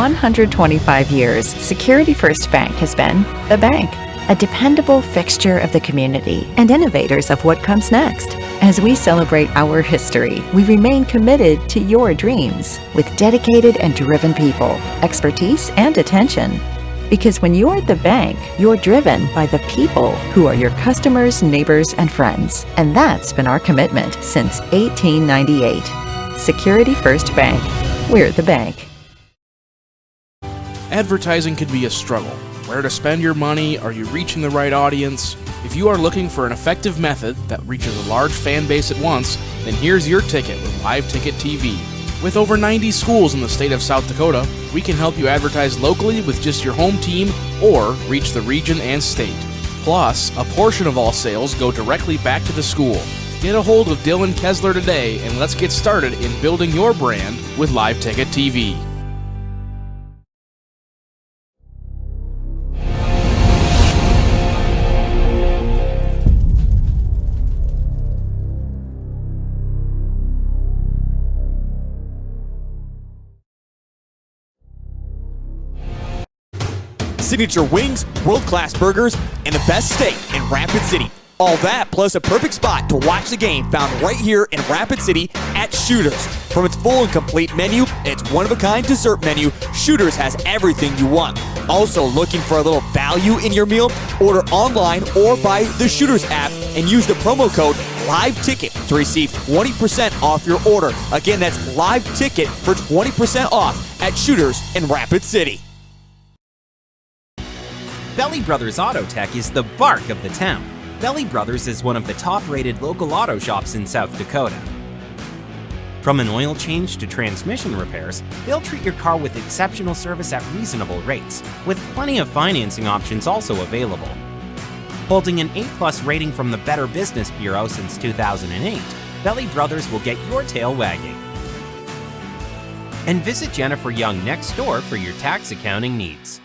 125 years, Security First Bank has been the bank, a dependable fixture of the community and innovators of what comes next. As we celebrate our history, we remain committed to your dreams with dedicated and driven people, expertise, and attention. Because when you're at the bank, you're driven by the people who are your customers, neighbors, and friends. And that's been our commitment since 1898. Security First Bank. We're the bank. Advertising can be a struggle. Where to spend your money? Are you reaching the right audience? If you are looking for an effective method that reaches a large fan base at once, then here's your ticket with Live Ticket TV. With over 90 schools in the state of South Dakota, we can help you advertise locally with just your home team or reach the region and state. Plus, a portion of all sales go directly back to the school. Get a hold of Dylan Kessler today and let's get started in building your brand with Live Ticket TV. Signature wings, world-class burgers, and the best steak in Rapid City. All that plus a perfect spot to watch the game found right here in Rapid City at Shooters. From its full and complete menu, its one-of-a-kind dessert menu, Shooters has everything you want. Also looking for a little value in your meal? Order online or by the Shooters app and use the promo code LiveTicket to receive 20% off your order. Again, that's LiveTicket for 20% off at Shooters in Rapid City. Belly Brothers Auto Tech is the bark of the town. Belly Brothers is one of the top-rated local auto shops in South Dakota. From an oil change to transmission repairs, they'll treat your car with exceptional service at reasonable rates, with plenty of financing options also available. Holding an A+ rating from the Better Business Bureau since 2008, Belly Brothers will get your tail wagging. And visit Jennifer Young next door for your tax accounting needs.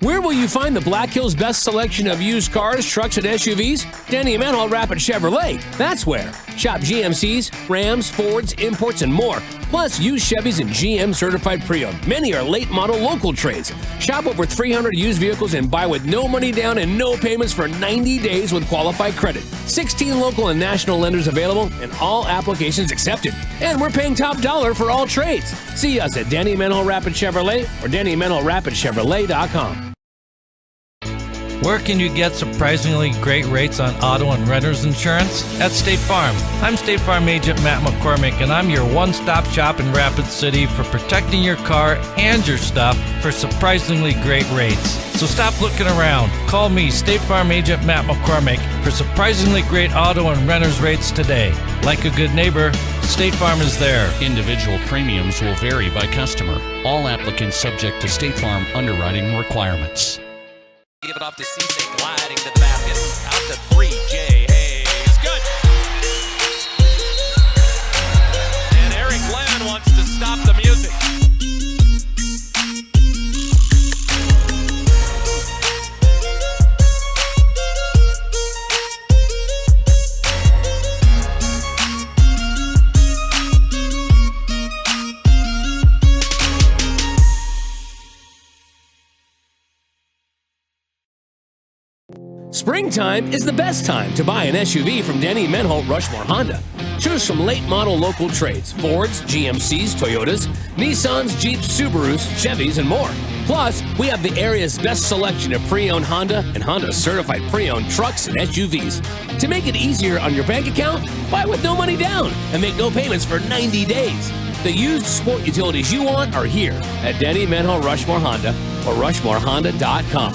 Where will you find the Black Hills' best selection of used cars, trucks, and SUVs? Denny Emanuel Rapid Chevrolet. That's where. Shop GMCs, Rams, Fords, imports, and more. Plus, used Chevys and GM certified pre-owned. Many are late model local trades. Shop over 300 used vehicles and buy with no money down and no payments for 90 days with qualified credit. 16 local and national lenders available and all applications accepted. And we're paying top dollar for all trades. See us at Denny Emanuel Rapid Chevrolet or DennyEmanuelRapidChevrolet.com. Where can you get surprisingly great rates on auto and renter's insurance? At State Farm. I'm State Farm Agent Matt McCormick, and I'm your one-stop shop in Rapid City for protecting your car and your stuff for surprisingly great rates. So stop looking around. Call me, State Farm Agent Matt McCormick, for surprisingly great auto and renter's rates today. Like a good neighbor, State Farm is there. Individual premiums will vary by customer. All applicants subject to State Farm underwriting requirements. Give it off to Cisse, gliding to the basket. Out to three, Jay Hayes. Good. And Eric Glenn wants to stop the music. Springtime is the best time to buy an SUV from Denny Menholt Rushmore Honda. Choose from late model local trades, Fords, GMCs, Toyotas, Nissans, Jeeps, Subarus, Chevys, and more. Plus, we have the area's best selection of pre-owned Honda and Honda certified pre-owned trucks and SUVs. To make it easier on your bank account, buy with no money down and make no payments for 90 days. The used sport utilities you want are here at Denny Menholt Rushmore Honda or RushmoreHonda.com.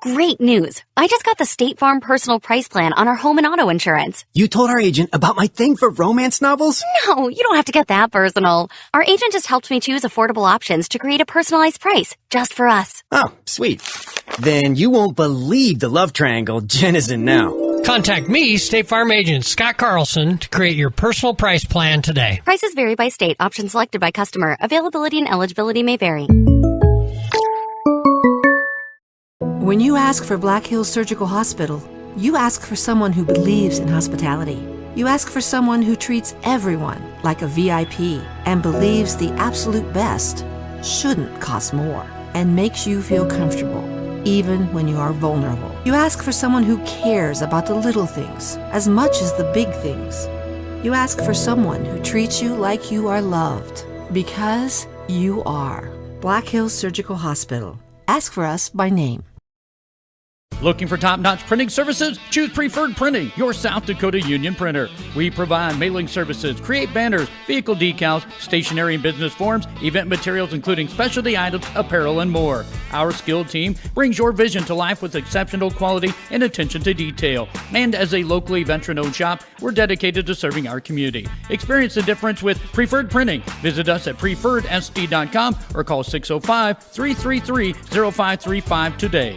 Great news. I just got the State Farm personal price plan on our home and auto insurance. You told our agent about my thing for romance novels? No, you don't have to get that personal. Our agent just helped me choose affordable options to create a personalized price just for us. Oh, sweet. Then you won't believe the love triangle Jen is in now. Contact me, State Farm agent Scott Carlson, to create your personal price plan today. Prices vary by state. Options selected by customer. Availability and eligibility may vary. When you ask for Black Hills Surgical Hospital, you ask for someone who believes in hospitality. You ask for someone who treats everyone like a VIP and believes the absolute best shouldn't cost more and makes you feel comfortable, even when you are vulnerable. You ask for someone who cares about the little things as much as the big things. You ask for someone who treats you like you are loved, because you are. Black Hills Surgical Hospital. Ask for us by name. Looking for top-notch printing services? Choose Preferred Printing, your South Dakota union printer. We provide mailing services, create banners, vehicle decals, stationery and business forms, event materials including specialty items, apparel, and more. Our skilled team brings your vision to life with exceptional quality and attention to detail. And as a locally veteran-owned shop, we're dedicated to serving our community. Experience the difference with Preferred Printing. Visit us at preferredsd.com or call 605-333-0535 today.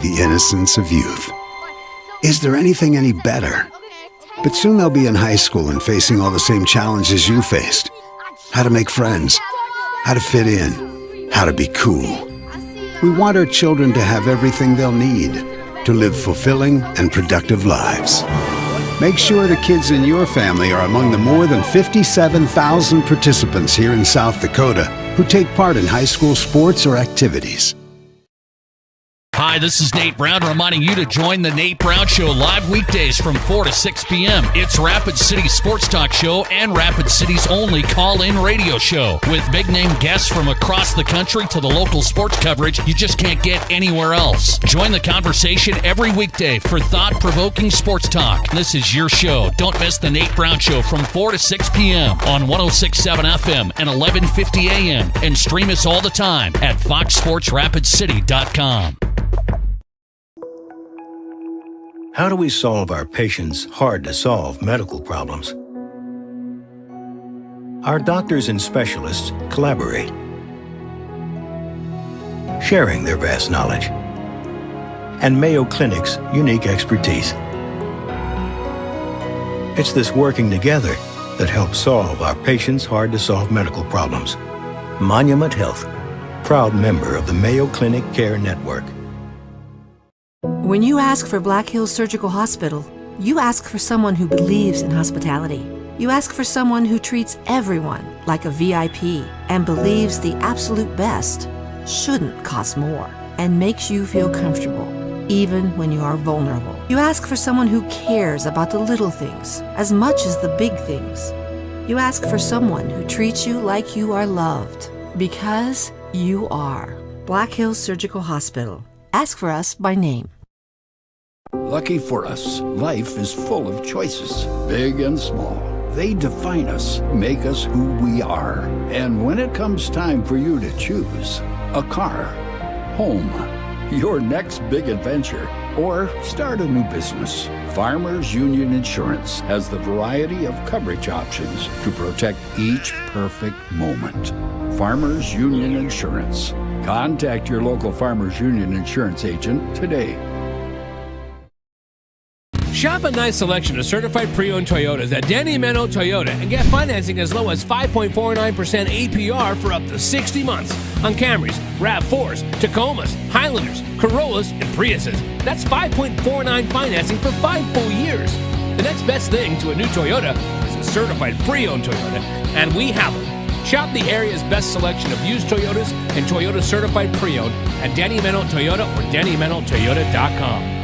The innocence of youth. Is there anything any better? But soon they'll be in high school and facing all the same challenges you faced. How to make friends, how to fit in, how to be cool. We want our children to have everything they'll need to live fulfilling and productive lives. Make sure the kids in your family are among the more than 57,000 participants here in South Dakota who take part in high school sports or activities. Hi, this is Nate Brown reminding you to join the Nate Brown Show live weekdays from 4 to 6 p.m. It's Rapid City's sports talk show and Rapid City's only call-in radio show. With big-name guests from across the country to the local sports coverage you just can't get anywhere else. Join the conversation every weekday for thought-provoking sports talk. This is your show. Don't miss the Nate Brown Show from 4 to 6 p.m. on 106.7 FM and 1150 a.m. And stream us all the time at foxsportsrapidcity.com. How do we solve our patients' hard-to-solve medical problems? Our doctors and specialists collaborate, sharing their vast knowledge and Mayo Clinic's unique expertise. It's this working together that helps solve our patients' hard-to-solve medical problems. Monument Health, proud member of the Mayo Clinic Care Network. When you ask for Black Hills Surgical Hospital, you ask for someone who believes in hospitality. You ask for someone who treats everyone like a VIP and believes the absolute best shouldn't cost more and makes you feel comfortable, even when you are vulnerable. You ask for someone who cares about the little things as much as the big things. You ask for someone who treats you like you are loved, because you are. Black Hills Surgical Hospital. Ask for us by name. Lucky for us, life is full of choices, big and small. They define us, make us who we are. And when it comes time for you to choose a car, home, your next big adventure, or start a new business, Farmers Union Insurance has the variety of coverage options to protect each perfect moment. Farmers Union Insurance. Contact your local Farmers Union Insurance agent today. Shop a nice selection of certified pre-owned Toyotas at Danny Meno Toyota and get financing as low as 5.49% APR for up to 60 months on Camrys, RAV4s, Tacomas, Highlanders, Corollas, and Priuses. That's 5.49 financing for 5 full years. The next best thing to a new Toyota is a certified pre-owned Toyota, and we have them. Shop the area's best selection of used Toyotas and Toyota certified pre-owned at Danny Meno Toyota or DannyMenoToyota.com.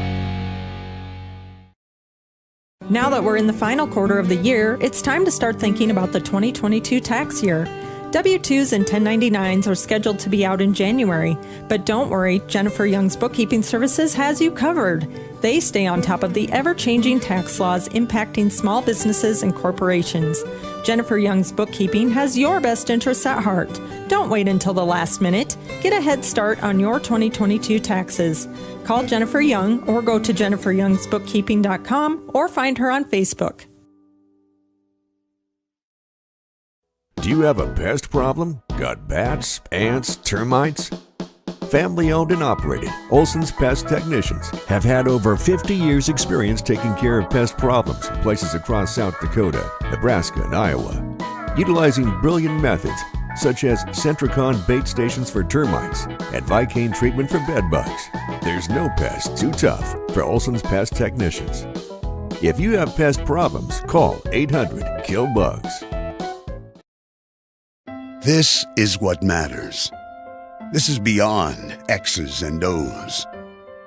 Now that we're in the final quarter of the year, it's time to start thinking about the 2022 tax year. W-2s and 1099s are scheduled to be out in January, but don't worry, Jennifer Young's Bookkeeping Services has you covered. They stay on top of the ever-changing tax laws impacting small businesses and corporations. Jennifer Young's Bookkeeping has your best interests at heart. Don't wait until the last minute. Get a head start on your 2022 taxes. Call Jennifer Young or go to jenniferyoungsbookkeeping.com or find her on Facebook. Do you have a pest problem? Got bats, ants, termites? Family owned and operated, Olson's Pest Technicians have had over 50 years experience taking care of pest problems in places across South Dakota, Nebraska, and Iowa. Utilizing brilliant methods such as Centricon bait stations for termites and Vicane treatment for bed bugs. There's no pest too tough for Olson's Pest Technicians. If you have pest problems, call 800-KILL-BUGS. This is what matters. This is beyond X's and O's.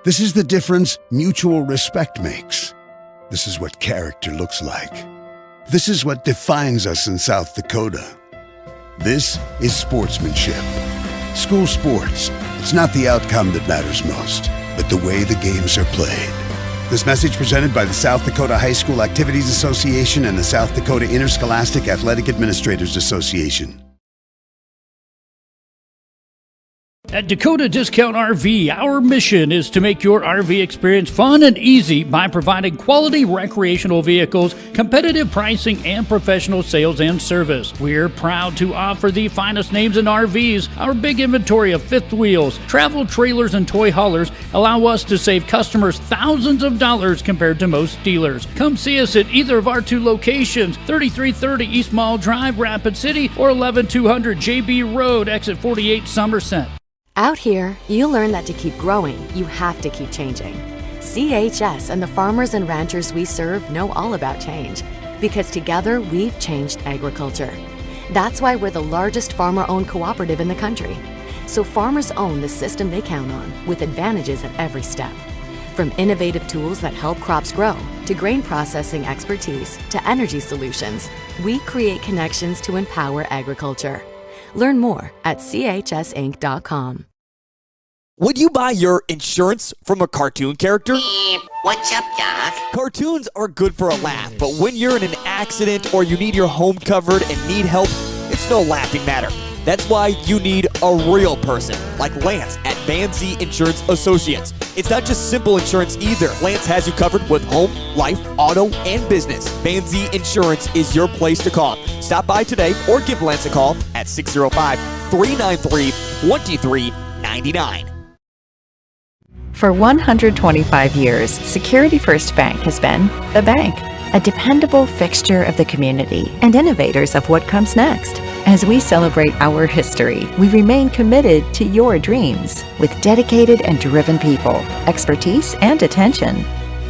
This is the difference mutual respect makes. This is what character looks like. This is what defines us in South Dakota. This is sportsmanship. School sports, it's not the outcome that matters most, but the way the games are played. This message presented by the South Dakota High School Activities Association and the South Dakota Interscholastic Athletic Administrators Association. At Dakota Discount RV, our mission is to make your RV experience fun and easy by providing quality recreational vehicles, competitive pricing, and professional sales and service. We're proud to offer the finest names in RVs. Our big inventory of fifth wheels, travel trailers, and toy haulers allow us to save customers thousands of dollars compared to most dealers. Come see us at either of our two locations, 3330 East Mall Drive, Rapid City, or 11200 JB Road, Exit 48, Somerset. Out here, you learn that to keep growing, you have to keep changing. CHS and the farmers and ranchers we serve know all about change, because together we've changed agriculture. That's why we're the largest farmer-owned cooperative in the country. So farmers own the system they count on, with advantages at every step. From innovative tools that help crops grow, to grain processing expertise, to energy solutions, we create connections to empower agriculture. Learn more at chsinc.com. Would you buy your insurance from a cartoon character? What's up, Doc? Cartoons are good for a laugh, but when you're in an accident or you need your home covered and need help, it's no laughing matter. That's why you need a real person, like Lance at Van Z Insurance Associates. It's not just simple insurance either. Lance has you covered with home, life, auto, and business. Van Z Insurance is your place to call. Stop by today or give Lance a call at 605-393-2399. For 125 years, Security First Bank has been the bank, a dependable fixture of the community and innovators of what comes next. As we celebrate our history, we remain committed to your dreams with dedicated and driven people, expertise, and attention.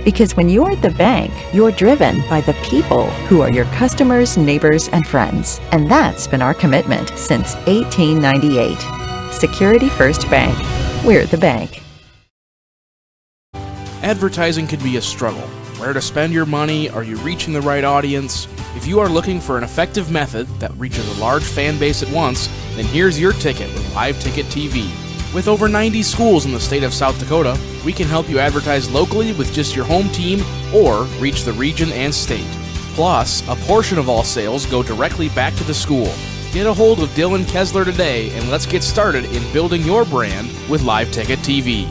Because when you're at the bank, you're driven by the people who are your customers, neighbors, and friends. And that's been our commitment since 1898. Security First Bank. We're the bank. Advertising can be a struggle. Where to spend your money? Are you reaching the right audience? If you are looking for an effective method that reaches a large fan base at once, then here's your ticket with Live Ticket TV. With over 90 schools in the state of South Dakota, we can help you advertise locally with just your home team or reach the region and state. Plus, a portion of all sales go directly back to the school. Get a hold of Dylan Kessler today and let's get started in building your brand with Live Ticket TV.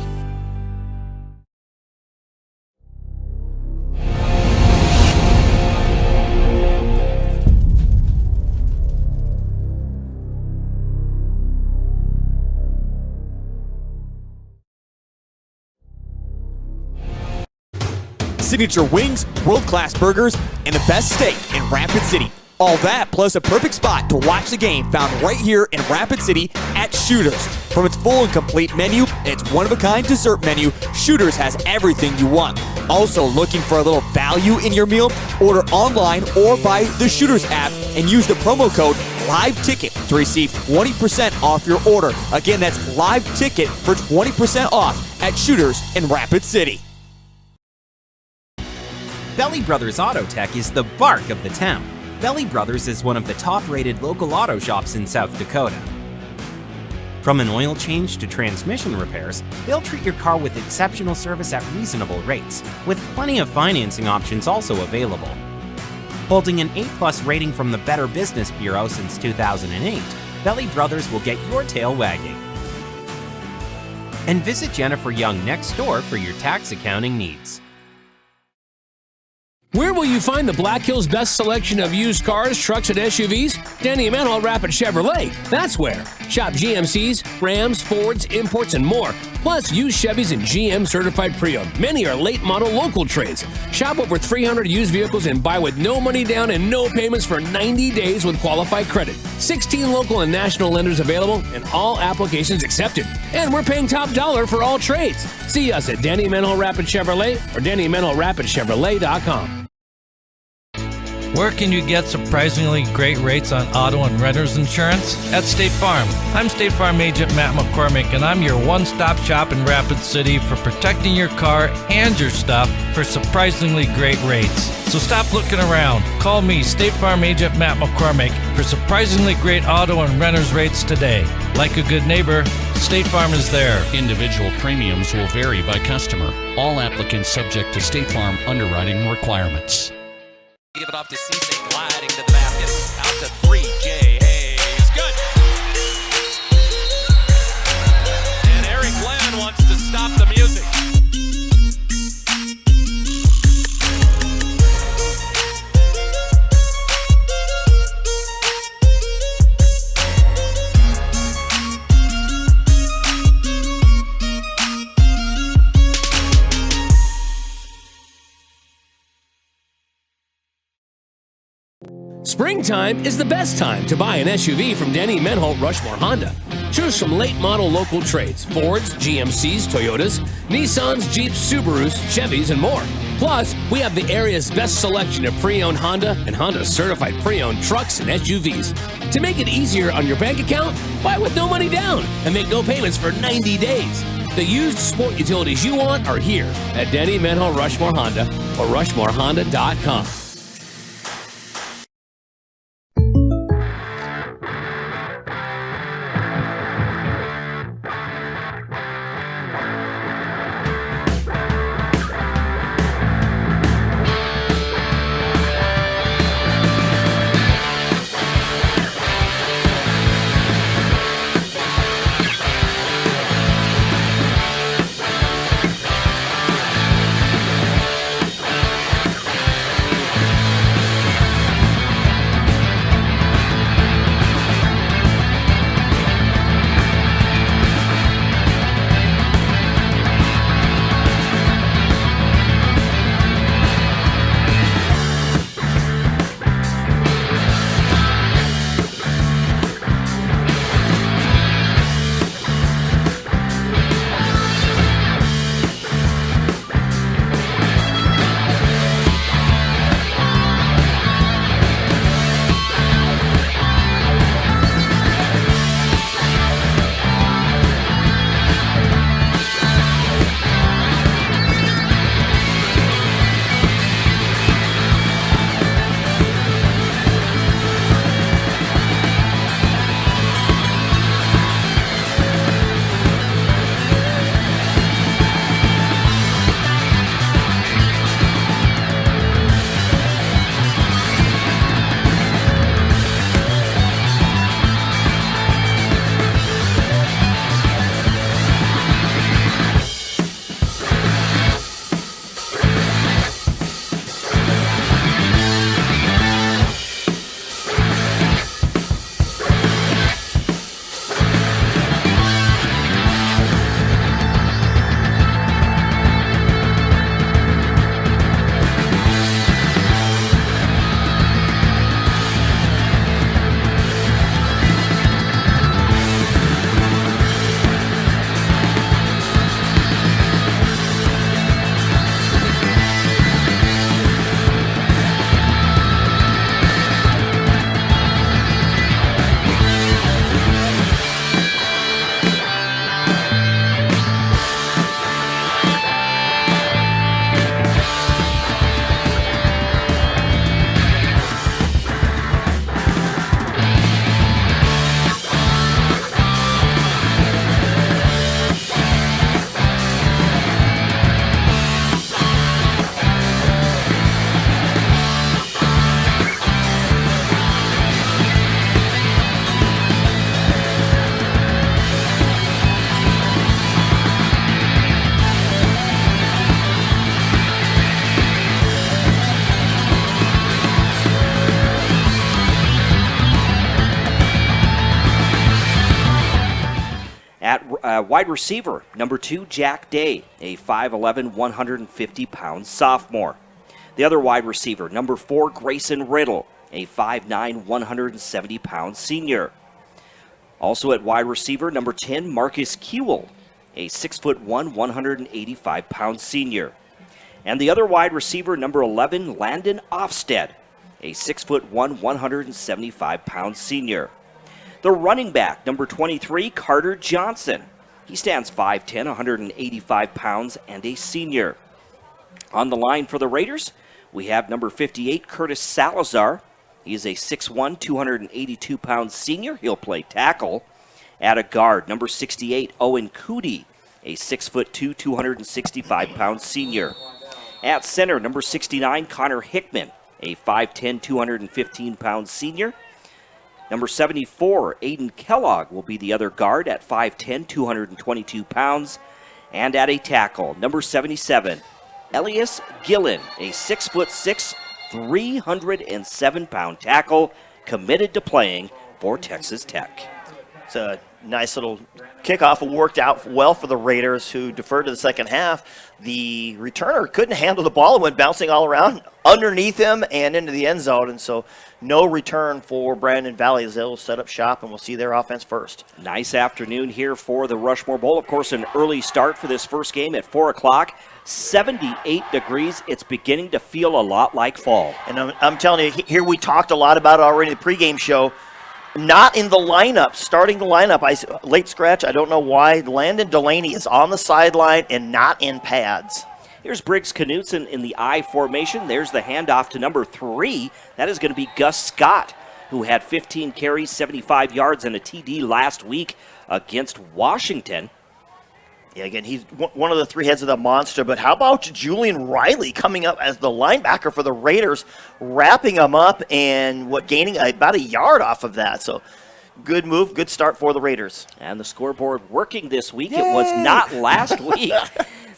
Signature wings, world-class burgers, and the best steak in Rapid City. All that plus a perfect spot to watch the game found right here in Rapid City at Shooters. From its full and complete menu and its one-of-a-kind dessert menu, Shooters has everything you want. Also looking for a little value in your meal? Order online or by the Shooters app and use the promo code LiveTicket to receive 20% off your order. Again, that's LiveTicket for 20% off at Shooters in Rapid City. Belly Brothers Auto Tech is the bark of the town. Belly Brothers is one of the top-rated local auto shops in South Dakota. From an oil change to transmission repairs, they'll treat your car with exceptional service at reasonable rates, with plenty of financing options also available. Holding an A+ rating from the Better Business Bureau since 2008, Belly Brothers will get your tail wagging. And visit Jennifer Young next door for your tax accounting needs. Where will you find the Black Hills' best selection of used cars, trucks, and SUVs? Danny Emanuel Rapid Chevrolet. That's where. Shop GMCs, Rams, Fords, imports, and more. Plus, used Chevys and GM certified pre-owned. Many are late model local trades. Shop over 300 used vehicles and buy with no money down and no payments for 90 days with qualified credit. 16 local and national lenders available and all applications accepted. And we're paying top dollar for all trades. See us at Danny Menlo Rapid Chevrolet or DannyMenloRapidChevrolet.com. Where can you get surprisingly great rates on auto and renter's insurance? At State Farm. I'm State Farm Agent Matt McCormick, and I'm your one-stop shop in Rapid City for protecting your car and your stuff for surprisingly great rates. So stop looking around. Call me, State Farm Agent Matt McCormick, for surprisingly great auto and renter's rates today. Like a good neighbor, State Farm is there. Individual premiums will vary by customer. All applicants subject to State Farm underwriting requirements. Give it off to Cisse, gliding to the basket. Out to 3, Jay Hayes. Good. And Eric Glenn wants to stop the music. Springtime is the best time to buy an SUV from Danny Menholt Rushmore Honda. Choose from late model local trades, Fords, GMCs, Toyotas, Nissans, Jeeps, Subarus, Chevys, and more. Plus, we have the area's best selection of pre-owned Honda and Honda certified pre-owned trucks and SUVs. To make it easier on your bank account, buy with no money down and make no payments for 90 days. The used sport utilities you want are here at Danny Menholt Rushmore Honda or RushmoreHonda.com. At wide receiver, number 2, Jack Day, a 5'11", 150-pound sophomore. The other wide receiver, number 4, Grayson Riddle, a 5'9", 170-pound senior. Also at wide receiver, number 10, Marcus Kewell, a 6'1", 185-pound senior. And the other wide receiver, number 11, Landon Ofsted, a 6'1", 175-pound senior. The running back, number 23, Carter Johnson. He stands 5'10", 185 pounds, and a senior. On the line for the Raiders, we have number 58, Curtis Salazar. He is a 6'1", 282-pound senior. He'll play tackle. At a guard, number 68, Owen Cootie, a 6'2", 265-pound senior. At center, number 69, Connor Hickman, a 5'10", 215-pound senior. Number 74, Aiden Kellogg, will be the other guard at 5'10", 222 pounds. And at a tackle, number 77, Elias Gillen, a 6'6", 307-pound tackle, committed to playing for Texas Tech. It's a nice little kickoff. It worked out well for the Raiders, who deferred to the second half. The returner couldn't handle the ball and went bouncing all around underneath him and into the end zone, and so no return for Brandon Valley as they'll set up shop, and we'll see their offense first. Nice afternoon here for the Rushmore Bowl. Of course, an early start for this first game at 4 o'clock. 78 degrees. It's beginning to feel a lot like fall. And I'm telling you, here we talked a lot about it already in the pregame show. Not in the lineup, starting the lineup. Late scratch, I don't know why. Landon Delaney is on the sideline and not in pads. Here's Briggs Knutson in the I formation. There's the handoff to number 3. That is going to be Gus Scott, who had 15 carries, 75 yards, and a TD last week against Washington. Yeah, again, he's one of the 3 heads of the monster, but how about Julian Riley coming up as the linebacker for the Raiders, wrapping him up and gaining about a yard off of that. So good move, good start for the Raiders. And the scoreboard working this week. Yay! It was not last week.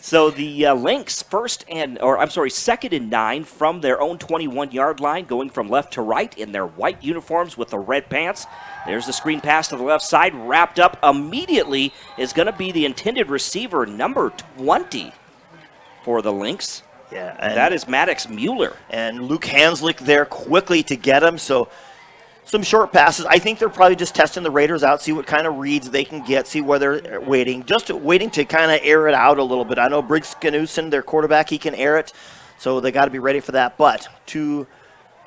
So the Lynx second and 9 from their own 21-yard line, going from left to right in their white uniforms with the red pants. There's the screen pass to the left side, wrapped up immediately is going to be the intended receiver, number 20 for the Lynx. Yeah, and that is Maddox Mueller. And Luke Hanslick there quickly to get him, so some short passes. I think they're probably just testing the Raiders out, see what kind of reads they can get, see where they're waiting. Just waiting to kind of air it out a little bit. I know Briggs Knutson, their quarterback, he can air it, so they got to be ready for that. But two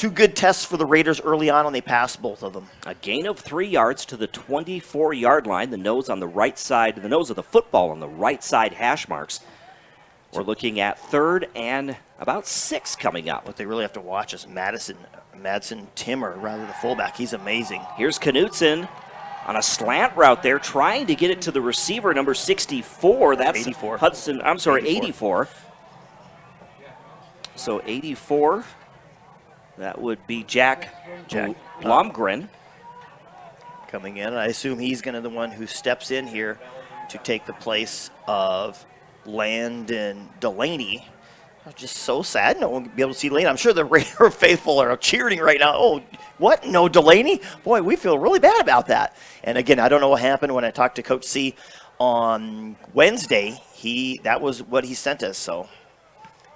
good tests for the Raiders early on, and they passed both of them. A gain of 3 yards to the 24-yard line. The nose on the right side, the nose of the football on the right side hash marks. We're looking at 3rd and about 6 coming up. What they really have to watch is Madison Timmer, rather the fullback. He's amazing. Here's Knutson on a slant route there, trying to get it to the receiver, number 64. That's 84. 84. So 84, that would be Jack Blomgren. Coming in. I assume he's going to be the one who steps in here to take the place of Landon Delaney. Just so sad no one will be able to see Delaney. I'm sure the Raider faithful are cheering right now. Oh, what? No Delaney? Boy, we feel really bad about that. And again, I don't know what happened when I talked to Coach C on Wednesday. That was what he sent us. So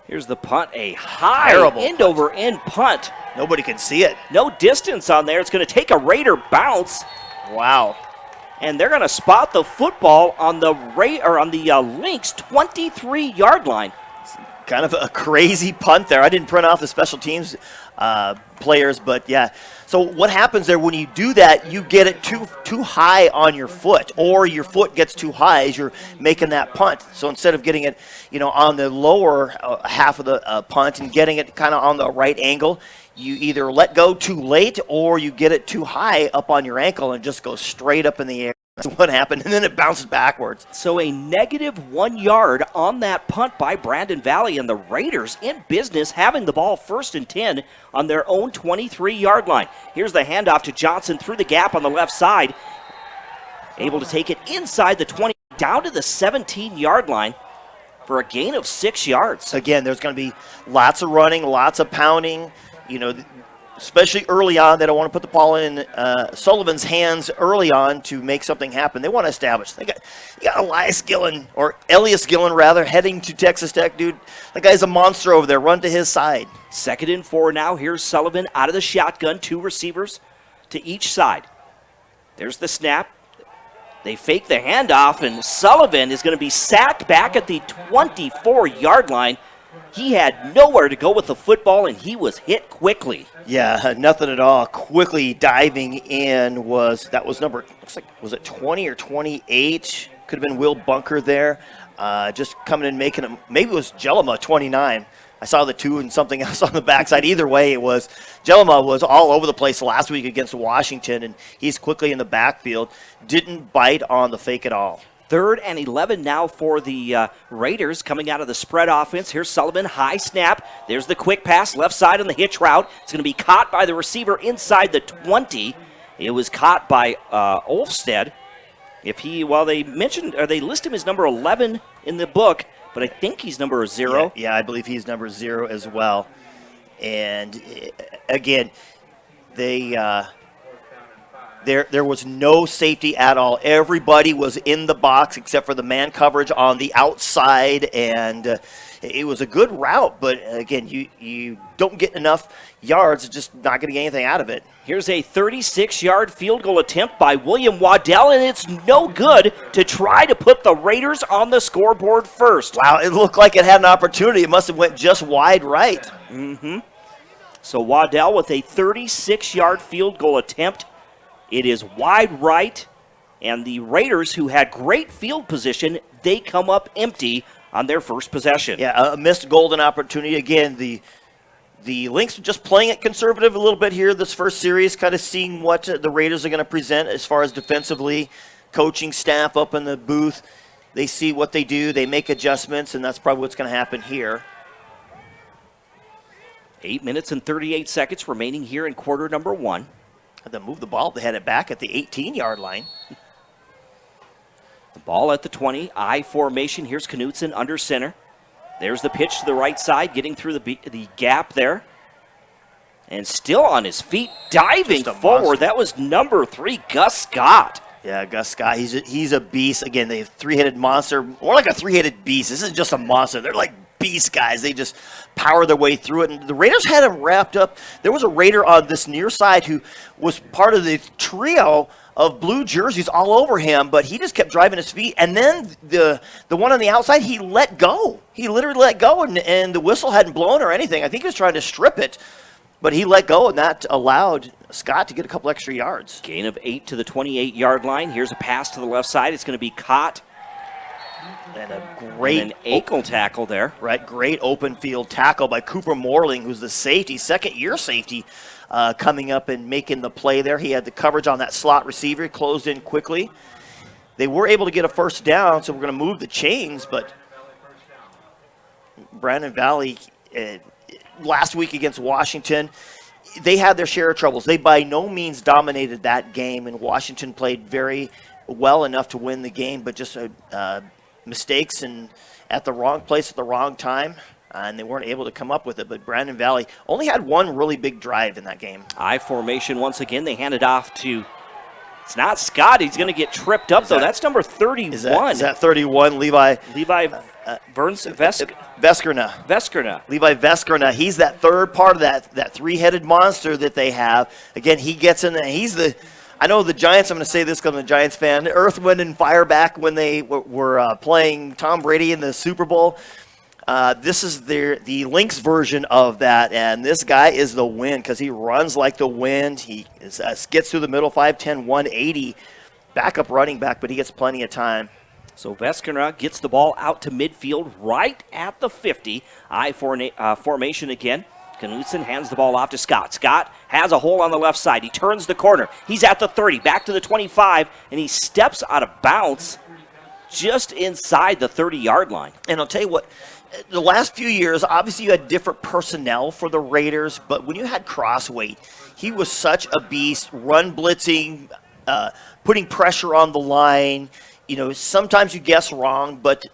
here's the punt, a high end-over-end punt. Nobody can see it. No distance on there. It's going to take a Raider bounce. Wow. And they're going to spot the football on the Lynx 23-yard line. Kind of a crazy punt there. I didn't print off the special teams players, but yeah. So what happens there when you do that, you get it too high on your foot, or your foot gets too high as you're making that punt. So instead of getting it, on the lower half of the punt and getting it kind of on the right angle, you either let go too late or you get it too high up on your ankle and just goes straight up in the air. That's what happened, and then it bounces backwards. So a negative 1 yard on that punt by Brandon Valley, and the Raiders in business, having the ball 1st and 10 on their own 23-yard line. Here's the handoff to Johnson through the gap on the left side. Able to take it inside the 20, down to the 17-yard line for a gain of 6 yards. Again, there's going to be lots of running, lots of pounding. especially early on. They don't want to put the ball in Sullivan's hands early on to make something happen. They want to establish. You got Elias Gillen, or Elias Gillen rather, heading to Texas Tech, dude. That guy's a monster over there. Run to his side. 2nd and 4 now. Here's Sullivan out of the shotgun. 2 receivers to each side. There's the snap. They fake the handoff, and Sullivan is going to be sacked back at the 24-yard line. He had nowhere to go with the football, and he was hit quickly. Yeah, nothing at all. Quickly diving in was number, looks like, was it 20 or 28? Could have been Will Bunker there. Just coming in making him, maybe it was Jelima, 29. I saw the 2 and something else on the backside. Either way, it was Jelima was all over the place last week against Washington, and he's quickly in the backfield. Didn't bite on the fake at all. 3rd and 11 now for the Raiders coming out of the spread offense. Here's Sullivan, high snap. There's the quick pass, left side on the hitch route. It's going to be caught by the receiver inside the 20. It was caught by Olfstead. They list him as number 11 in the book, but I think he's number 0. Yeah, I believe he's number 0 as well. And again, there was no safety at all. Everybody was in the box except for the man coverage on the outside, and it was a good route. But again, you don't get enough yards, just not going to get anything out of it. Here's a 36-yard field goal attempt by William Waddell, and it's no good to try to put the Raiders on the scoreboard first. Wow, it looked like it had an opportunity. It must have went just wide right. Mm-hmm. So Waddell with a 36-yard field goal attempt. It is wide right, and the Raiders, who had great field position, they come up empty on their first possession. Yeah, a missed golden opportunity. Again, the Lynx just playing it conservative a little bit here this first series, kind of seeing what the Raiders are going to present as far as defensively. Coaching staff up in the booth, they see what they do, they make adjustments, and that's probably what's going to happen here. 8 minutes and 38 seconds remaining here in quarter number 1. Had to move the ball. They had it back at the 18-yard line. The ball at the 20. I formation. Here's Knutson under center. There's the pitch to the right side, getting through the gap there. And still on his feet, diving forward. That was number 3, Gus Scott. Yeah, Gus Scott, he's a beast. Again, they have three-headed monster, more like a three-headed beast. This isn't just a monster. They're like beast guys. They just power their way through it. And the Raiders had him wrapped up. There was a Raider on this near side who was part of the trio of blue jerseys all over him, but he just kept driving his feet. And then the one on the outside, he let go. He literally let go, and the whistle hadn't blown or anything. I think he was trying to strip it, but he let go, and that allowed Scott to get a couple extra yards. Gain of 8 to the 28-yard line. Here's a pass to the left side. It's going to be caught. And a great an ankle tackle there. Right, great open field tackle by Cooper Morling, who's the safety, second-year safety, coming up and making the play there. He had the coverage on that slot receiver, closed in quickly. They were able to get a first down, so we're going to move the chains, but Brandon Valley, last week against Washington, they had their share of troubles. They by no means dominated that game, and Washington played very well enough to win the game, but just mistakes and at the wrong place at the wrong time, and they weren't able to come up with it. But Brandon Valley only had one really big drive in that game. I formation once again. They hand it off to, it's not Scott. He's going to get tripped up, though. That's number 31. Is that 31, Levi Veskerna. Levi Veskerna. He's that third part of that three-headed monster that they have. Again, he gets in there. He's the, I know the Giants, I'm going to say this because I'm a Giants fan, Earth, Wind, and Fire back when they were playing Tom Brady in the Super Bowl. This is the Lynx version of that, and this guy is the wind because he runs like the wind. He gets through the middle, 5'10", 180, backup running back, but he gets plenty of time. So Veskerna gets the ball out to midfield right at the 50. Formation again. Knutson hands the ball off to Scott. Scott has a hole on the left side. He turns the corner. He's at the 30, back to the 25, and he steps out of bounds just inside the 30-yard line. And I'll tell you what, the last few years, obviously you had different personnel for the Raiders, but when you had Crossweight, he was such a beast, run blitzing, putting pressure on the line. You know, sometimes you guess wrong, but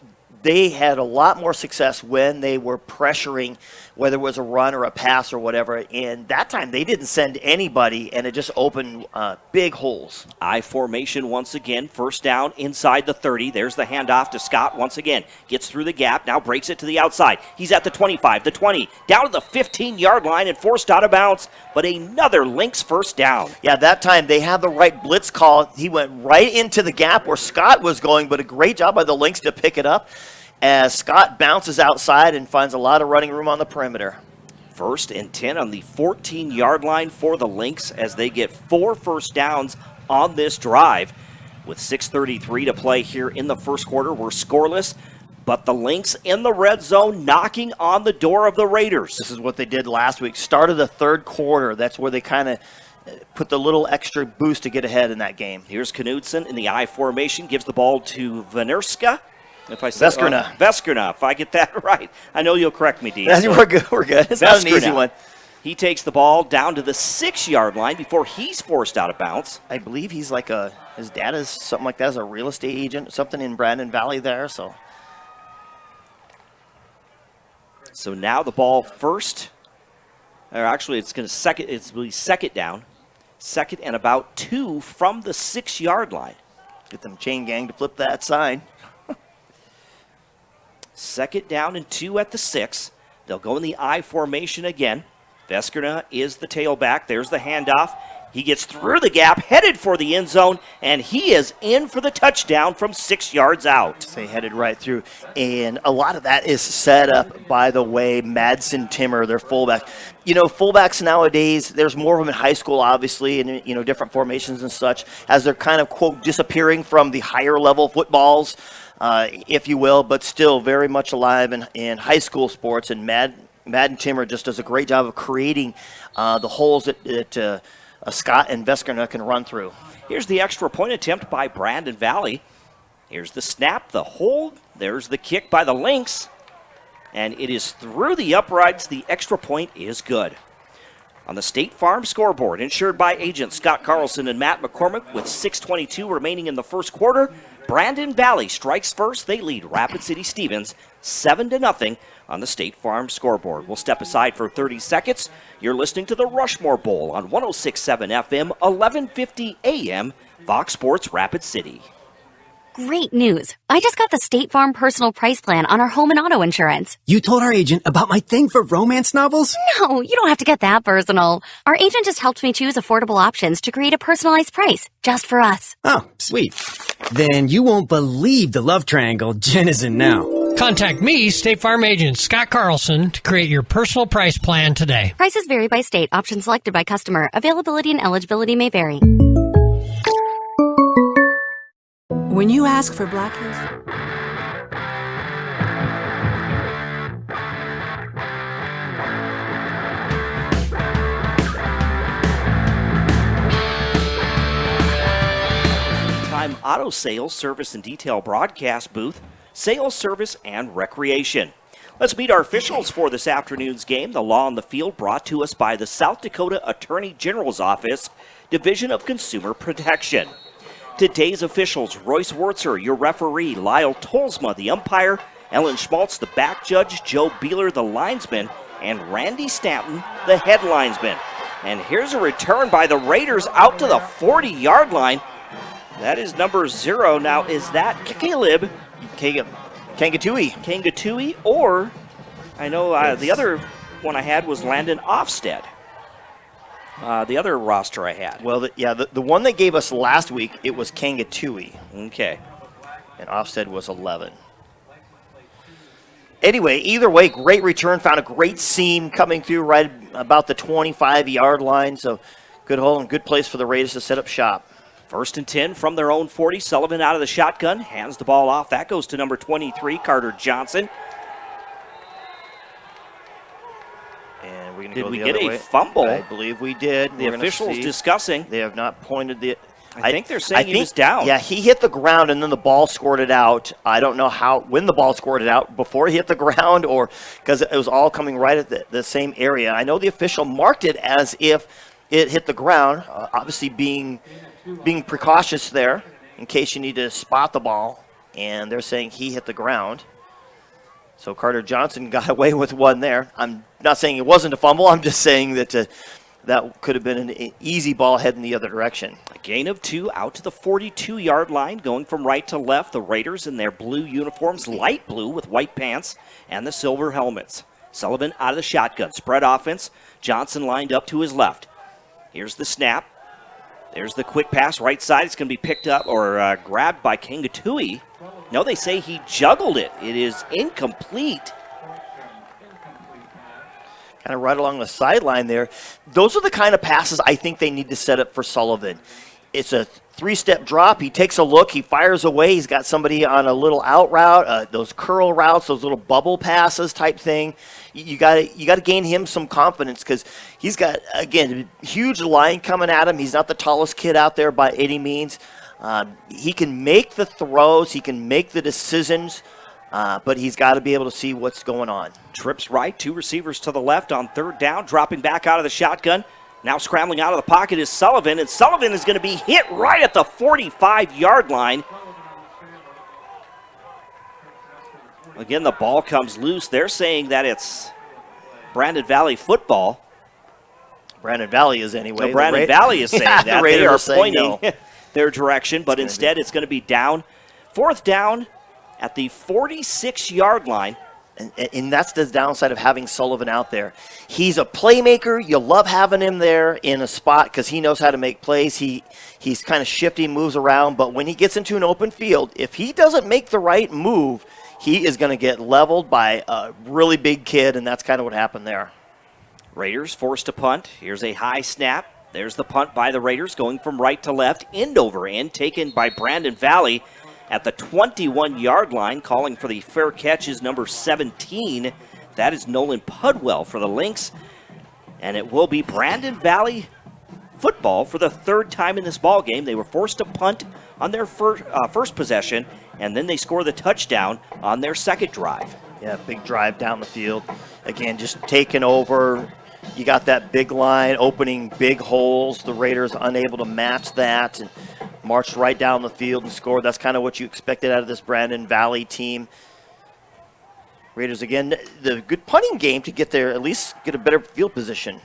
they had a lot more success when they were pressuring, whether it was a run or a pass or whatever. And that time they didn't send anybody, and it just opened big holes. I formation once again. First down inside the 30. There's the handoff to Scott once again. Gets through the gap. Now breaks it to the outside. He's at the 25, the 20, down to the 15-yard line and forced out of bounds. But another Lynx first down. Yeah, that time they had the right blitz call. He went right into the gap where Scott was going, but a great job by the Lynx to pick it up as Scott bounces outside and finds a lot of running room on the perimeter. 1st and 10 on the 14-yard line for the Lynx as they get 4 first downs on this drive. With 6:33 to play here in the first quarter, we're scoreless, but the Lynx in the red zone knocking on the door of the Raiders. This is what they did last week. Started the third quarter. That's where they kind of put the little extra boost to get ahead in that game. Here's Knudsen in the I formation, gives the ball to Venerska. If I say Veskerna, if I get that right. I know you'll correct me, Dean. We're good. We're good. It's not an easy one. He takes the ball down to the 6-yard line before he's forced out of bounds. I believe he's like his dad is something like that, as a real estate agent, something in Brandon Valley there. So now the ball first, or actually it's going to second down. 2nd and about 2 from the 6-yard line. Get them chain gang to flip that sign. 2nd down and 2 at the 6. They'll go in the I formation again. Veskerna is the tailback. There's the handoff. He gets through the gap, headed for the end zone, and he is in for the touchdown from 6 yards out. They headed right through, and a lot of that is set up by the way Madsen Timmer, their fullback. You know, fullbacks nowadays, there's more of them in high school, obviously, and different formations and such, as they're kind of, quote, disappearing from the higher level footballs, if you will, but still very much alive in high school sports. And Madden Timmer just does a great job of creating the holes that Scott and Veskerna can run through. Here's the extra point attempt by Brandon Valley. Here's the snap, the hold. There's the kick by the Lynx. And it is through the uprights. The extra point is good. On the State Farm scoreboard, insured by agents Scott Carlson and Matt McCormick, with 6:22 remaining in the first quarter, Brandon Valley strikes first. They lead Rapid City Stevens 7-0 on the State Farm scoreboard. We'll step aside for 30 seconds. You're listening to the Rushmore Bowl on 106.7 FM, 1150 AM, Fox Sports Rapid City. Great news. I just got the State Farm personal price plan on our home and auto insurance. You told our agent about my thing for romance novels? No, you don't have to get that personal. Our agent just helped me choose affordable options to create a personalized price just for us. Oh, sweet. Then you won't believe the love triangle Jen is in now. Contact me, State Farm agent Scott Carlson, to create your personal price plan today. Prices vary by state. Options selected by customer. Availability and eligibility may vary. When you ask for Black Hills... Time auto sales, service and detail broadcast booth, sales, service, and recreation. Let's meet our officials for this afternoon's game. The Law on the Field brought to us by the South Dakota Attorney General's Office, Division of Consumer Protection. Today's officials: Royce Wurtzer, your referee; Lyle Tolsma, the umpire; Ellen Schmaltz, the back judge; Joe Beeler, the linesman; and Randy Stanton, the head linesman. And here's a return by the Raiders out to the 40-yard line. That is number 0. Now, is that Caleb Kangatui, or I know the other one I had was Landon Ofsted. The other roster I had. Well, the one that gave us last week, it was Kangatui. Okay. And Ofsted was 11. Anyway, either way, great return. Found a great seam coming through right about the 25-yard line. So good hole and good place for the Raiders to set up shop. 1st and 10 from their own 40. Sullivan out of the shotgun, hands the ball off. That goes to number 23, Carter Johnson. And we're going to Did go we the get other a way. fumble? I believe we did. The officials discussing. They have not pointed the... I think they're saying he was down. Yeah, he hit the ground and then the ball squirted out. I don't know when the ball squirted out, before he hit the ground or because it was all coming right at the same area. I know the official marked it as if it hit the ground, obviously being precautious there in case you need to spot the ball, and they're saying he hit the ground. So Carter Johnson got away with one there. I'm not saying it wasn't a fumble. I'm just saying that that could have been an easy ball heading the other direction. A gain of 2 out to the 42-yard line, going from right to left. The Raiders in their blue uniforms, light blue with white pants and the silver helmets. Sullivan out of the shotgun. Spread offense. Johnson lined up to his left. Here's the snap. There's the quick pass right side. It's going to be picked up or grabbed by Kangatui. No, they say he juggled it. It is incomplete. Kind of right along the sideline there. Those are the kind of passes I think they need to set up for Sullivan. It's a 3-step drop. He takes a look. He fires away. He's got somebody on a little out route, those curl routes, those little bubble passes type thing. You got to gain him some confidence because he's got, again, a huge line coming at him. He's not the tallest kid out there by any means. He can make the throws. He can make the decisions. But he's got to be able to see what's going on. Trips right, 2 receivers to the left on 3rd down, dropping back out of the shotgun. Now scrambling out of the pocket is Sullivan, and Sullivan is going to be hit right at the 45-yard line. Again, the ball comes loose. They're saying that it's Brandon Valley football. Brandon Valley is anyway. So Brandon Valley is saying that. They are pointing no. their direction, but instead it's going to be down. 4th down at the 46-yard line. And that's the downside of having Sullivan out there. He's a playmaker. You love having him there in a spot because he knows how to make plays. He's kind of shifty, moves around. But when he gets into an open field, if he doesn't make the right move, he is going to get leveled by a really big kid, and that's kind of what happened there. Raiders forced to punt. Here's a high snap. There's the punt by the Raiders going from right to left. End over end taken by Brandon Valley at the 21-yard line. Calling for the fair catch is number 17. That is Nolan Pudwell for the Lynx. And it will be Brandon Valley football for the 3rd time in this ball game. They were forced to punt on their first possession, and then they score the touchdown on their 2nd drive. Yeah, big drive down the field. Again, just taking over. You got that big line opening big holes. The Raiders unable to match that and marched right down the field and scored. That's kind of what you expected out of this Brandon Valley team. Raiders, again, the good punting game to get there, at least get a better field position.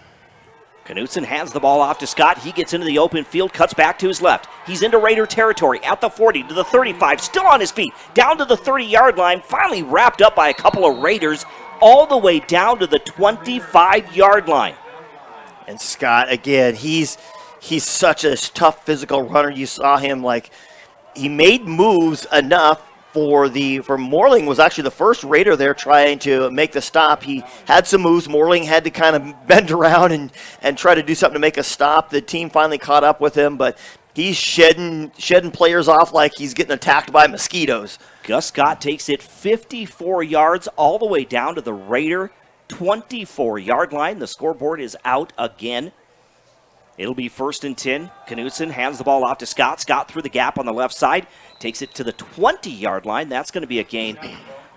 Knutson hands the ball off to Scott. He gets into the open field, cuts back to his left. He's into Raider territory at the 40 to the 35, still on his feet, down to the 30-yard line, finally wrapped up by a couple of Raiders, all the way down to the 25-yard line. And Scott, again, he's such a tough physical runner. You saw him, he made moves enough for Morling was actually the first Raider there trying to make the stop. He had some moves. Morling had to kind of bend around and try to do something to make a stop. The team finally caught up with him, but he's shedding players off like he's getting attacked by mosquitoes. Gus Scott takes it 54 yards all the way down to the Raider 24-yard line. The scoreboard is out again. It'll be 1st and 10. Knutson hands the ball off to Scott. Scott through the gap on the left side. Takes it to the 20-yard line. That's going to be a gain.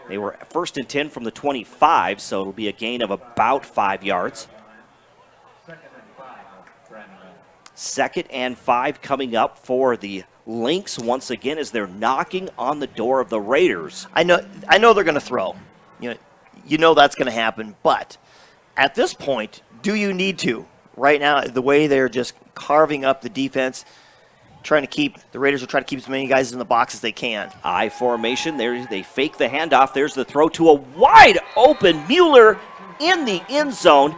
They were 1st and 10 from the 25, so it'll be a gain of about 5 yards. 2nd and 5 coming up for the Lynx once again as they're knocking on the door of the Raiders. I know they're going to throw. You know that's going to happen. But at this point, do you need to? Right now, the way they're just carving up the defense, the Raiders are trying to keep as many guys in the box as they can. I formation. They fake the handoff. There's the throw to a wide open Mueller in the end zone.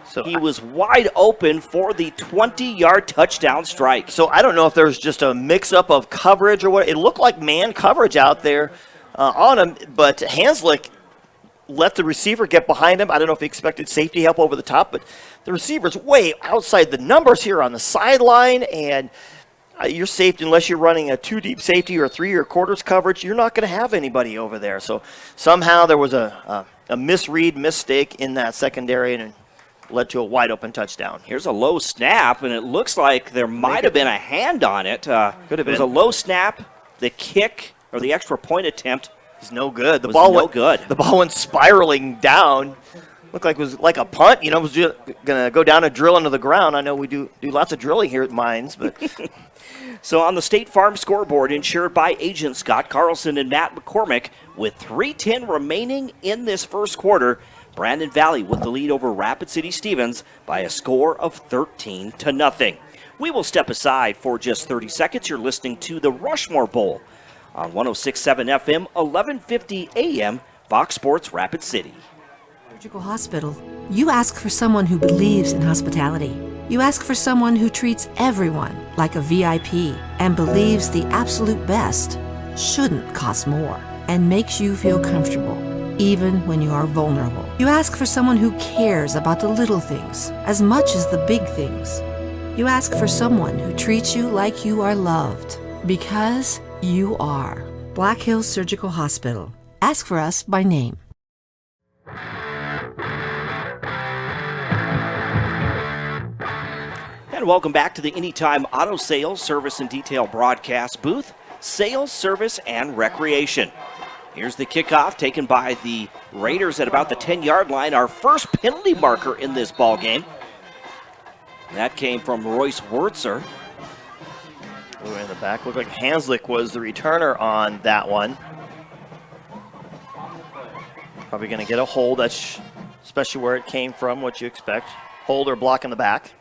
So he was wide open for the 20-yard touchdown strike. So I don't know if there's just a mix-up of coverage or what. It looked like man coverage out there on him, but Hanslick let the receiver get behind him. I don't know if he expected safety help over the top, but the receiver's way outside the numbers here on the sideline, and you're safe unless you're running a 2-deep safety or a 3 quarters coverage. You're not going to have anybody over there. So somehow there was a mistake in that secondary, and led to a wide-open touchdown. Here's a low snap, and it looks like there might have been a hand on it. Could have been. It was a low snap. The kick, or the extra point attempt, is no good. The ball went spiraling down. Looked like it was like a punt. It was just going to go down and drill into the ground. I know we do lots of drilling here at Mines, but So on the State Farm scoreboard, insured by agents Scott Carlson and Matt McCormick, with 3:10 remaining in this first quarter, Brandon Valley with the lead over Rapid City Stevens by a score of 13-0. We will step aside for just 30 seconds. You're listening to the Rushmore Bowl on 106.7 FM, 1150 AM, Fox Sports Rapid City. Surgical Hospital. You ask for someone who believes in hospitality. You ask for someone who treats everyone like a VIP and believes the absolute best shouldn't cost more and makes you feel comfortable, even when you are vulnerable. You ask for someone who cares about the little things as much as the big things. You ask for someone who treats you like you are loved, because you are. Black Hills Surgical Hospital. Ask for us by name. And welcome back to the Anytime Auto Sales Service and Detail broadcast booth, sales, service, and recreation. Here's the kickoff taken by the Raiders at about the 10-yard line. Our first penalty marker in this ball game. That came from Royce Wurtzer. In the back, looked like Hanslick was the returner on that one. Probably going to get a hold. That's especially where it came from, what you expect. Hold or block in the back.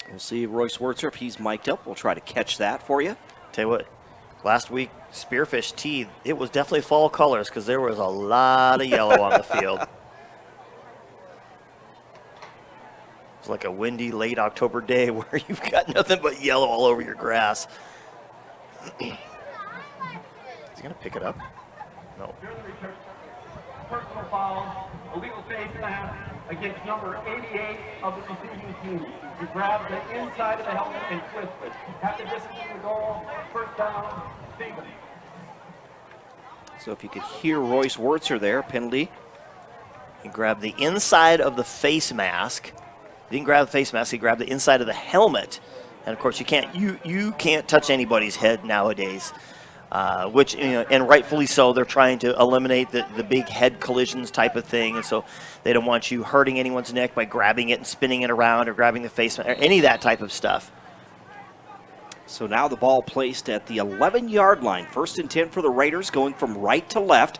We'll see Royce Wurtzer if he's mic'd up. We'll try to catch that for you. Tell you what, last week, Spearfish Tee, it was definitely fall colors because there was a lot of yellow on the field. It's like a windy late October day where you've got nothing but yellow all over your grass. Is he going to pick it up? No. Personal foul, illegal face mask against number 88 of the receiving team. You grab the inside of the helmet and twist it. Have the distance in the goal. First down, Stevens. So if you could hear Royce Wurtzer there, penalty. He grabbed the inside of the face mask. He didn't grab the face mask, he grabbed the inside of the helmet. And of course you can't touch anybody's head nowadays. Which, and rightfully so, they're trying to eliminate the big head collisions type of thing. And so they don't want you hurting anyone's neck by grabbing it and spinning it around or grabbing the face mask, or any of that type of stuff. So now the ball placed at the 11-yard line. 1st and 10 for the Raiders, going from right to left.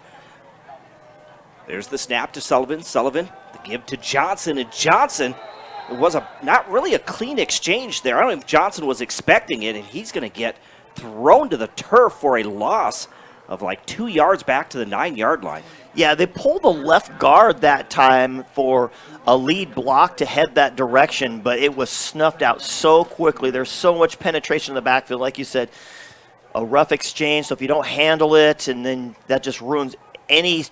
There's the snap to Sullivan. Sullivan, the give to Johnson, and Johnson, it was not really a clean exchange there. I don't know if Johnson was expecting it, and he's going to get thrown to the turf for a loss of like 2 yards back to the 9-yard line. Yeah, they pulled the left guard that time for a lead block to head that direction, but it was snuffed out so quickly. There's so much penetration in the backfield. Like you said, a rough exchange, so if you don't handle it, and then that just ruins any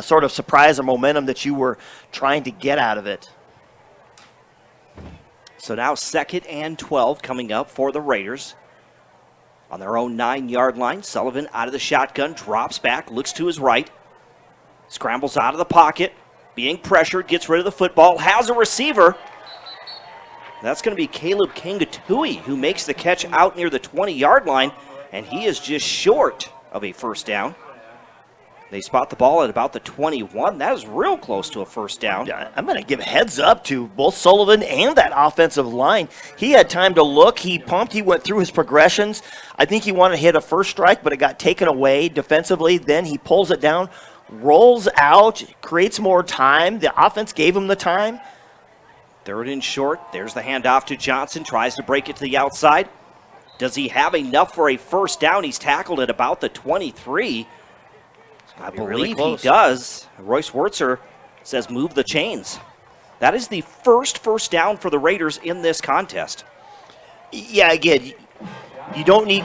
sort of surprise or momentum that you were trying to get out of it. So now 2nd and 12 coming up for the Raiders. On their own 9-yard line, Sullivan out of the shotgun, drops back, looks to his right, scrambles out of the pocket, being pressured, gets rid of the football, has a receiver. That's going to be Caleb Kangatui, who makes the catch out near the 20-yard line, and he is just short of a first down. They spot the ball at about the 21. That is real close to a first down. Yeah, I'm going to give heads up to both Sullivan and that offensive line. He had time to look. He pumped. He went through his progressions. I think he wanted to hit a first strike, but it got taken away defensively. Then he pulls it down, rolls out, creates more time. The offense gave him the time. 3rd and short. There's the handoff to Johnson. Tries to break it to the outside. Does he have enough for a first down? He's tackled at about the 23. I believe he does. Royce Wurtzer says move the chains. That is the first down for the Raiders in this contest. Yeah, again, you don't need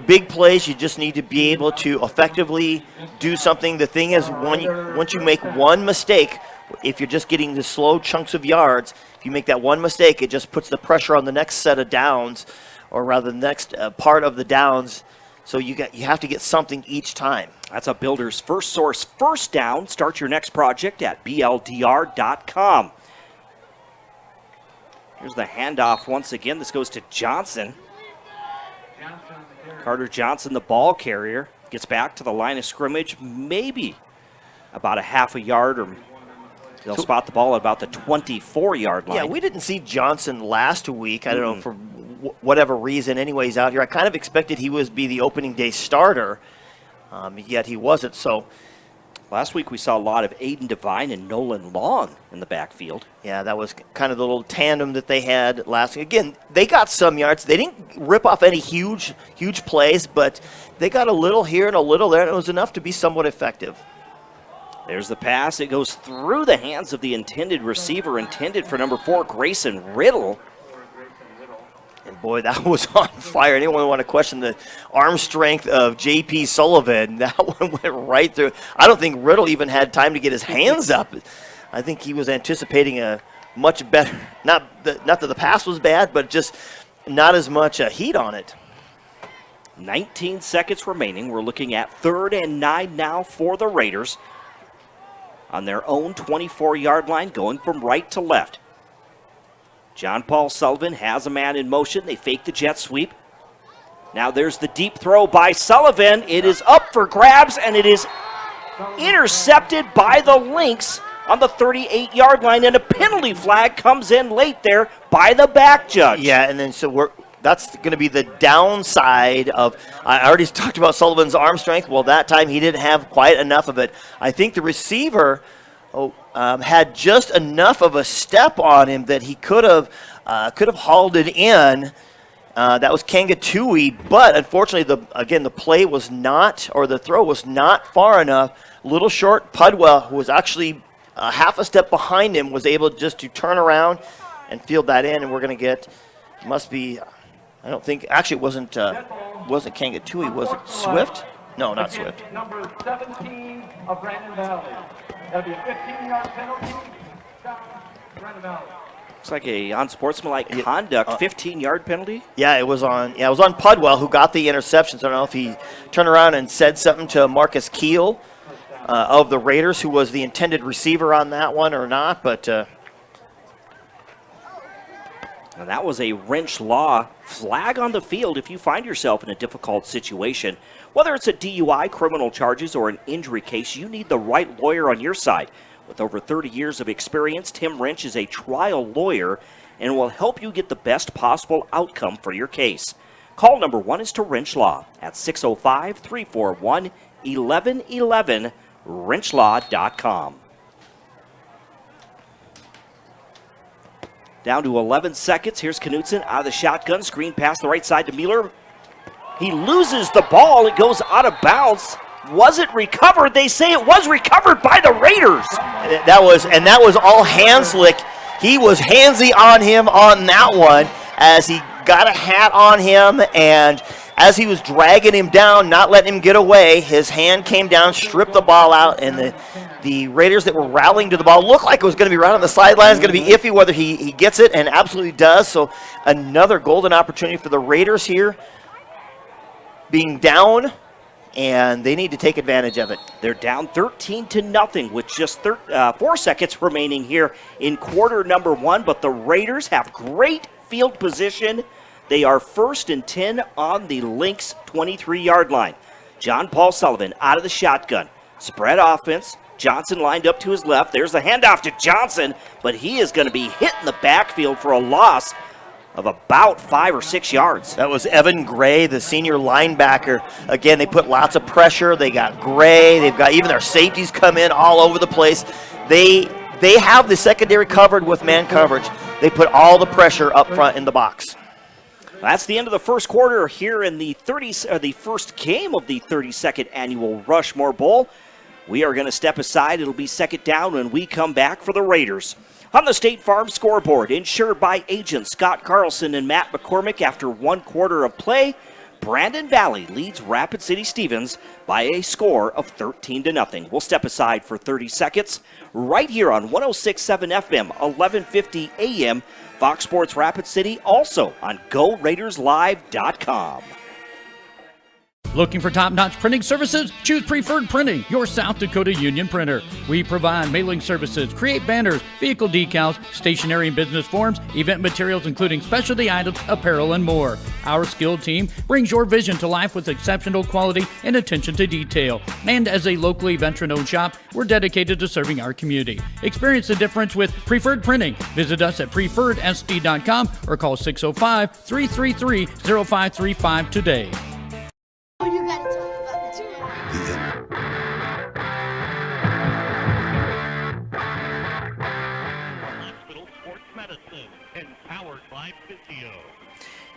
big plays. You just need to be able to effectively do something. The thing is, once you make one mistake, if you're just getting the slow chunks of yards, if you make that one mistake, it just puts the pressure on the next set of downs, or rather the next part of the downs. So you have to get something each time. That's a Builder's First Source first down. Start your next project at BLDR.com. Here's the handoff once again. This goes to Johnson. Carter Johnson, the ball carrier, gets back to the line of scrimmage, maybe about a half a yard, or they'll spot the ball at about the 24-yard line. Yeah, we didn't see Johnson last week. I don't know for whatever reason. Anyway, he's out here. I kind of expected he would be the opening day starter, yet he wasn't. So last week we saw a lot of Aiden Devine and Nolan Long in the backfield. Yeah, that was kind of the little tandem that they had last week. Again, they got some yards. They didn't rip off any huge plays, but they got a little here and a little there, and it was enough to be somewhat effective. There's the pass. It goes through the hands of the intended receiver, intended for number 4, Grayson Riddle. And boy, that was on fire. Anyone want to question the arm strength of J.P. Sullivan? That one went right through. I don't think Riddle even had time to get his hands up. I think he was anticipating a much better, not that the pass was bad, but just not as much heat on it. 19 seconds remaining. We're looking at 3rd and 9 now for the Raiders. On their own 24-yard line, going from right to left. John Paul Sullivan has a man in motion. They fake the jet sweep. Now there's the deep throw by Sullivan. It is up for grabs, and it is intercepted by the Lynx on the 38-yard line, and a penalty flag comes in late there by the back judge. Yeah, and then that's going to be the downside of, I already talked about Sullivan's arm strength. Well, that time he didn't have quite enough of it. I think the receiver had just enough of a step on him that he could have hauled it in. That was Kangatui, but unfortunately, the play was not, or the throw was not far enough. Little short Pudwell, who was actually half a step behind him, was able just to turn around and field that in, and we're going to get, must be, I don't think, actually it wasn't Kangatui, was it Swift? No, not Swift. Number 17 of Brandon Valley. That'll be a 15-yard penalty. Brandon Valley. Looks like a unsportsmanlike conduct 15-yard penalty. Yeah, it was on Pudwell, who got the interceptions. I don't know if he turned around and said something to Marcus Keel of the Raiders, who was the intended receiver on that one or not, but and that was a wrench law flag on the field if you find yourself in a difficult situation. Whether it's a DUI, criminal charges, or an injury case, you need the right lawyer on your side. With over 30 years of experience, Tim Wrench is a trial lawyer and will help you get the best possible outcome for your case. Call number 1 is to Wrench Law at 605-341-1111, wrenchlaw.com. Down to 11 seconds. Here's Knutson out of the shotgun. Screen pass the right side to Mueller. He loses the ball. It goes out of bounds. Was it recovered? They say it was recovered by the Raiders. That was all Hanslick. He was handsy on him on that one as he got a hat on him, and as he was dragging him down, not letting him get away, his hand came down, stripped the ball out, and the Raiders that were rallying to the ball looked like it was going to be right on the sideline. It's going to be iffy whether he gets it, and absolutely does. So another golden opportunity for the Raiders here, being down, and they need to take advantage of it. They're down 13-0 with just 4 seconds remaining here in quarter number 1, but the Raiders have great field position. They are 1st and 10 on the Lynx 23-yard line. John Paul Sullivan out of the shotgun. Spread offense. Johnson lined up to his left. There's the handoff to Johnson, but he is going to be hit in the backfield for a loss of about 5 or 6 yards. That was Evan Gray, the senior linebacker. Again, they put lots of pressure. They got Gray. They've got even their safeties come in all over the place. They have the secondary covered with man coverage. They put all the pressure up front in the box. That's the end of the first quarter here in the first game of the 32nd annual Rushmore Bowl. We are going to step aside. It'll be second down when we come back for the Raiders. On the State Farm scoreboard, insured by agents Scott Carlson and Matt McCormick after 1 quarter of play, Brandon Valley leads Rapid City Stevens by a score of 13-0. We'll step aside for 30 seconds right here on 106.7 FM, 1150 AM, Fox Sports Rapid City, also on GoRaidersLive.com. Looking for top-notch printing services? Choose Preferred Printing, your South Dakota union printer. We provide mailing services, create banners, vehicle decals, stationery and business forms, event materials including specialty items, apparel, and more. Our skilled team brings your vision to life with exceptional quality and attention to detail. And as a locally veteran-owned shop, we're dedicated to serving our community. Experience the difference with Preferred Printing. Visit us at preferredsd.com or call 605-333-0535 today. You gotta talk about the Hospital Sports Medicine, empowered by Physio.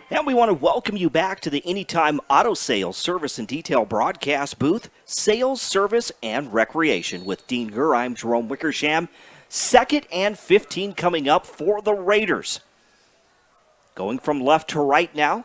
And we want to welcome you back to the Anytime Auto Sales Service and Detail broadcast booth, Sales, Service, and Recreation with Dean Gurr. I'm Jerome Wickersham. 2nd and 15 coming up for the Raiders. Going from left to right now.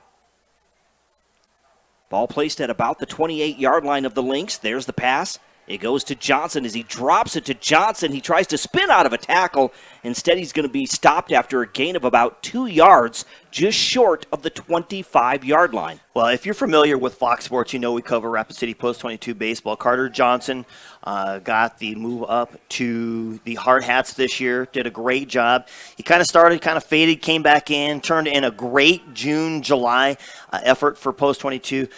Ball placed at about the 28-yard line of the Lynx. There's the pass. It goes to Johnson. As he drops it to Johnson, he tries to spin out of a tackle. Instead, he's going to be stopped after a gain of about 2 yards, just short of the 25-yard line. Well, if you're familiar with Fox Sports, you know we cover Rapid City Post 22 baseball. Carter Johnson got the move up to the Hard Hats this year, did a great job. He kind of started, kind of faded, came back in, turned in a great June, July effort for Post 22.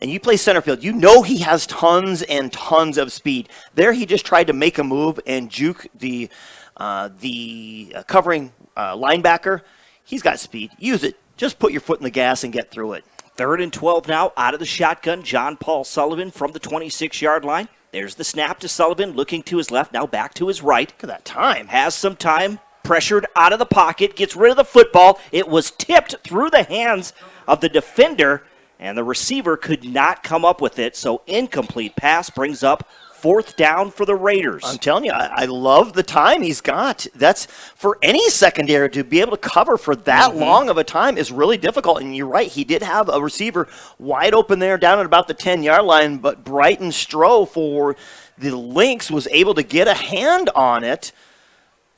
And you play center field, you know he has tons and tons of speed. There he just tried to make a move and juke the covering linebacker. He's got speed. Use it. Just put your foot in the gas and get through it. 3rd and 12 now, out of the shotgun. John Paul Sullivan from the 26-yard line. There's the snap to Sullivan, looking to his left, now back to his right. Look at that time. Has some time, pressured out of the pocket, gets rid of the football. It was tipped through the hands of the defender, and the receiver could not come up with it, so incomplete pass brings up 4th down for the Raiders. I'm telling you, I love the time he's got. That's for any secondary to be able to cover for that long of a time is really difficult. And you're right, he did have a receiver wide open there down at about the 10-yard line, but Brighton Stroh for the Lynx was able to get a hand on it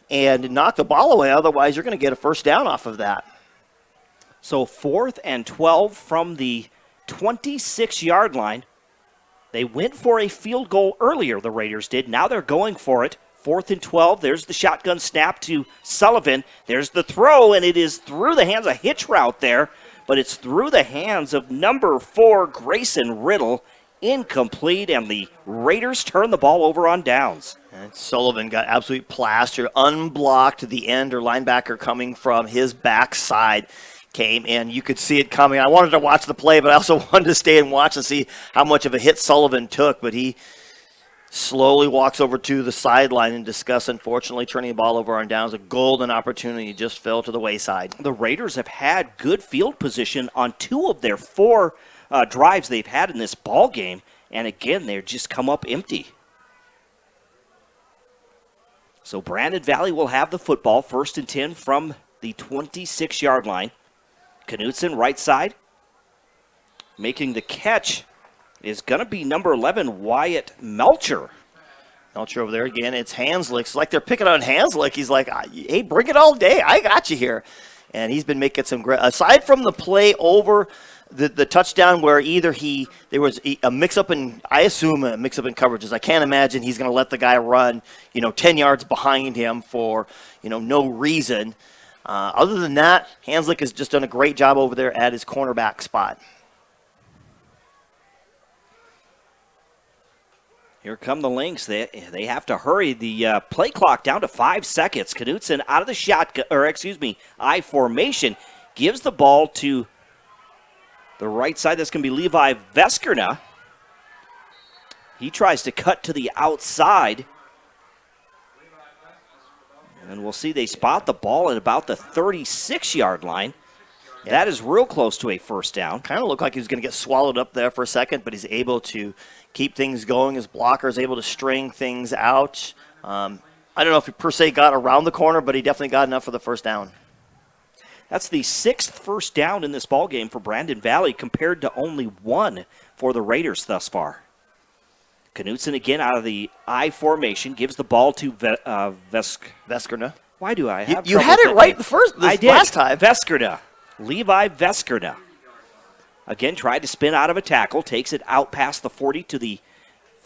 and knock the ball away. Otherwise, you're going to get a 1st down off of that. So 4th and 12 from the 26-yard line. They went for a field goal earlier, the Raiders did. Now they're going for it. 4th and 12. There's the shotgun snap to Sullivan. There's the throw, and it is through the hands, a hitch route there, but it's through the hands of number 4, Grayson Riddle. Incomplete, and the Raiders turn the ball over on downs. And Sullivan got absolutely plastered, unblocked. The end or linebacker coming from his backside came in. You could see it coming. I wanted to watch the play, but I also wanted to stay and watch and see how much of a hit Sullivan took. But he slowly walks over to the sideline and discuss, unfortunately, turning the ball over on downs. A golden opportunity just fell to the wayside. The Raiders have had good field position on 2 of their 4 drives they've had in this ball game, and again, they've just come up empty. So Brandon Valley will have the football, 1st and 10 from the 26-yard line. Knutson, right side. Making the catch is going to be number 11, Wyatt Melcher. Melcher over there again. It's Hanslick. It's like they're picking on Hanslick. He's like, hey, bring it all day. I got you here. And he's been making some great, aside from the play over the touchdown where either there was a mix-up in, I assume a mix-up in coverages. I can't imagine he's going to let the guy run, 10 yards behind him for, no reason. Other than that, Hanslick has just done a great job over there at his cornerback spot. Here come the Lynx. They have to hurry the play clock down to 5 seconds. Knutson out of the shotgun, I formation, gives the ball to the right side. That's going to be Levi Veskerna. He tries to cut to the outside. And we'll see they spot the ball at about the 36-yard line. Yeah. That is real close to a 1st down. Kind of looked like he was going to get swallowed up there for a second, but he's able to keep things going. His blocker is able to string things out. I don't know if he per se got around the corner, but he definitely got enough for the 1st down. That's the 6th 1st down in this ballgame for Brandon Valley compared to only 1 for the Raiders thus far. Knutson again out of the I formation, gives the ball to Veskerna. Why do I have You had it right last time. Veskerna. Levi Veskerna. Again, tried to spin out of a tackle, takes it out past the 40 to the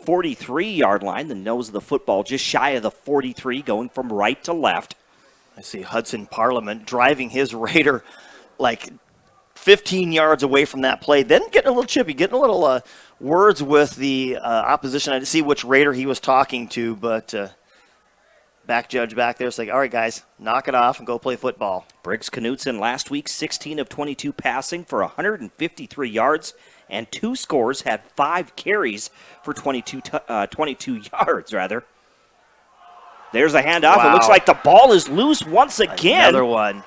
43-yard line. The nose of the football just shy of the 43, going from right to left. I see Hudson Parliament driving his Raider like 15 yards away from that play, then getting a little chippy, getting a little words with the opposition. I didn't see which Raider he was talking to, but back judge back there is like, all right, guys, knock it off and go play football. Briggs Knutson last week, 16 of 22 passing for 153 yards and 2 scores, had 5 carries for 22 yards, rather. There's a handoff. Wow. It looks like the ball is loose once again. Another one.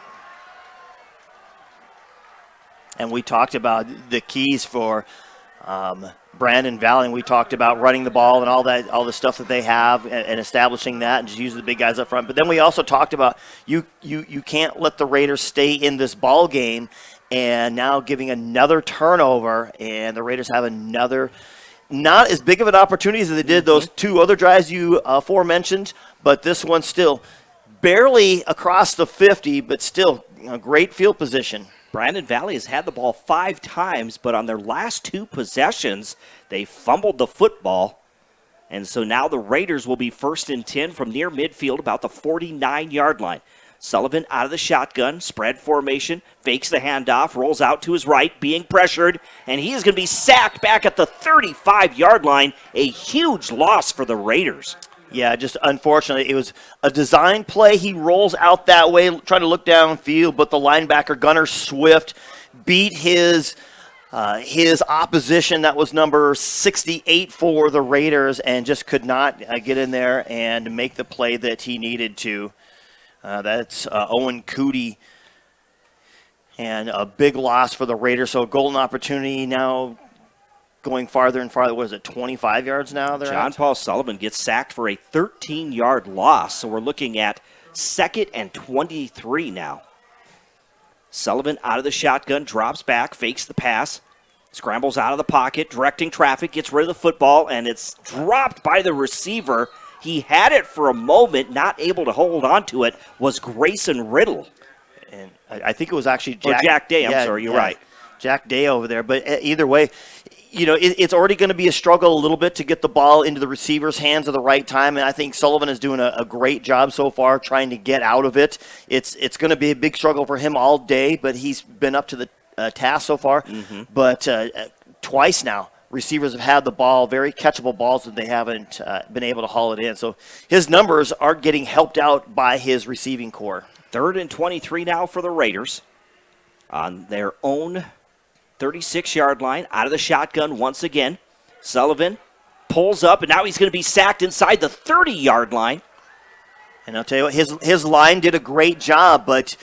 And we talked about the keys for Brandon Valley, and we talked about running the ball and all the stuff that they have and establishing that and just using the big guys up front. But then we also talked about you can't let the Raiders stay in this ball game, and now giving another turnover, and the Raiders have another not as big of an opportunity as they did those 2 other drives you aforementioned, but this one still barely across the 50, but still a great field position. Brandon Valley has had the ball 5 times, but on their last 2 possessions, they fumbled the football. And so now the Raiders will be 1st and 10 from near midfield, about the 49-yard line. Sullivan out of the shotgun, spread formation, fakes the handoff, rolls out to his right, being pressured, and he is going to be sacked back at the 35-yard line. A huge loss for the Raiders. Yeah, just unfortunately, it was a design play. He rolls out that way, trying to look downfield, but the linebacker, Gunnar Swift, beat his opposition. That was number 68 for the Raiders, and just could not get in there and make the play that he needed to. That's Owen Cootie, and a big loss for the Raiders. So a golden opportunity now, going farther and farther. What is it, 25 yards now? John Paul Sullivan gets sacked for a 13-yard loss, so we're looking at 2nd and 23 now. Sullivan out of the shotgun, drops back, fakes the pass, scrambles out of the pocket, directing traffic, gets rid of the football, and it's dropped by the receiver. He had it for a moment, not able to hold on to it, was Grayson Riddle. And I think it was actually Jack Day. I'm sorry, you're right. Jack Day over there. But either way, it's already going to be a struggle a little bit to get the ball into the receiver's hands at the right time, and I think Sullivan is doing a great job so far trying to get out of it. It's going to be a big struggle for him all day, but he's been up to the task so far. Mm-hmm. But twice now, receivers have had the ball, very catchable balls, that they haven't been able to haul it in. So his numbers aren't getting helped out by his receiving core. 3rd and 23 now for the Raiders on their own 36-yard line, out of the shotgun once again. Sullivan pulls up, and now he's going to be sacked inside the 30-yard line. And I'll tell you what, his line did a great job, but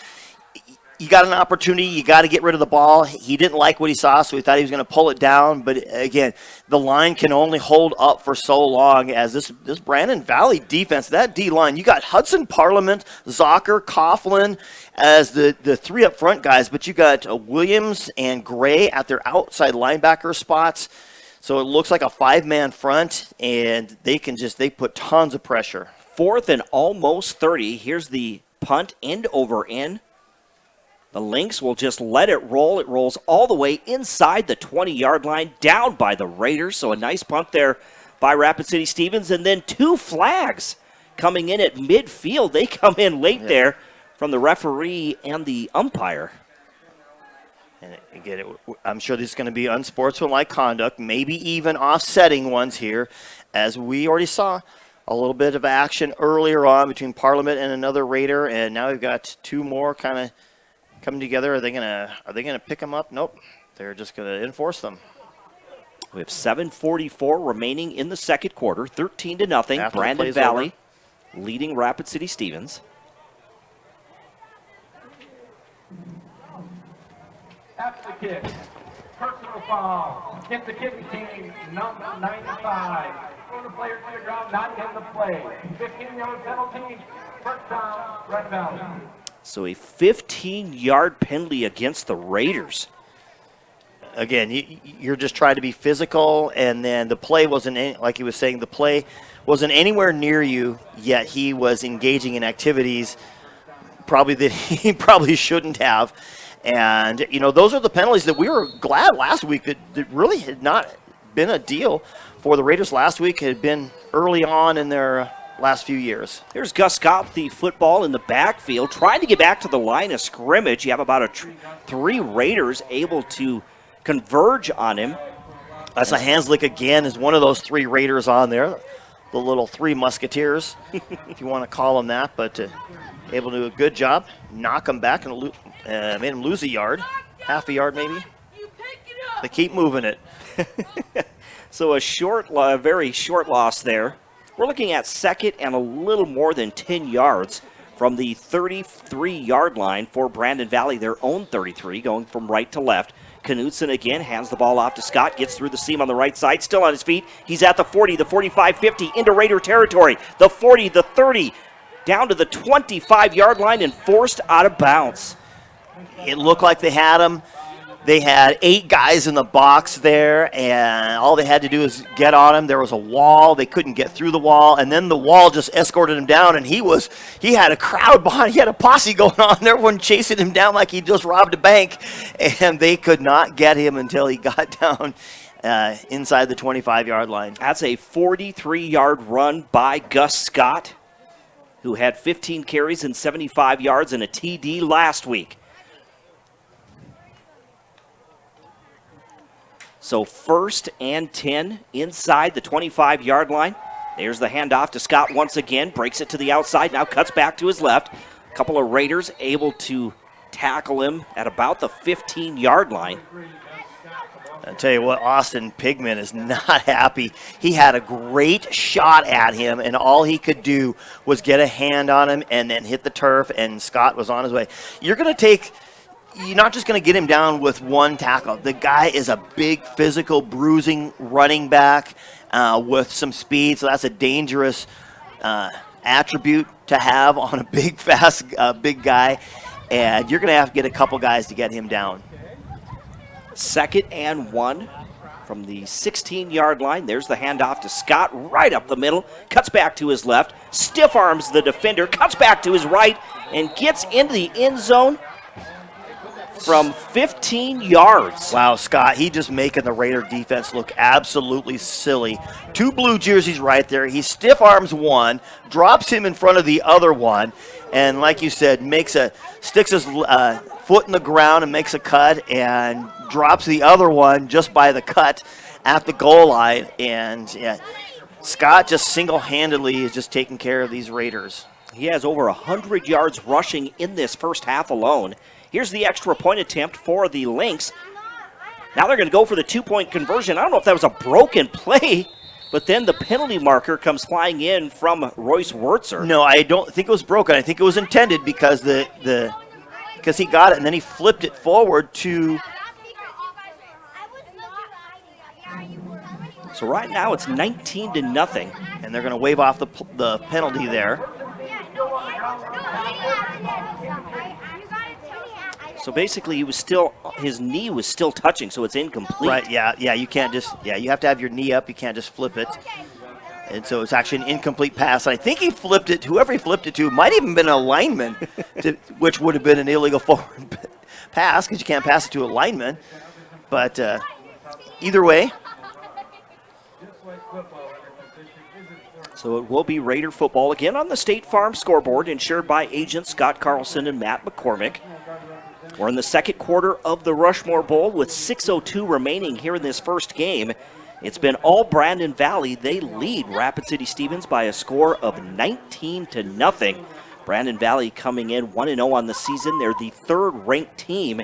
you got an opportunity, you got to get rid of the ball. He didn't like what he saw, so he thought he was going to pull it down. But again, the line can only hold up for so long as this Brandon Valley defense, that D-line, you got Hudson Parliament, Zocker, Coughlin as the 3 up front guys, but you got Williams and Gray at their outside linebacker spots. So it looks like a 5-man front, and they put tons of pressure. 4th and almost 30. Here's the punt, end over end. The Lynx will just let it roll. It rolls all the way inside the 20-yard line, down by the Raiders. So a nice punt there by Rapid City Stevens. And then 2 flags coming in at midfield. They come in late there from the referee and the umpire. And again, I'm sure this is going to be unsportsmanlike conduct, maybe even offsetting ones here, as we already saw a little bit of action earlier on between Parliament and another Raider, and now we've got 2 more kind of coming together. Are they gonna pick them up? Nope. They're just gonna enforce them. We have 7:44 remaining in the second quarter. 13-0. Brandon Valley leading Rapid City Stevens. After the kick, personal foul. Hit the kicking team, number 95. Throw the player to the ground, not in the play. 15-yard penalty. First down, Red Valley. So a 15-yard penalty against the Raiders. Again, you're just trying to be physical, and then the play wasn't, like he was saying, the play wasn't anywhere near you, yet he was engaging in activities probably that he probably shouldn't have. And, those are the penalties that we were glad last week that really had not been a deal for the Raiders last week. It had been early on in their last few years. Here's Gus Scott with the football in the backfield, trying to get back to the line of scrimmage. You have about three Raiders able to converge on him. That's a Hanslick again, is one of those 3 Raiders on there. The little 3 Musketeers, if you want to call them that, but able to do a good job. Knock them back and made him lose a yard, half a yard maybe. They keep moving it. So a very short loss there. We're looking at second and a little more than 10 yards from the 33-yard line for Brandon Valley, their own 33, going from right to left. Knutson again hands the ball off to Scott, gets through the seam on the right side, still on his feet. He's at the 40, the 45, 50, into Raider territory. The 40, the 30, down to the 25-yard line and forced out of bounds. It looked like they had him. They had 8 guys in the box there, and all they had to do is get on him. There was a wall. They couldn't get through the wall, and then the wall just escorted him down, and he had a crowd behind. He had a posse going on. Everyone chasing him down like he just robbed a bank, and they could not get him until he got down inside the 25-yard line. That's a 43-yard run by Gus Scott, who had 15 carries and 75 yards and a TD last week. So 1st and 10 inside the 25-yard line. There's the handoff to Scott once again. Breaks it to the outside. Now cuts back to his left. A couple of Raiders able to tackle him at about the 15-yard line. I'll tell you what, Austin Pigman is not happy. He had a great shot at him, and all he could do was get a hand on him and then hit the turf, and Scott was on his way. You're not just going to get him down with one tackle. The guy is a big, physical, bruising running back with some speed, so that's a dangerous attribute to have on a big, fast, big guy, and you're going to have to get a couple guys to get him down. 2nd and 1 from the 16-yard line. There's the handoff to Scott right up the middle. Cuts back to his left. Stiff arms the defender. Cuts back to his right and gets into the end zone from 15 yards. Wow, Scott, he just making the Raider defense look absolutely silly. 2 blue jerseys right there. He stiff arms one, drops him in front of the other one, and like you said, sticks his foot in the ground and makes a cut and drops the other one just by the cut at the goal line. And yeah, Scott just single-handedly is just taking care of these Raiders. He has over 100 yards rushing in this first half alone. Here's the extra point attempt for the Lynx. Now they're going to go for the 2-point conversion. I don't know if that was a broken play, but then the penalty marker comes flying in from Royce Wurtzer. No, I don't think it was broken. I think it was intended because because he got it and then he flipped it forward to. So right now it's 19-0, and they're going to wave off the penalty there. So basically, his knee was still touching, so it's incomplete. Right? Yeah. You can't just. Yeah, you have to have your knee up. You can't just flip it. And so it's actually an incomplete pass. I think he flipped it. Whoever he flipped it to might even been a lineman, which would have been an illegal forward pass because you can't pass it to a lineman. But either way. So it will be Raider football again on the State Farm scoreboard, insured by agents Scott Carlson and Matt McCormick. We're in the second quarter of the Rushmore Bowl with 6:02 remaining here in this first game. It's been all Brandon Valley. They lead Rapid City Stevens by a score of 19-0. Brandon Valley coming in 1-0 on the season. They're the 3rd-ranked team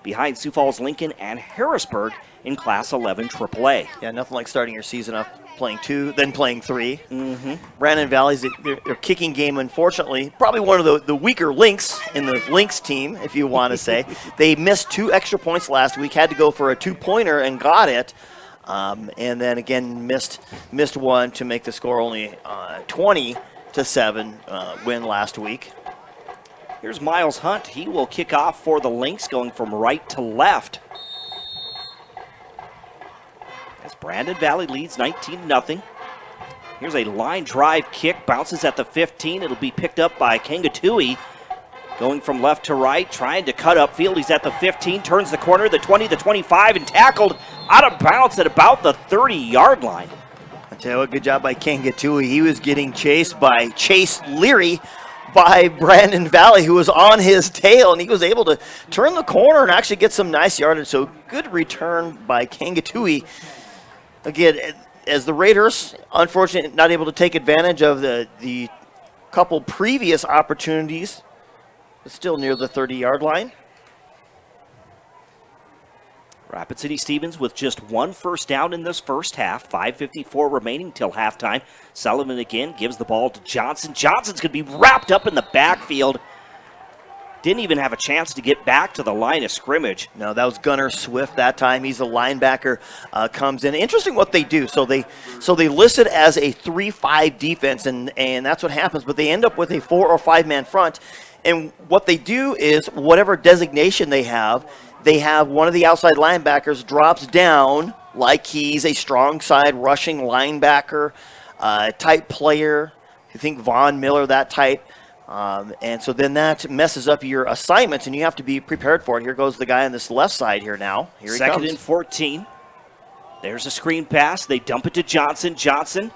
behind Sioux Falls, Lincoln, and Harrisburg in Class 11 AAA. Yeah, nothing like starting your season off playing 2, then playing 3. Mm-hmm. Brandon Valley's their kicking game, unfortunately, probably one of the weaker Lynx in the Lynx team, if you want to say. They missed 2 extra points last week, had to go for a 2-pointer and got it, and then again missed one to make the score only 20-7 win last week. Here's Miles Hunt. He will kick off for the Lynx, going from right to left. As Brandon Valley leads 19-0. Here's a line drive kick, bounces at the 15. It'll be picked up by Kangatui. Going from left to right, trying to cut upfield. He's at the 15, turns the corner, the 20, the 25, and tackled out of bounds at about the 30-yard line. I tell you what, good job by Kangatui. He was getting chased by Chase Leary by Brandon Valley, who was on his tail, and he was able to turn the corner and actually get some nice yardage. So good return by Kangatui. Again, as the Raiders, unfortunately, not able to take advantage of the couple previous opportunities, but still near the 30-yard line. Rapid City Stevens with just one first down in this first half. 5:54 remaining till halftime. Sullivan again gives the ball to Johnson. Johnson's going to be wrapped up in the backfield. Didn't even have a chance to get back to the line of scrimmage. No, that was Gunnar Swift that time. He's a linebacker, comes in. Interesting what they do. So they list it as a 3-5 defense, and that's what happens. But they end up with a 4 or 5 man front. And what they do is whatever designation they have one of the outside linebackers drops down like he's a strong side rushing linebacker type player. You think Von Miller, that type. And so then that messes up your assignments, and you have to be prepared for it. Here goes the guy on this left side here now. Here he comes. Second and 14. There's a screen pass. They dump it to Johnson. Johnson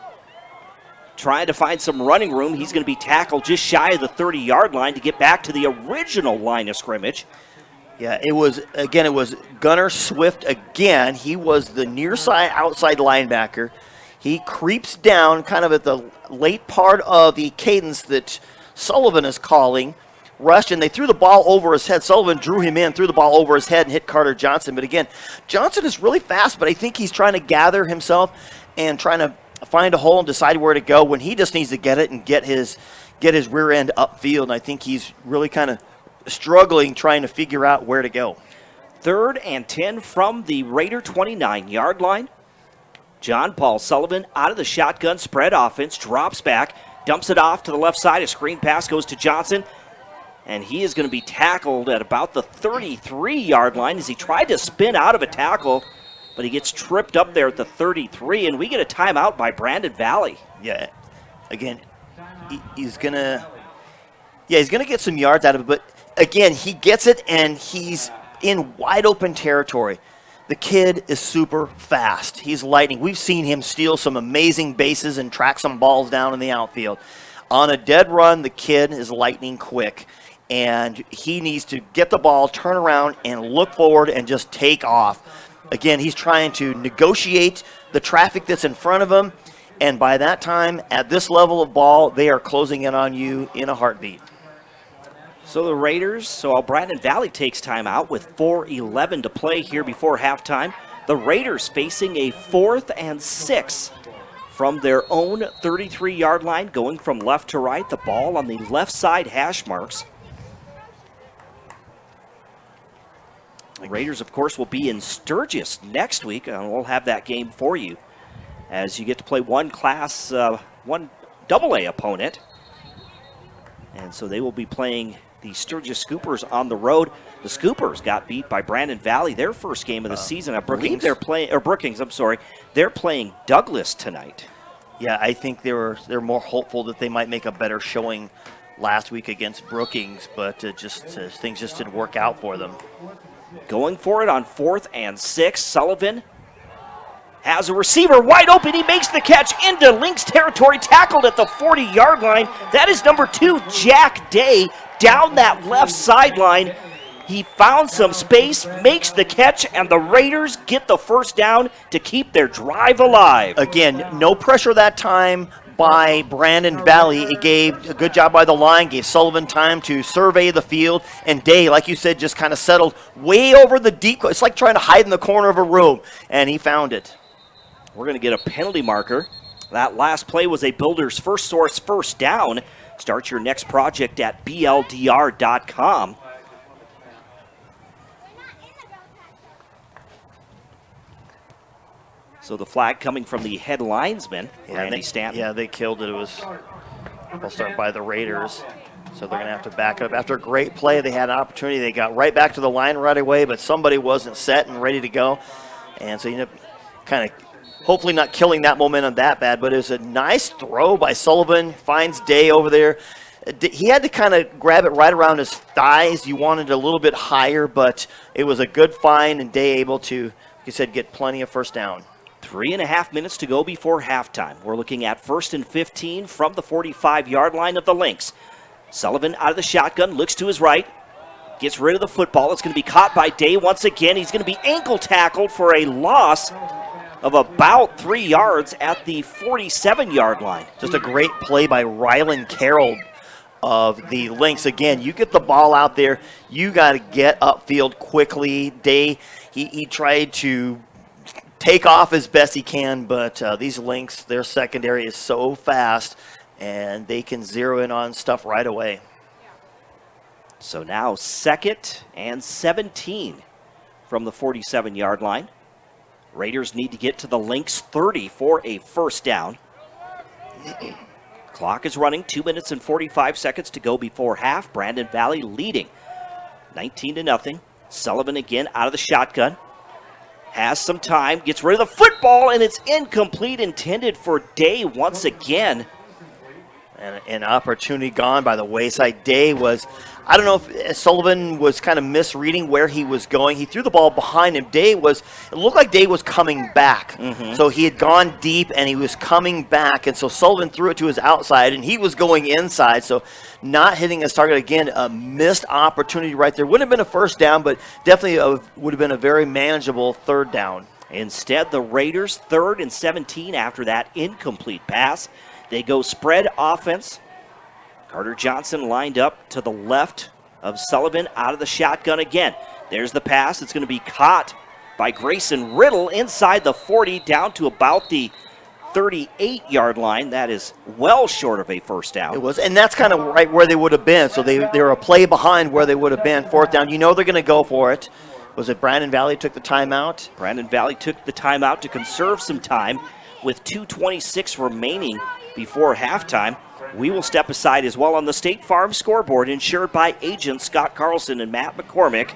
trying to find some running room. He's going to be tackled just shy of the 30-yard line to get back to the original line of scrimmage. Yeah, it was Gunnar Swift again. He was the near side outside linebacker. He creeps down kind of at the late part of the cadence that Sullivan is calling. Rushed, and they threw the ball over his head. Sullivan drew him in, threw the ball over his head, and hit Carter Johnson. But again, Johnson is really fast, but I think he's trying to gather himself and trying to find a hole and decide where to go when he just needs to get it and get his rear end upfield. And I think he's really kind of struggling trying to figure out where to go. 3rd and 10 from the Raider 29-yard line. John Paul Sullivan out of the shotgun spread offense, drops back, dumps it off to the left side. A screen pass goes to Johnson, and he is going to be tackled at about the 33-yard line as he tried to spin out of a tackle, but he gets tripped up there at the 33, and we get a timeout by Brandon Valley. Yeah, again, he's going to get some yards out of it, but again, he gets it, and he's in wide open territory. The kid is super fast. He's lightning. We've seen him steal some amazing bases and track some balls down in the outfield. On a dead run, the kid is lightning quick, and he needs to get the ball, turn around, and look forward and just take off. Again, he's trying to negotiate the traffic that's in front of him, and by that time, at this level of ball, they are closing in on you in a heartbeat. So the Raiders, Brandon Valley takes time out with 4:11 to play here before halftime. The Raiders facing a 4th and 6 from their own 33-yard line, going from left to right. The ball on the left side hash marks. The Raiders, of course, will be in Sturgis next week, and we'll have that game for you as you get to play one AA opponent. And so they will be playing the Sturgis Scoopers on the road. The Scoopers got beat by Brandon Valley their first game of the season. I believe Brookings, I'm sorry. They're playing Douglas tonight. Yeah, I think they're more hopeful that they might make a better showing last week against Brookings, but things just didn't work out for them. Going for it on 4th and 6. Sullivan has a receiver wide open. He makes the catch into Lynx territory, tackled at the 40-yard line. That is number 2, Jack Day, down that left sideline. He found some space, makes the catch, and the Raiders get the first down to keep their drive alive. Again, no pressure that time by Brandon Valley. It gave a good job by the line, gave Sullivan time to survey the field, and Day, like you said, just kind of settled way over the deep. It's like trying to hide in the corner of a room, and he found it. We're going to get a penalty marker. That last play was a Builder's First Source first down. Start your next project at BLDR.com. So the flag coming from the head linesman, Randy Stanton. Yeah, they killed it. They'll start by the Raiders. So they're going to have to back up. After a great play, they had an opportunity. They got right back to the line right away, but somebody wasn't set and ready to go. And so you end up kind of hopefully not killing that momentum that bad, but it was a nice throw by Sullivan, finds Day over there. he had to kind of grab it right around his thighs. You wanted it a little bit higher, but it was a good find, and Day able to, like you said, get plenty of first down. 3.5 minutes to go before halftime. We're looking at 1st and 15 from the 45-yard line of the Lynx. Sullivan out of the shotgun, looks to his right, gets rid of the football. It's going to be caught by Day once again. He's going to be ankle tackled for a loss of about 3 yards at the 47-yard line. Just a great play by Rylan Carroll of the Lynx. Again, you get the ball out there, you got to get upfield quickly. Day, he tried to take off as best he can, but these Lynx, their secondary is so fast, and they can zero in on stuff right away. So now 2nd and 17 from the 47-yard line. Raiders need to get to the Lynx 30 for a first down. Clock is running, 2 minutes and 45 seconds to go before half. Brandon Valley leading 19-0. Sullivan again out of the shotgun. Has some time, gets rid of the football, and it's incomplete, intended for Day once again. And an opportunity gone by the wayside. Day was, I don't know if Sullivan was kind of misreading where he was going. He threw the ball behind him. It looked like Day was coming back. So he had gone deep and he was coming back. And so Sullivan threw it to his outside and he was going inside. So not hitting his target. Again, a missed opportunity right there. Wouldn't have been a first down, but definitely would have been a very manageable third down. Instead, the Raiders 3rd and 17 after that incomplete pass. They go spread offense. Carter Johnson lined up to the left of Sullivan out of the shotgun again. There's the pass. It's going to be caught by Grayson Riddle inside the 40 down to about the 38-yard line. That is well short of a first down. It was, and that's kind of right where they would have been. So they were a play behind where they would have been. Fourth down. You know they're going to go for it. Was it Brandon Valley took the timeout? Brandon Valley took the timeout to conserve some time with 2:26 remaining before halftime. We will step aside as well on the State Farm scoreboard, insured by agents Scott Carlson and Matt McCormick.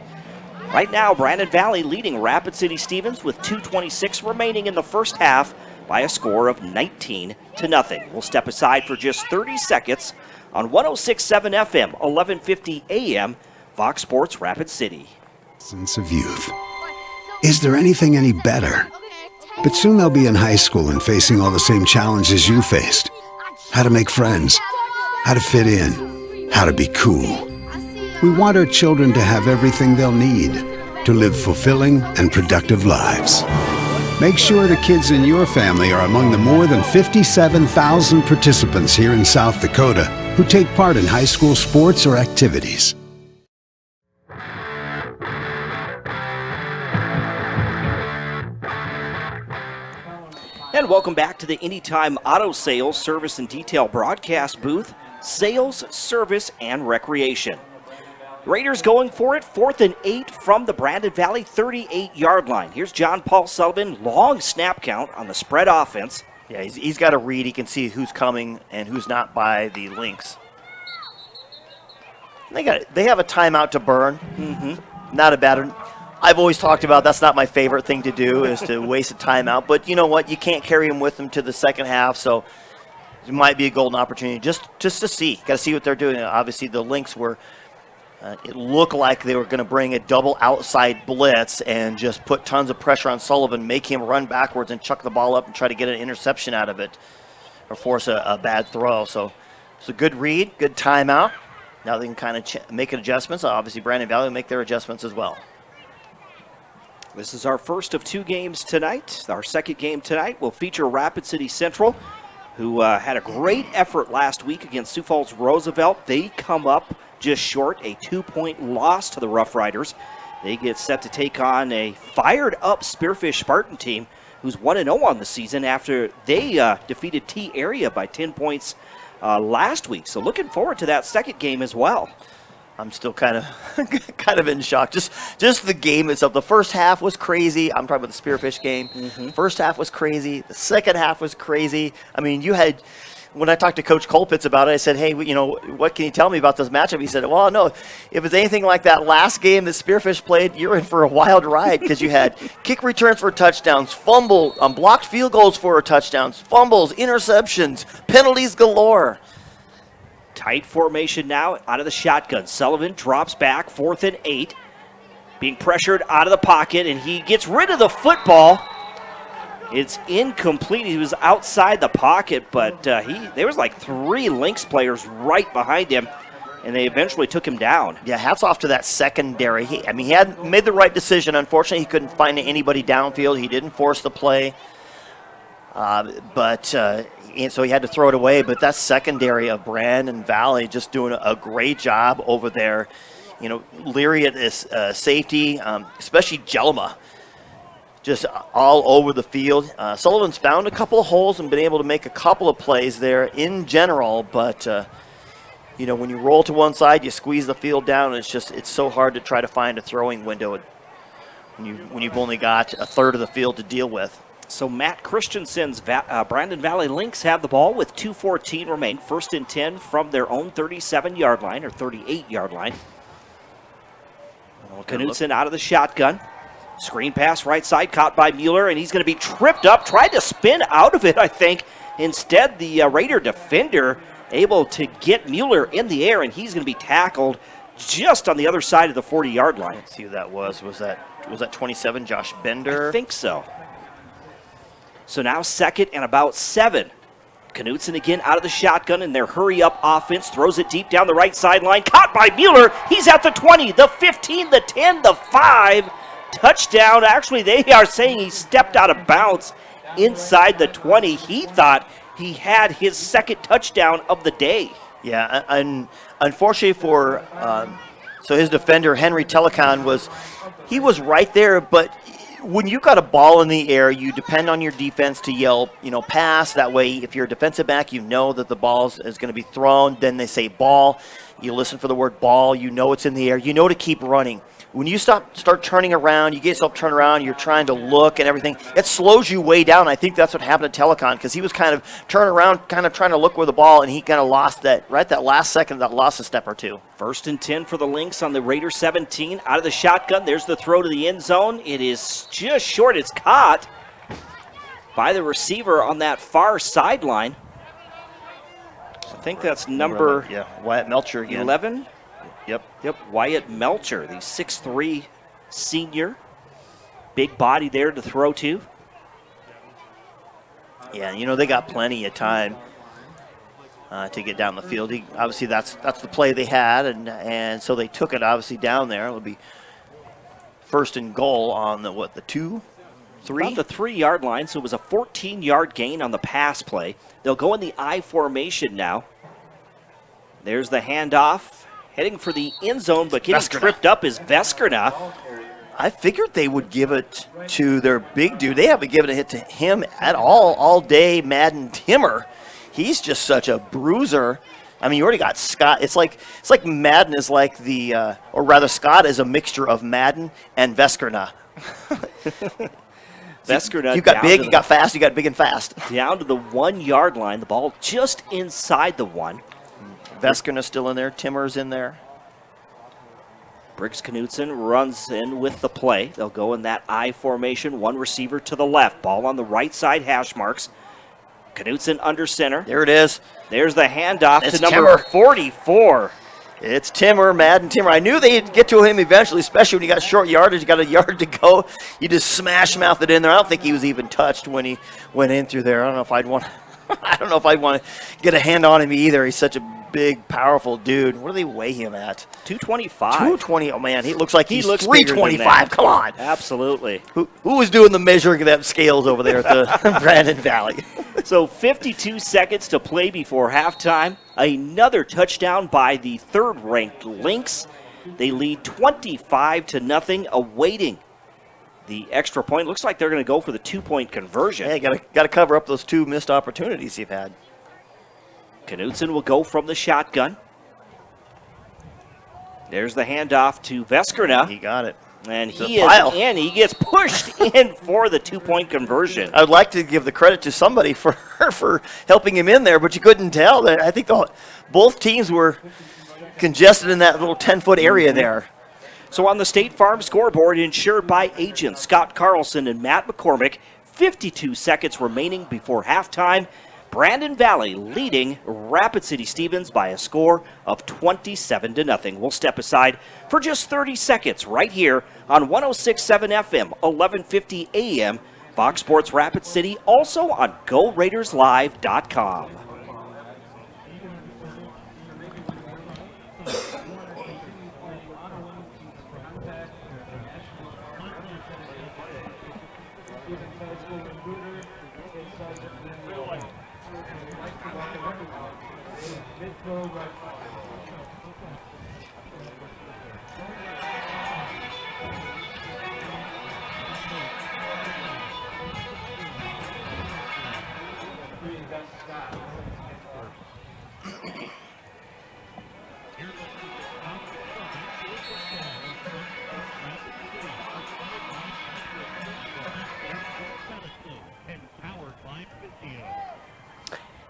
Right now, Brandon Valley leading Rapid City Stevens with 2:26 remaining in the first half by a score of 19-0. We'll step aside for just 30 seconds on 106.7 FM, 1150 AM, Fox Sports Rapid City. Sense of youth. Is there anything any better? But soon they'll be in high school and facing all the same challenges you faced. How to make friends, how to fit in, how to be cool. We want our children to have everything they'll need to live fulfilling and productive lives. Make sure the kids in your family are among the more than 57,000 participants here in South Dakota who take part in high school sports or activities. And welcome back to the Anytime Auto Sales Service and Detail broadcast booth, Sales, Service, and Recreation. Raiders going for it, 4th and 8 from the Brandon Valley 38-yard line. Here's John Paul Sullivan, long snap count on the spread offense. Yeah, he's got a read. He can see who's coming and who's not by the Lynx. They have a timeout to burn. Not a bad one. I've always talked about that's not my favorite thing to do is to waste a timeout. But you know what? You can't carry him with them to the second half, so it might be a golden opportunity just to see. Got to see what they're doing. Obviously, the Lynx were it looked like they were going to bring a double outside blitz and just put tons of pressure on Sullivan, make him run backwards and chuck the ball up and try to get an interception out of it or force a bad throw. So it's a good read, good timeout. Now they can kind of make adjustments. Obviously, Brandon Valley will make their adjustments as well. This is our first of 2 games tonight. Our second game tonight will feature Rapid City Central, who had a great effort last week against Sioux Falls Roosevelt. They come up just short, a 2-point loss to the Rough Riders. They get set to take on a fired-up Spearfish Spartan team who's 1-0 on the season after they defeated T-Area by 10 points last week. So looking forward to that second game as well. I'm still kind of in shock. Just the game itself. The first half was crazy. I'm talking about the Spearfish game. First half was crazy. The second half was crazy. I mean, when I talked to Coach Colpitz about it, I said, hey, what can you tell me about this matchup? He said, well, no, if it's anything like that last game that Spearfish played, you're in for a wild ride because you had kick returns for touchdowns, blocked field goals for touchdowns, fumbles, interceptions, penalties galore. Tight formation now out of the shotgun. Sullivan drops back, 4th and 8. Being pressured out of the pocket, and he gets rid of the football. It's incomplete. He was outside the pocket, but there was like 3 Lynx players right behind him, and they eventually took him down. Yeah, hats off to that secondary. He had made the right decision. Unfortunately, he couldn't find anybody downfield. He didn't force the play, and so he had to throw it away. But that secondary of Brandon Valley just doing a great job over there. Leary at this safety, especially Jelma, just all over the field. Sullivan's found a couple of holes and been able to make a couple of plays there in general, but when you roll to one side, you squeeze the field down, and it's so hard to try to find a throwing window when you've only got a third of the field to deal with. So Matt Christensen's Brandon Valley Lynx have the ball with 2:14 remain. 1st and 10 from their own 37-yard line or 38-yard line. Knutson out of the shotgun. Screen pass right side, caught by Mueller, and he's going to be tripped up. Tried to spin out of it, I think. Instead, the Raider defender able to get Mueller in the air, and he's going to be tackled just on the other side of the 40-yard line. Let's see who that was. Was that 27, Josh Bender? I think so. So now 2nd and about 7. Knutson again out of the shotgun in their hurry-up offense. Throws it deep down the right sideline. Caught by Mueller. He's at the 20, the 15, the 10, the 5. Touchdown. Actually, they are saying he stepped out of bounds inside the 20. He thought he had his 2nd touchdown of the day. Yeah, and unfortunately for so his defender, Henry Telecon, was right there, but when you got a ball in the air, you depend on your defense to yell, pass. That way, if you're a defensive back, you know that the ball is going to be thrown. Then they say ball. You listen for the word ball. You know it's in the air. You know to keep running. When you start turning around, you get yourself turned around, you're trying to look and everything, it slows you way down. I think that's what happened to Telecon, because he was kind of turning around, kind of trying to look where the ball, and he kind of lost that last second, that lost a step or two. 1st and 10 for the Lynx on the Raider 17. Out of the shotgun, there's the throw to the end zone. It is just short. It's caught by the receiver on that far sideline. I think that's number Wyatt Melcher again. 11. Yep, Wyatt Melcher, the 6'3" senior. Big body there to throw to. Yeah, they got plenty of time to get down the field. Obviously, that's the play they had, and so they took it obviously down there. It'll be 1st and goal on the 2, 3? About the 3-yard line, so it was a 14-yard gain on the pass play. They'll go in the I formation now. There's the handoff. Heading for the end zone, but getting tripped up is Veskerna. I figured they would give it to their big dude. They haven't given a hit to him at all day. Madden Timmer, he's just such a bruiser. I mean, you already got Scott. It's like Madden is like or rather Scott is a mixture of Madden and Veskerna. Veskerna. You got big, you got fast, you got big and fast. Down to the 1-yard line. The ball just inside the 1. Veskerna's still in there. Timmer's in there. Briggs Knutson runs in with the play. They'll go in that I formation. 1 receiver to the left. Ball on the right side, hash marks. Knutson under center. There it is. There's the handoff it's to number 44. It's Timmer, Madden Timmer. I knew they'd get to him eventually, especially when you got short yardage, you got a yard to go. You just smash-mouth it in there. I don't think he was even touched when he went in through there. I don't know if I'd want to get a hand on him either. He's such a big, powerful dude. What do they weigh him at? 225. 220. Oh, man, he looks like he's looks 325. Come on. Absolutely. Who was doing the measuring of them scales over there at the Brandon Valley? So 52 seconds to play before halftime. Another touchdown by the 3rd-ranked Lynx. They lead 25-0, awaiting the extra point. Looks like they're going to go for the 2-point conversion. Yeah, got to cover up those 2 missed opportunities you've had. Knutson will go from the shotgun. There's the handoff to Veskerna. He got it. And he gets pushed in for the 2-point conversion. I would like to give the credit to somebody for helping him in there, but you couldn't tell. I think both teams were congested in that little 10-foot area there. So on the State Farm scoreboard, insured by agents Scott Carlson and Matt McCormick, 52 seconds remaining before halftime. Brandon Valley leading Rapid City Stevens by a score of 27-0. We'll step aside for just 30 seconds right here on 106.7 FM, 1150 AM, Fox Sports Rapid City, also on GoRaidersLive.com.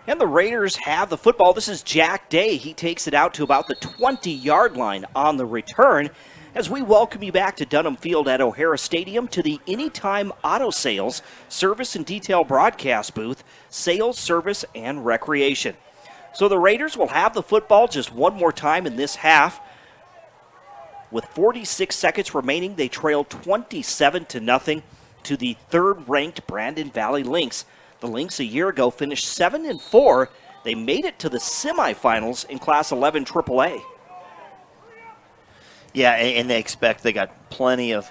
And the Raiders have the football. This is Jack Day. He takes it out to about the 20-yard line on the return as we welcome you back to Dunham Field at O'Hara Stadium to the Anytime Auto Sales Service and Detail Broadcast booth, Sales, Service, and Recreation. So the Raiders will have the football just one more time in this half. With 46 seconds remaining, they trail 27-0 to the third-ranked Brandon Valley Lynx. The Lynx a year ago finished 7-4. They made it to the semifinals in Class 11 AAA. Yeah, and they got plenty of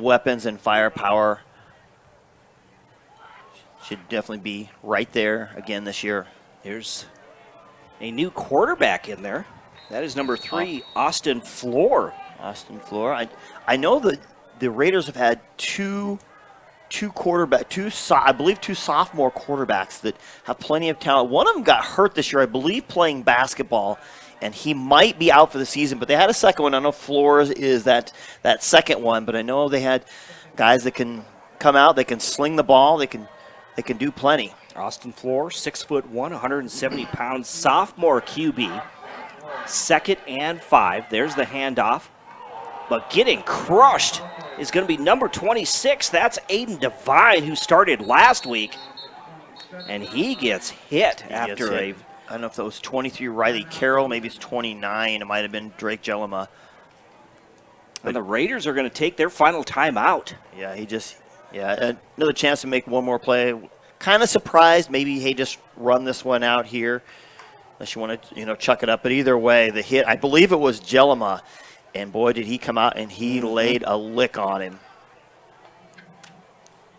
weapons and firepower. Should definitely be right there again this year. There's a new quarterback in there. That is number 3, Austin Floor. Austin Floor. I know that the Raiders have had two sophomore quarterbacks that have plenty of talent. One of them got hurt this year, I believe, playing basketball, and he might be out for the season. But they had a second one. I know Flores is that second one, but I know they had guys that can come out, they can sling the ball, they can do plenty. Austin Floor, 6'1", 170 pounds, sophomore QB. 2nd and 5. There's the handoff. But getting crushed is going to be number 26. That's Aiden Devine, who started last week. And he gets hit after a... I don't know if that was 23 Riley Carroll, maybe it's 29. It might have been Drake Jelema. And the Raiders are going to take their final timeout. Yeah, another chance to make one more play. Kind of surprised. Maybe, hey, just run this one out here, unless you want to, chuck it up. But either way, the hit, I believe it was Jelema, and boy, did he come out and he laid a lick on him.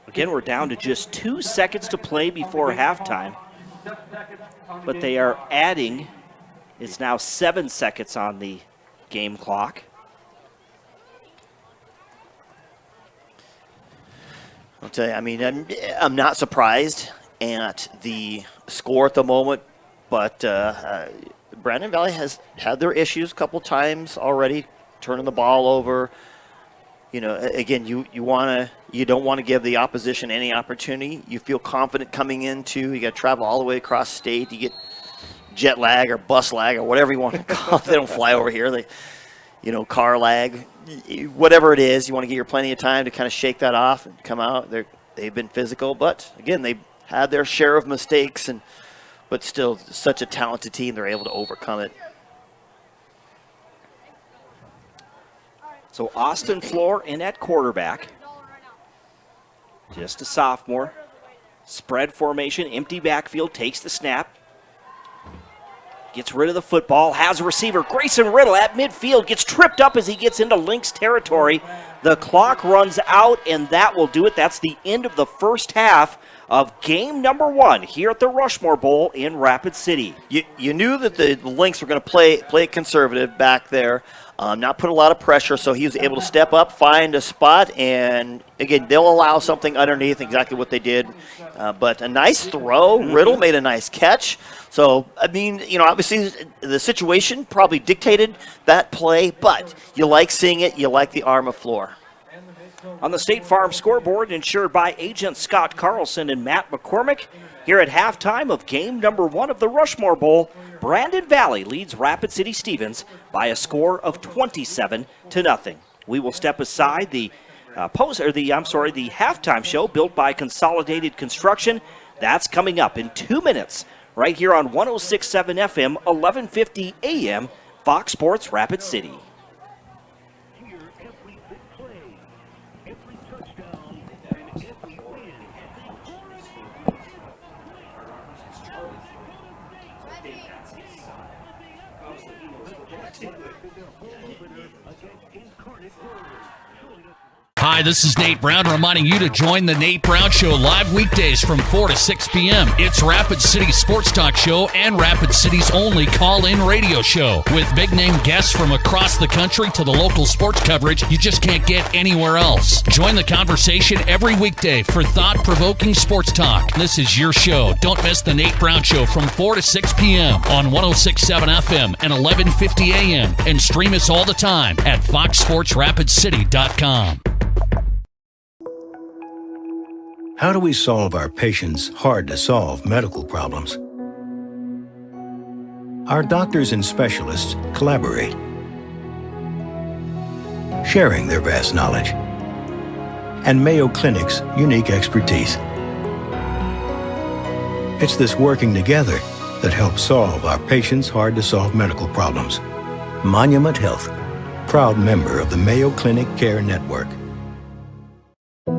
Again, we're down to just 2 seconds to play before halftime. But they are adding, it's now 7 seconds on the game clock. I'll tell you, I mean, I'm not surprised at the score at the moment, but Brandon Valley has had their issues a couple times already, turning the ball over. Again, you don't want to give the opposition any opportunity. You feel confident coming into. You got to travel all the way across state. You get jet lag or bus lag or whatever you want to call it. They don't fly over here. Car lag, whatever it is. You want to give your plenty of time to kind of shake that off and come out. They've been physical, but again, they've had their share of mistakes, but still such a talented team. They're able to overcome it. So Austin Floor in at quarterback. Just a sophomore. Spread formation, empty backfield, takes the snap. Gets rid of the football, has a receiver. Grayson Riddle at midfield, gets tripped up as he gets into Lynx territory. The clock runs out, and that will do it. That's the end of the first half of game number 1 here at the Rushmore Bowl in Rapid City. You knew that the Lynx were going to play it conservative back there, not put a lot of pressure, so he was able to step up, find a spot, and again, they'll allow something underneath, exactly what they did. But a nice throw. Riddle made a nice catch. So, I mean, obviously the situation probably dictated that play, but you like seeing it. You like the arm of Floor. On the State Farm scoreboard, insured by agent Scott Carlson and Matt McCormick, here at halftime of game number 1 of the Rushmore Bowl, Brandon Valley leads Rapid City Stevens by a score of 27-0. We will step aside the halftime show built by Consolidated Construction. That's coming up in 2 minutes, right here on 106.7 FM, 1150 AM, Fox Sports Rapid City. Hi, this is Nate Brown reminding you to join the Nate Brown Show live weekdays from 4 to 6 p.m. It's Rapid City Sports Talk Show and Rapid City's only call-in radio show with big-name guests from across the country to the local sports coverage you just can't get anywhere else. Join the conversation every weekday for thought-provoking sports talk. This is your show. Don't miss the Nate Brown Show from 4 to 6 p.m. on 106.7 FM and 1150 AM and stream us all the time at foxsportsrapidcity.com. How do we solve our patients' hard-to-solve medical problems? Our doctors and specialists collaborate, sharing their vast knowledge and Mayo Clinic's unique expertise. It's this working together that helps solve our patients' hard-to-solve medical problems. Monument Health, proud member of the Mayo Clinic Care Network.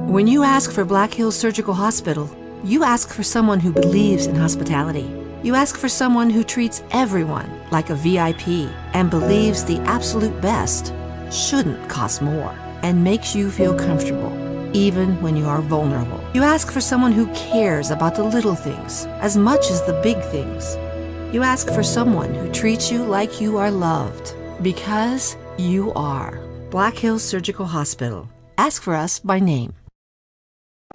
When you ask for Black Hills Surgical Hospital, you ask for someone who believes in hospitality. You ask for someone who treats everyone like a VIP and believes the absolute best shouldn't cost more and makes you feel comfortable, even when you are vulnerable. You ask for someone who cares about the little things as much as the big things. You ask for someone who treats you like you are loved, because you are. Black Hills Surgical Hospital. Ask for us by name.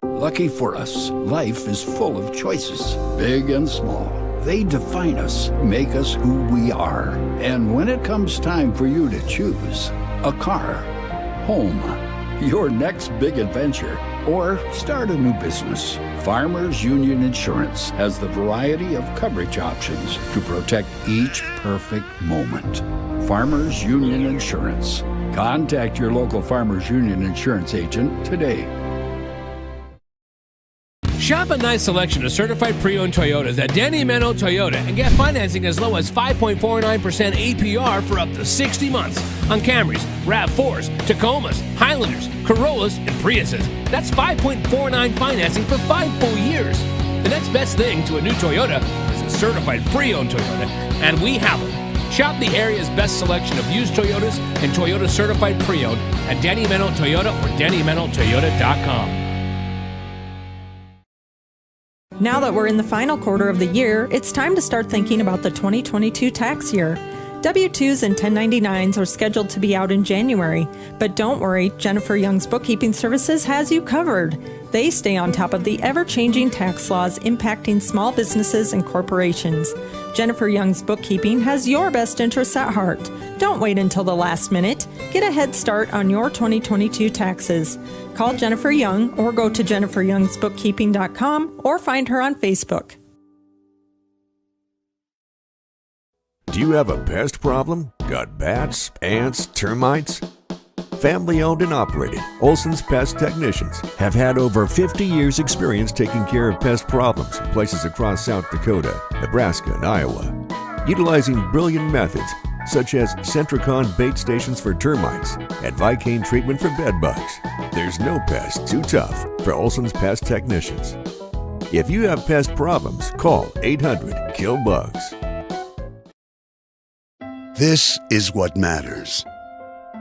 Lucky for us, life is full of choices, big and small. They define us, make us who we are. And when it comes time for you to choose, a car, home, your next big adventure, or start a new business, Farmers Union Insurance has the variety of coverage options to protect each perfect moment. Farmers Union Insurance. Contact your local Farmers Union Insurance agent today. Shop a nice selection of certified pre-owned Toyotas at Danny Meno Toyota and get financing as low as 5.49% APR for up to 60 months on Camrys, RAV4s, Tacomas, Highlanders, Corollas, and Priuses. That's 5.49 financing for 5 full years. The next best thing to a new Toyota is a certified pre-owned Toyota, and we have them. Shop the area's best selection of used Toyotas and Toyota certified pre-owned at Danny Meno Toyota or DannyMenoToyota.com. Now that we're in the final quarter of the year, it's time to start thinking about the 2022 tax year. W-2s and 1099s are scheduled to be out in January, but don't worry, Jennifer Young's Bookkeeping Services has you covered. They stay on top of the ever-changing tax laws impacting small businesses and corporations. Jennifer Young's Bookkeeping has your best interests at heart. Don't wait until the last minute. Get a head start on your 2022 taxes. Call Jennifer Young or go to jenniferyoungsbookkeeping.com or find her on Facebook. Do you have a pest problem? Got bats, ants, termites? Family owned and operated, Olson's Pest Technicians have had over 50 years experience taking care of pest problems in places across South Dakota, Nebraska, and Iowa. Utilizing brilliant methods such as Centricon bait stations for termites and Vicane treatment for bed bugs. There's no pest too tough for Olson's Pest Technicians. If you have pest problems, call 800-KILL-BUGS. This is what matters.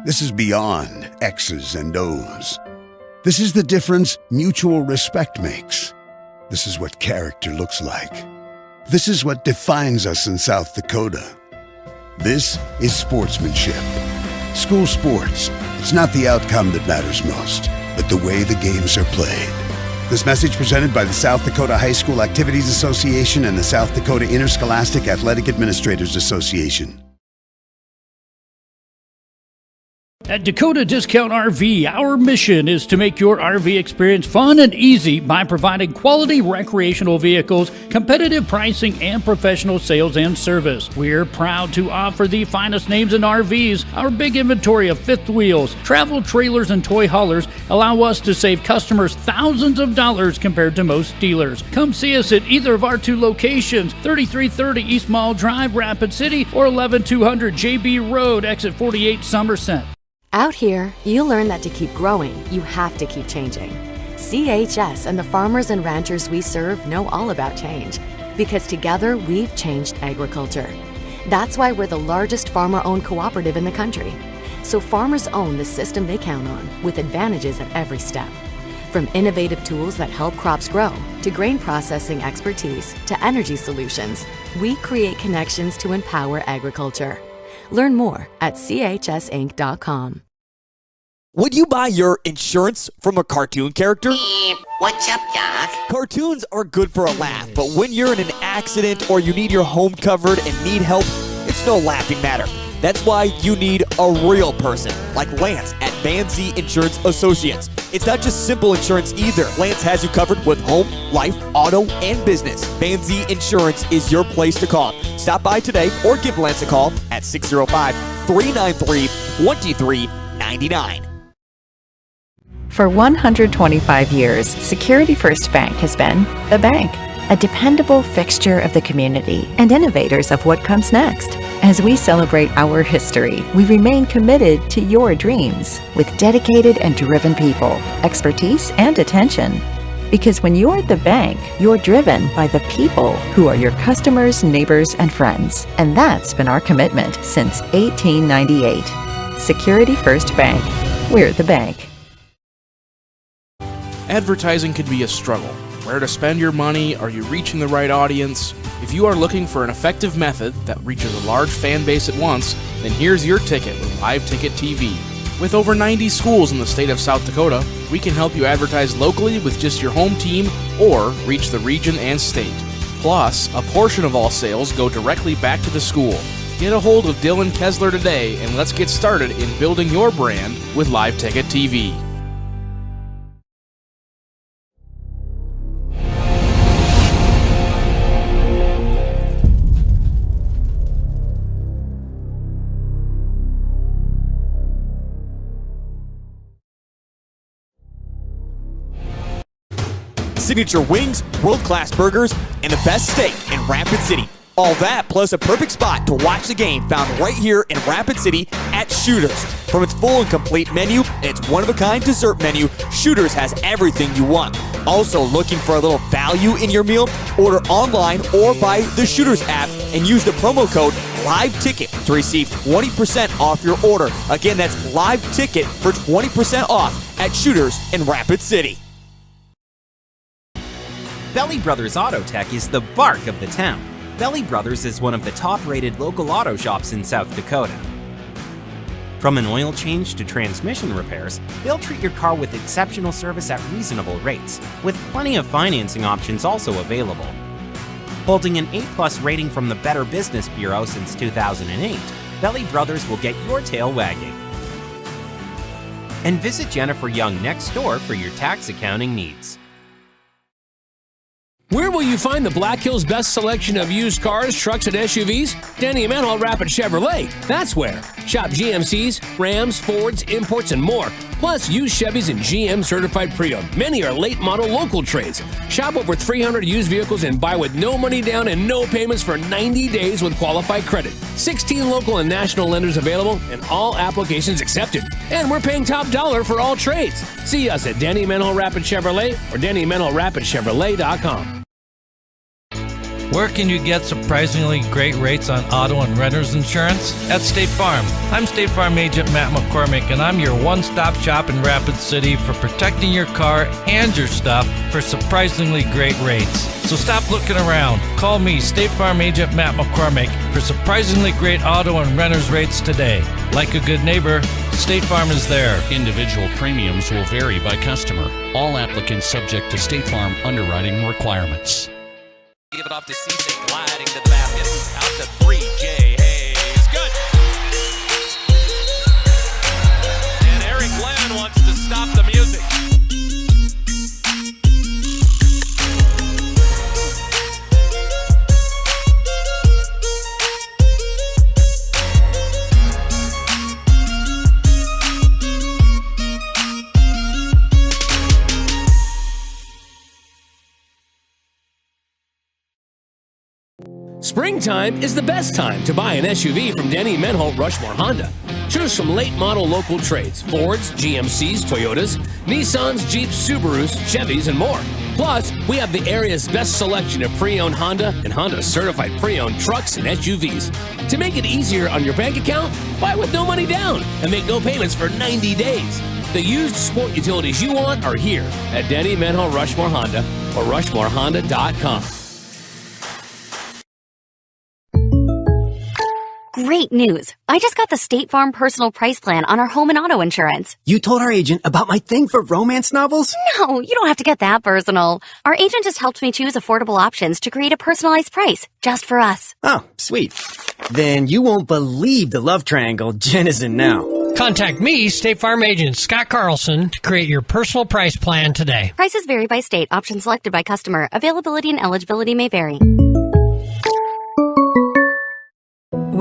This is beyond X's and O's. This is the difference mutual respect makes. This is what character looks like. This is what defines us in South Dakota. This is sportsmanship. School sports, it's not the outcome that matters most, but the way the games are played. This message presented by the South Dakota High School Activities Association and the South Dakota Interscholastic Athletic Administrators Association. At Dakota Discount RV, our mission is to make your RV experience fun and easy by providing quality recreational vehicles, competitive pricing, and professional sales and service. We're proud to offer the finest names in RVs. Our big inventory of fifth wheels, travel trailers, and toy haulers allow us to save customers thousands of dollars compared to most dealers. Come see us at either of our two locations, 3330 East Mall Drive, Rapid City, or 11200 JB Road, exit 48, Somerset. Out here, you learn that to keep growing, you have to keep changing. CHS and the farmers and ranchers we serve know all about change, because together we've changed agriculture. That's why we're the largest farmer-owned cooperative in the country. So farmers own the system they count on, with advantages at every step. From innovative tools that help crops grow, to grain processing expertise, to energy solutions, we create connections to empower agriculture. Learn more at chsinc.com. Would you buy your insurance from a cartoon character? What's up, Doc? Cartoons are good for a laugh, but when you're in an accident or you need your home covered and need help, it's no laughing matter. That's why you need a real person, like Lance at Van Zee Insurance Associates. It's not just simple insurance either. Lance has you covered with home, life, auto, and business. Van Zee Insurance is your place to call. Stop by today or give Lance a call at 605-393-2399. For 125 years, Security First Bank has been the bank, a dependable fixture of the community and innovators of what comes next. As we celebrate our history, we remain committed to your dreams with dedicated and driven people, expertise, and attention. Because when you're at the bank, you're driven by the people who are your customers, neighbors, and friends. And that's been our commitment since 1898. Security First Bank. We're the bank. Advertising can be a struggle. Where to spend your money? Are you reaching the right audience? If you are looking for an effective method that reaches a large fan base at once, then here's your ticket with Live Ticket TV. With over 90 schools in the state of South Dakota, we can help you advertise locally with just your home team or reach the region and state. Plus, a portion of all sales go directly back to the school. Get a hold of Dylan Kessler today and let's get started in building your brand with Live Ticket TV. Signature wings, world-class burgers, and the best steak in Rapid City. All that plus a perfect spot to watch the game found right here in Rapid City at Shooters. From its full and complete menu and its one-of-a-kind dessert menu, Shooters has everything you want. Also looking for a little value in your meal? Order online or by the Shooters app and use the promo code LiveTicket to receive 20% off your order. Again, that's LiveTicket for 20% off at Shooters in Rapid City. Belly Brothers Auto Tech is the bark of the town. Belly Brothers is one of the top-rated local auto shops in South Dakota. From an oil change to transmission repairs, they'll treat your car with exceptional service at reasonable rates, with plenty of financing options also available. Holding an A+ rating from the Better Business Bureau since 2008, Belly Brothers will get your tail wagging. And visit Jennifer Young next door for your tax accounting needs. Where will you find the Black Hills' best selection of used cars, trucks, and SUVs? Danny Emanuel Rapid Chevrolet. That's where. Shop GMCs, Rams, Fords, imports, and more. Plus, used Chevys and GM certified pre-owned. Many are late model local trades. Shop over 300 used vehicles and buy with no money down and no payments for 90 days with qualified credit. 16 local and national lenders available and all applications accepted. And we're paying top dollar for all trades. See us at Danny Emanuel Rapid Chevrolet or DannyEmanuelRapidChevrolet.com. Where can you get surprisingly great rates on auto and renter's insurance? At State Farm. I'm State Farm Agent Matt McCormick, and I'm your one-stop shop in Rapid City for protecting your car and your stuff for surprisingly great rates. So stop looking around. Call me, State Farm Agent Matt McCormick, for surprisingly great auto and renter's rates today. Like a good neighbor, State Farm is there. Individual premiums will vary by customer. All applicants subject to State Farm underwriting requirements. Give it off to Cisse, gliding to the basket. Out to 3, Jay Hayes. Good. hearing Glenn wants to stop the music. Springtime is the best time to buy an SUV from Denny Menholt Rushmore Honda. Choose from late model local trades, Fords, GMCs, Toyotas, Nissans, Jeeps, Subarus, Chevys, and more. Plus, we have the area's best selection of pre-owned Honda and Honda certified pre-owned trucks and SUVs. To make it easier on your bank account, buy with no money down and make no payments for 90 days. The used sport utilities you want are here at Denny Menholt Rushmore Honda or RushmoreHonda.com. Great news. I just got the State Farm personal price plan on our home and auto insurance. You told our agent about my thing for romance novels? No, you don't have to get that personal. Our agent just helped me choose affordable options to create a personalized price just for us. Oh, sweet. Then you won't believe the love triangle Jen is in now. Contact me, State Farm agent Scott Carlson, to create your personal price plan today. Prices vary by state. Options selected by customer. Availability and eligibility may vary.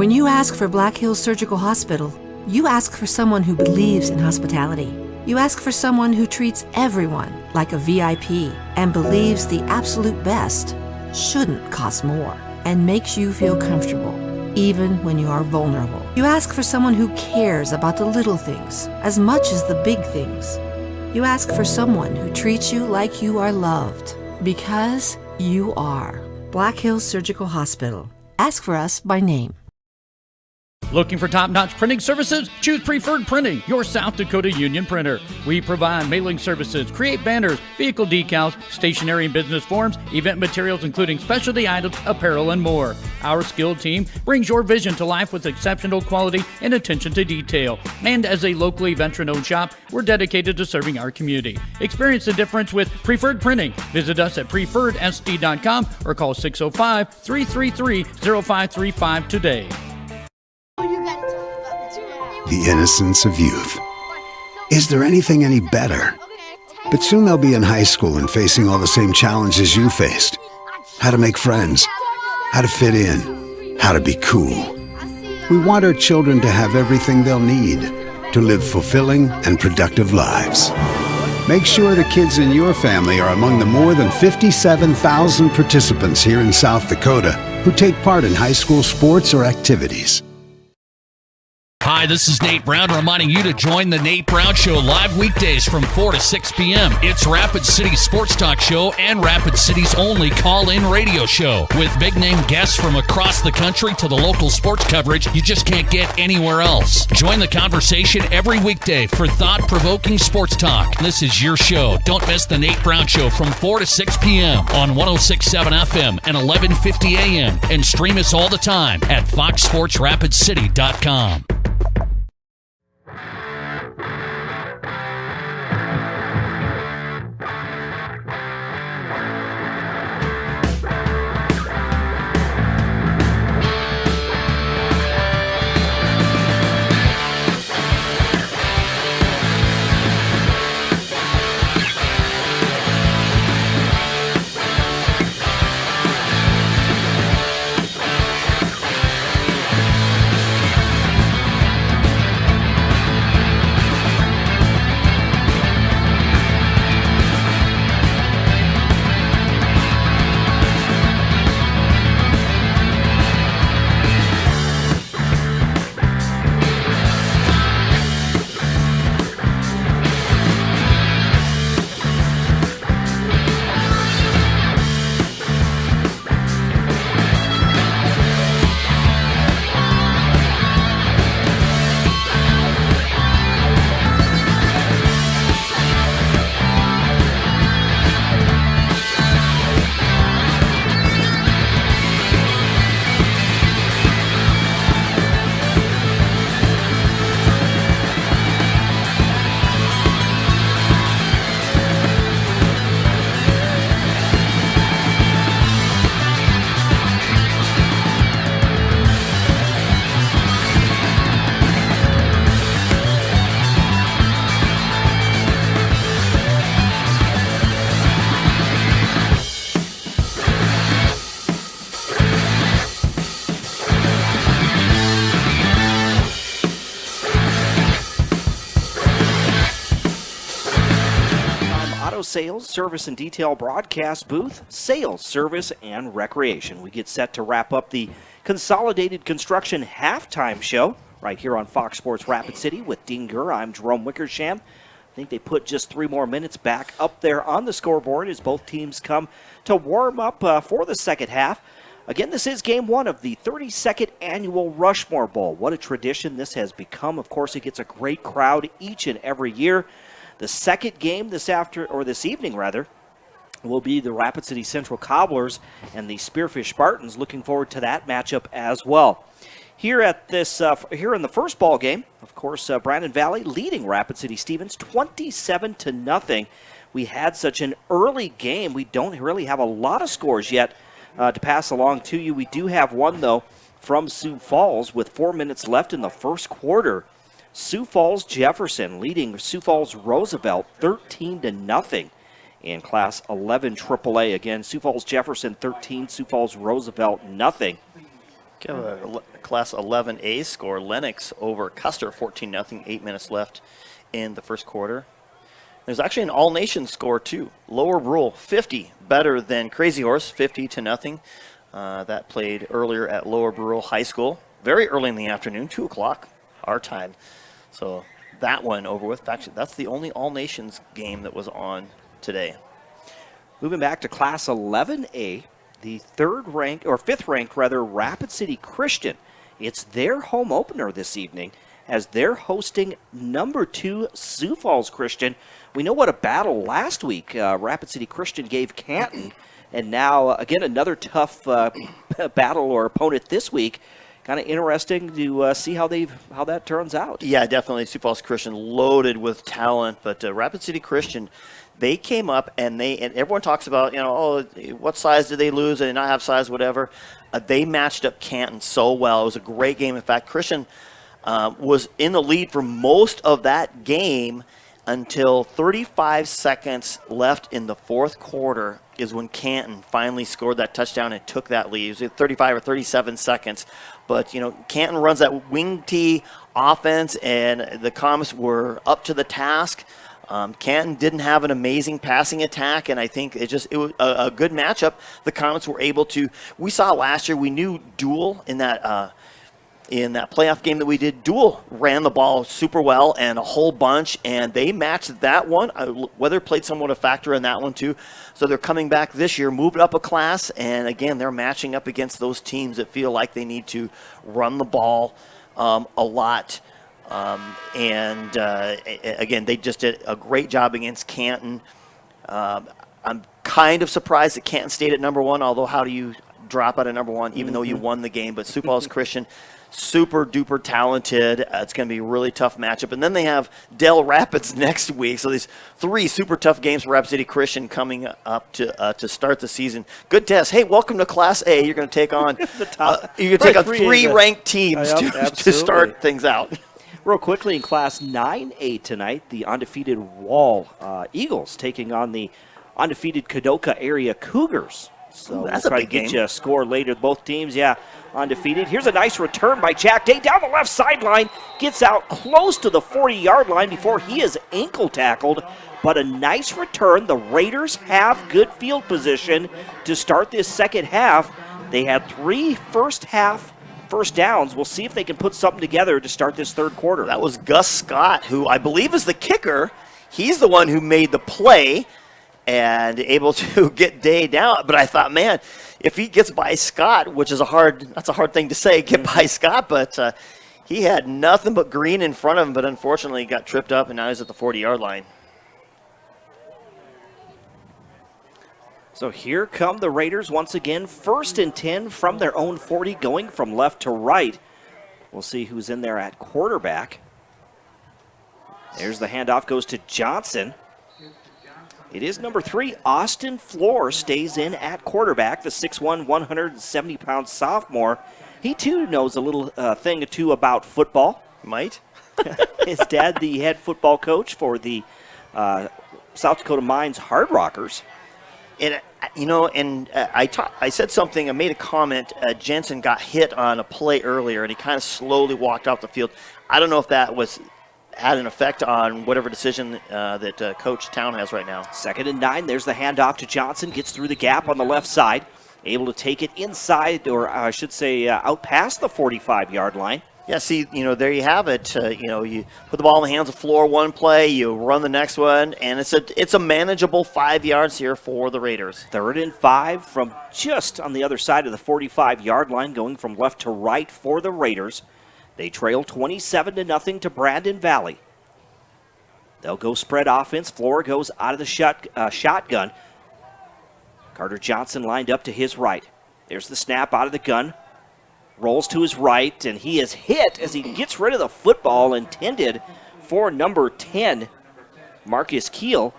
When you ask for Black Hills Surgical Hospital, you ask for someone who believes in hospitality. You ask for someone who treats everyone like a VIP and believes the absolute best shouldn't cost more and makes you feel comfortable, even when you are vulnerable. You ask for someone who cares about the little things as much as the big things. You ask for someone who treats you like you are loved, because you are. Black Hills Surgical Hospital. Ask for us by name. Looking for top-notch printing services? Choose Preferred Printing, your South Dakota union printer. We provide mailing services, create banners, vehicle decals, stationery and business forms, event materials including specialty items, apparel, and more. Our skilled team brings your vision to life with exceptional quality and attention to detail. And as a locally veteran-owned shop, we're dedicated to serving our community. Experience the difference with Preferred Printing. Visit us at preferredsd.com or call 605-333-0535 today. The innocence of youth. Is there anything any better? But soon they'll be in high school and facing all the same challenges you faced. How to make friends, how to fit in, how to be cool. We want our children to have everything they'll need to live fulfilling and productive lives. Make sure the kids in your family are among the more than 57,000 participants here in South Dakota who take part in high school sports or activities. Hi, this is Nate Brown reminding you to join the Nate Brown Show live weekdays from 4 to 6 p.m. It's Rapid City's sports talk show and Rapid City's only call-in radio show. With big-name guests from across the country to the local sports coverage you just can't get anywhere else. Join the conversation every weekday for thought-provoking sports talk. This is your show. Don't miss the Nate Brown Show from 4 to 6 p.m. on 106.7 FM and 1150 a.m. And stream us all the time at foxsportsrapidcity.com. Sales, Service and Detail broadcast booth, Sales, Service, and Recreation. We get set to wrap up the Consolidated Construction halftime show right here on Fox Sports Rapid City with Dean Gurr. I'm Jerome Wickersham. I think they put just 3 more minutes back up there on the scoreboard as both teams come to warm up for the second half. Again, this is game 1 of the 32nd annual Rushmore Bowl. What a tradition this has become. Of course, it gets a great crowd each and every year. The second game this evening will be the Rapid City Central Cobblers and the Spearfish Spartans. Looking forward to that matchup as well. Here in the first ball game, of course, Brandon Valley leading Rapid City Stevens 27-0. We had such an early game. We don't really have a lot of scores yet to pass along to you. We do have one, though, from Sioux Falls with 4 minutes left in the first quarter. Sioux Falls Jefferson leading Sioux Falls Roosevelt 13-0 in Class 11 AAA. Again, Sioux Falls Jefferson 13, Sioux Falls Roosevelt nothing. Give a Class 11A score. Lynx over Custer 14-0, 8 minutes left in the first quarter. There's actually an all-nation score too. Lower Rural 50, better than Crazy Horse 50-0. That played earlier at Lower Rural High School, very early in the afternoon, 2 o'clock our time. So that one over with. Actually, that's the only all-nations game that was on today. Moving back to Class 11A, the fifth-ranked Rapid City Christian. It's their home opener this evening as they're hosting number 2 Sioux Falls Christian. We know what a battle last week Rapid City Christian gave Canton, and now again another tough battle or opponent this week. Kind of interesting to see how that turns out. Yeah, definitely. Sioux Falls Christian loaded with talent, but Rapid City Christian, they came up and everyone talks about, what size did they lose? Did they not have size, whatever. They matched up Canton so well. It was a great game. In fact, Christian was in the lead for most of that game until 35 seconds left in the fourth quarter is when Canton finally scored that touchdown and took that lead. It was 35 or 37 seconds. But, Canton runs that wing tee offense, and the Comets were up to the task. Canton didn't have an amazing passing attack, and I think it was a good matchup. The Comets were able to. We saw last year. We knew Dual in that playoff game that we did. Dual ran the ball super well and a whole bunch, and they matched that one. Weather played somewhat a factor in that one too. So they're coming back this year, moving up a class, and again they're matching up against those teams that feel like they need to run the ball a lot. Again, they just did a great job against Canton. I'm kind of surprised that Canton stayed at number 1, although how do you drop out of number 1 even though you won the game? But Sioux Falls Christian, super duper talented. It's going to be a really tough matchup. And then they have Dell Rapids next week. So these 3 super tough games for Rapid City Christian coming up to start the season. Good test. Hey, welcome to Class A. You're going to take on you're going to take on 3 ranked teams to start things out. Real quickly in Class 9A tonight, the undefeated Wall Eagles taking on the undefeated Kadoka area Cougars. So that's we'll try a big to get game. you a score later. Both teams, undefeated. Here's a nice return by Jack Day down the left sideline. Gets out close to the 40-yard line before he is ankle tackled. But a nice return. The Raiders have good field position to start this second half. They had 3 first-half first downs. We'll see if they can put something together to start this third quarter. That was Gus Scott, who I believe is the kicker. He's the one who made the play and able to get Day down. But I thought, man, if he gets by Scott, which is that's a hard thing to say, get by Scott, but he had nothing but green in front of him, but unfortunately got tripped up, and now he's at the 40-yard line. So here come the Raiders once again, 1st and 10 from their own 40, going from left to right. We'll see who's in there at quarterback. There's the handoff, goes to Johnson. It is number 3, Austin Floor, stays in at quarterback, the 6'1", 170-pound sophomore. He, too, knows a little thing or two about football. Might. His dad, the head football coach for the South Dakota Mines Hard Rockers. And, I said something, I made a comment. Jensen got hit on a play earlier, and he kind of slowly walked off the field. I don't know if that was had an effect on whatever decision that Coach Town has right now. 2nd and 9. There's the handoff to Johnson. Gets through the gap on the left side. Able to take it inside, or I should say out past the 45-yard line. Yeah, see, there you have it. You put the ball in the hands of Floor one play, you run the next one, and it's a manageable 5 yards here for the Raiders. 3rd and 5 from just on the other side of the 45-yard line, going from left to right for the Raiders. They trail 27-0 to Brandon Valley. They'll go spread offense. Floor goes out of the shotgun. Carter Johnson lined up to his right. There's the snap out of the gun. Rolls to his right, and he is hit as he gets rid of the football intended for number 10, Marcus Keel.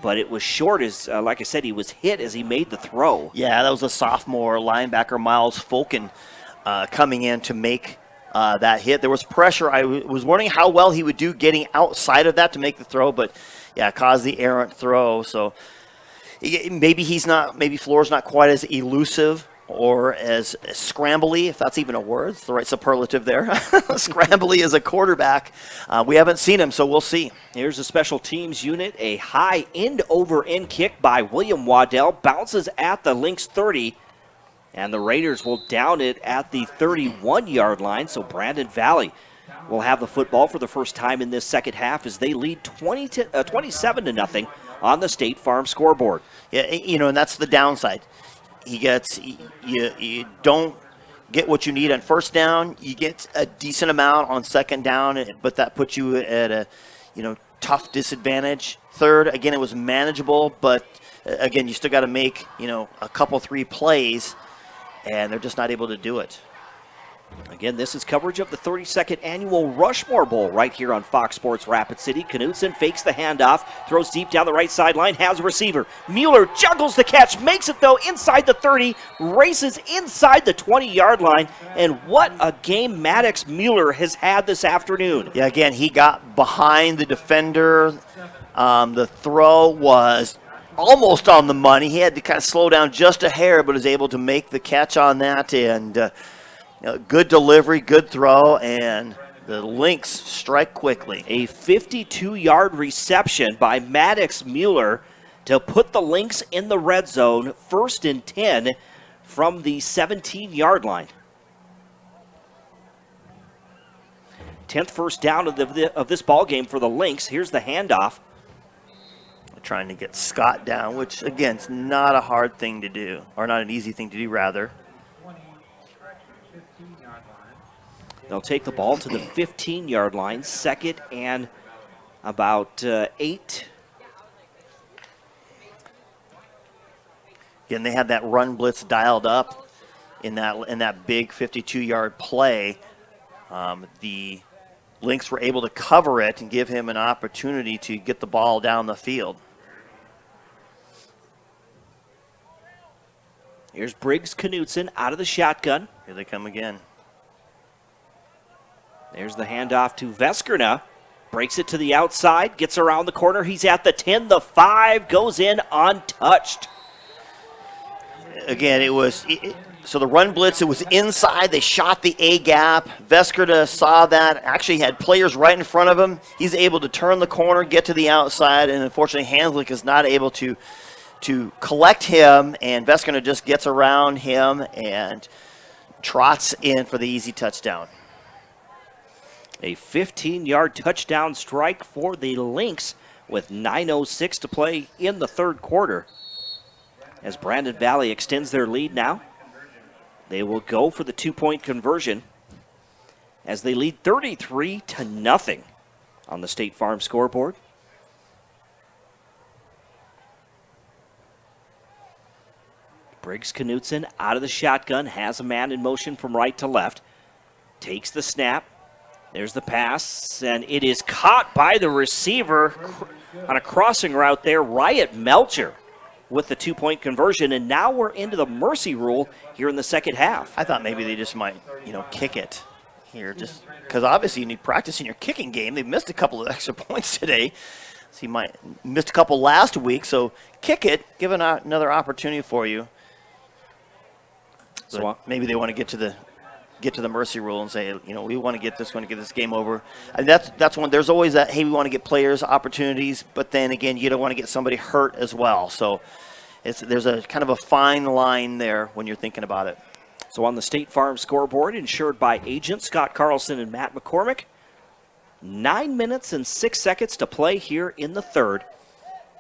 But it was short as, like I said, he was hit as he made the throw. Yeah, that was a sophomore linebacker, Miles Fulkin, coming in to make that hit. There was pressure. I was wondering how well he would do getting outside of that to make the throw, but yeah, caused the errant throw. So maybe Floor's not quite as elusive or as scrambly, if that's even a word. It's the right superlative there. Scrambly as a quarterback. We haven't seen him, so we'll see. Here's a special teams unit. A high end-over-end kick by William Waddell. Bounces at the Lynx 30. And the Raiders will down it at the 31-yard line. So Brandon Valley will have the football for the first time in this second half as they lead 27-0 on the State Farm scoreboard. Yeah, and that's the downside. You don't get what you need on first down. You get a decent amount on second down, but that puts you at a tough disadvantage. Third, again, it was manageable, but again, you still got to make a couple 3 plays, and they're just not able to do it. Again, this is coverage of the 32nd Annual Rushmore Bowl right here on Fox Sports Rapid City. Knutson fakes the handoff, throws deep down the right sideline, has a receiver. Mueller juggles the catch, makes it though inside the 30, races inside the 20-yard line, and what a game Maddox Mueller has had this afternoon. Yeah, again, he got behind the defender. The throw was almost on the money. He had to kind of slow down just a hair, but was able to make the catch on that, and good delivery, good throw, and the Lynx strike quickly. A 52-yard reception by Maddox Mueller to put the Lynx in the red zone, 1st and 10 from the 17-yard line. 10th first down of this ball game for the Lynx. Here's the handoff. Trying to get Scott down, which, again, is not a hard thing to do, or not an easy thing to do, rather. They'll take the ball to the 15-yard line, 2nd and about 8. Again, they had that run blitz dialed up in that big 52-yard play. The Lynx were able to cover it and give him an opportunity to get the ball down the field. Here's Briggs Knutson out of the shotgun. Here they come again. There's the handoff to Veskerna. Breaks it to the outside, gets around the corner. He's at the 10, the 5, goes in untouched. Again, so the run blitz, it was inside. They shot the A gap. Veskerna saw that, actually had players right in front of him. He's able to turn the corner, get to the outside, and unfortunately Hanslick is not able to collect him, and Veskerna just gets around him and trots in for the easy touchdown. A 15-yard touchdown strike for the Lynx with 9:06 to play in the third quarter. As Brandon Valley extends their lead now, they will go for the 2-point conversion as they lead 33-0 on the State Farm scoreboard. Briggs Knutson out of the shotgun, has a man in motion from right to left, takes the snap. There's the pass, and it is caught by the receiver on a crossing route there, Riot Melcher, with the 2-point conversion, and now we're into the mercy rule here in the second half. I thought maybe they just might, kick it here, just because obviously you need practice in your kicking game. They've missed a couple of extra points today. So you missed a couple last week, so kick it, give another opportunity for you. So maybe they want to get to get to the mercy rule and say, we want to get this game over. And that's one. There's always that, hey, we want to get players opportunities, but then again, you don't want to get somebody hurt as well. So there's a kind of a fine line there when you're thinking about it. So on the State Farm scoreboard, insured by agents Scott Carlson and Matt McCormick, 9 minutes and 6 seconds to play here in the third.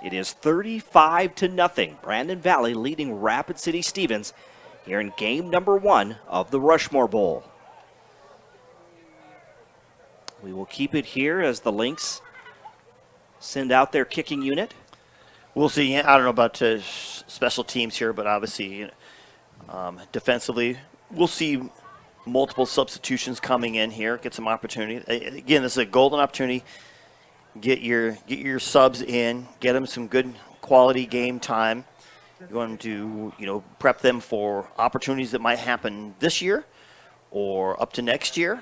It is 35-0. Brandon Valley leading Rapid City Stevens here in game number 1 of the Rushmore Bowl. We will keep it here as the Lynx send out their kicking unit. We'll see. I don't know about special teams here, but obviously defensively, we'll see multiple substitutions coming in here, get some opportunity. Again, this is a golden opportunity. Get your subs in, get them some good quality game time. You're going to, prep them for opportunities that might happen this year or up to next year.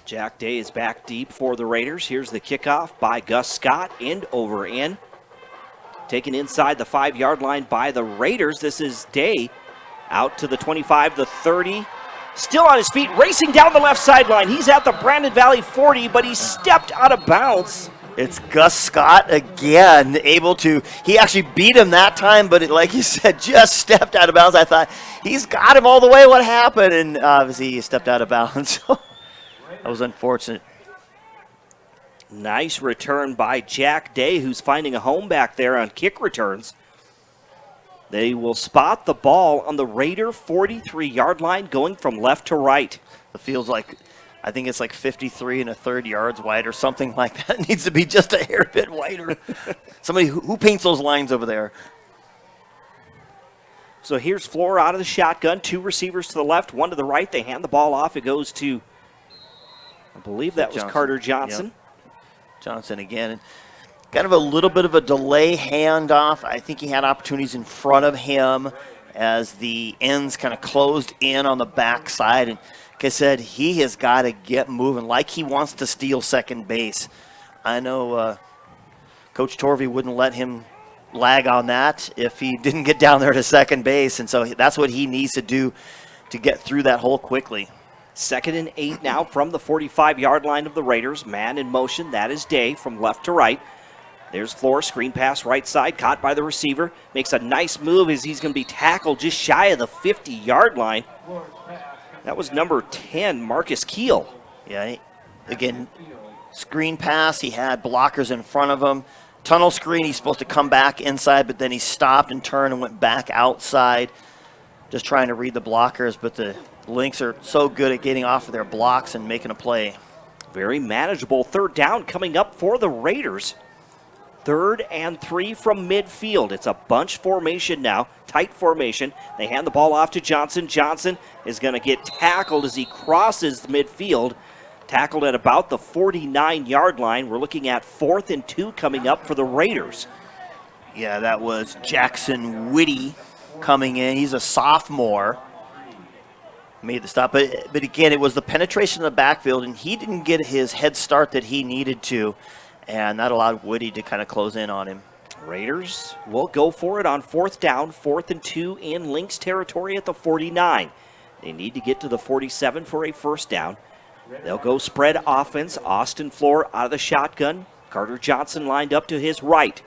Jack Day is back deep for the Raiders. Here's the kickoff by Gus Scott, end over end. Taken inside the 5-yard line by the Raiders. This is Day out to the 25, the 30. Still on his feet, racing down the left sideline. He's at the Brandon Valley 40, but he stepped out of bounds. It's Gus Scott again, he actually beat him that time, but like you said, just stepped out of bounds. I thought, he's got him all the way, what happened? And obviously he stepped out of bounds. That was unfortunate. Nice return by Jack Day, who's finding a home back there on kick returns. They will spot the ball on the Raider 43-yard line going from left to right. It feels like, I think it's like 53 1/3 yards wide or something like that. It needs to be just a hair bit wider. Somebody who paints those lines over there. So here's Floor out of the shotgun. 2 receivers to the left, 1 to the right. They hand the ball off. It goes to, I believe that was Johnson. Carter Johnson. Yep. Johnson again. Kind of a little bit of a delay handoff. I think he had opportunities in front of him as the ends kind of closed in on the backside. And like I said, he has got to get moving like he wants to steal second base. I know Coach Torvey wouldn't let him lag on that if he didn't get down there to second base. And so that's what he needs to do to get through that hole quickly. 2nd and 8 now from the 45-yard line of the Raiders. Man in motion, that is Day from left to right. There's Floor, screen pass right side, caught by the receiver. Makes a nice move as he's going to be tackled just shy of the 50-yard line. That was number 10, Marcus Keel. Yeah, again, screen pass. He had blockers in front of him. Tunnel screen, he's supposed to come back inside, but then he stopped and turned and went back outside, just trying to read the blockers. But the Lynx are so good at getting off of their blocks and making a play. Very manageable 3rd down coming up for the Raiders. 3rd and 3 from midfield. It's a bunch formation now, tight formation. They hand the ball off to Johnson. Johnson is going to get tackled as he crosses the midfield. Tackled at about the 49-yard line. We're looking at 4th and 2 coming up for the Raiders. Yeah, that was Jackson Whitty coming in. He's a sophomore. Made the stop, but again, it was the penetration in the backfield, and he didn't get his head start that he needed to. And that allowed Woody to kind of close in on him. Raiders will go for it on 4th down, 4th and 2 in Lynx territory at the 49. They need to get to the 47 for a 1st down. They'll go spread offense. Austin Floor out of the shotgun. Carter Johnson lined up to his right.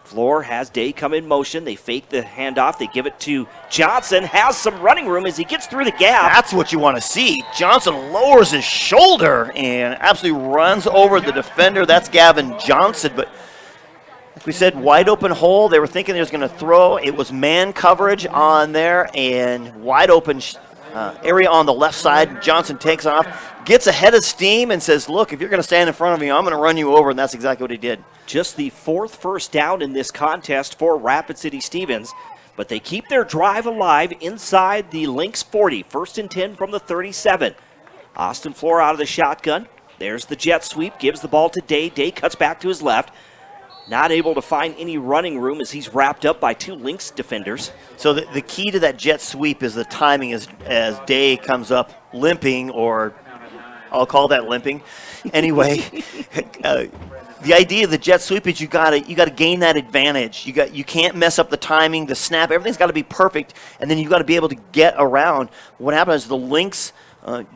Floor has Day come in motion. They fake the handoff. They give it to Johnson. Has some running room as he gets through the gap. That's what you want to see. Johnson lowers his shoulder and absolutely runs over the defender. That's Gavin Johnson. But like we said, wide open hole. They were thinking they was going to throw. It was man coverage on there and wide open area on the left side. Johnson takes off, gets ahead of steam and says, look, if you're going to stand in front of me, I'm going to run you over. And that's exactly what he did. Just the 4th 1st down in this contest for Rapid City Stevens, but they keep their drive alive inside the Lynx 40. 1st and 10 from the 37. Austin Floor out of the shotgun. There's the jet sweep, gives the ball to Day. Day cuts back to his left. Not able to find any running room as he's wrapped up by 2 Lynx defenders. So the key to that jet sweep is the timing as Day comes up limping, or I'll call that limping. Anyway, the idea of the jet sweep is you gotta gain that advantage. You can't mess up the timing, the snap. Everything's got to be perfect, and then you got to be able to get around. What happens is the Lynx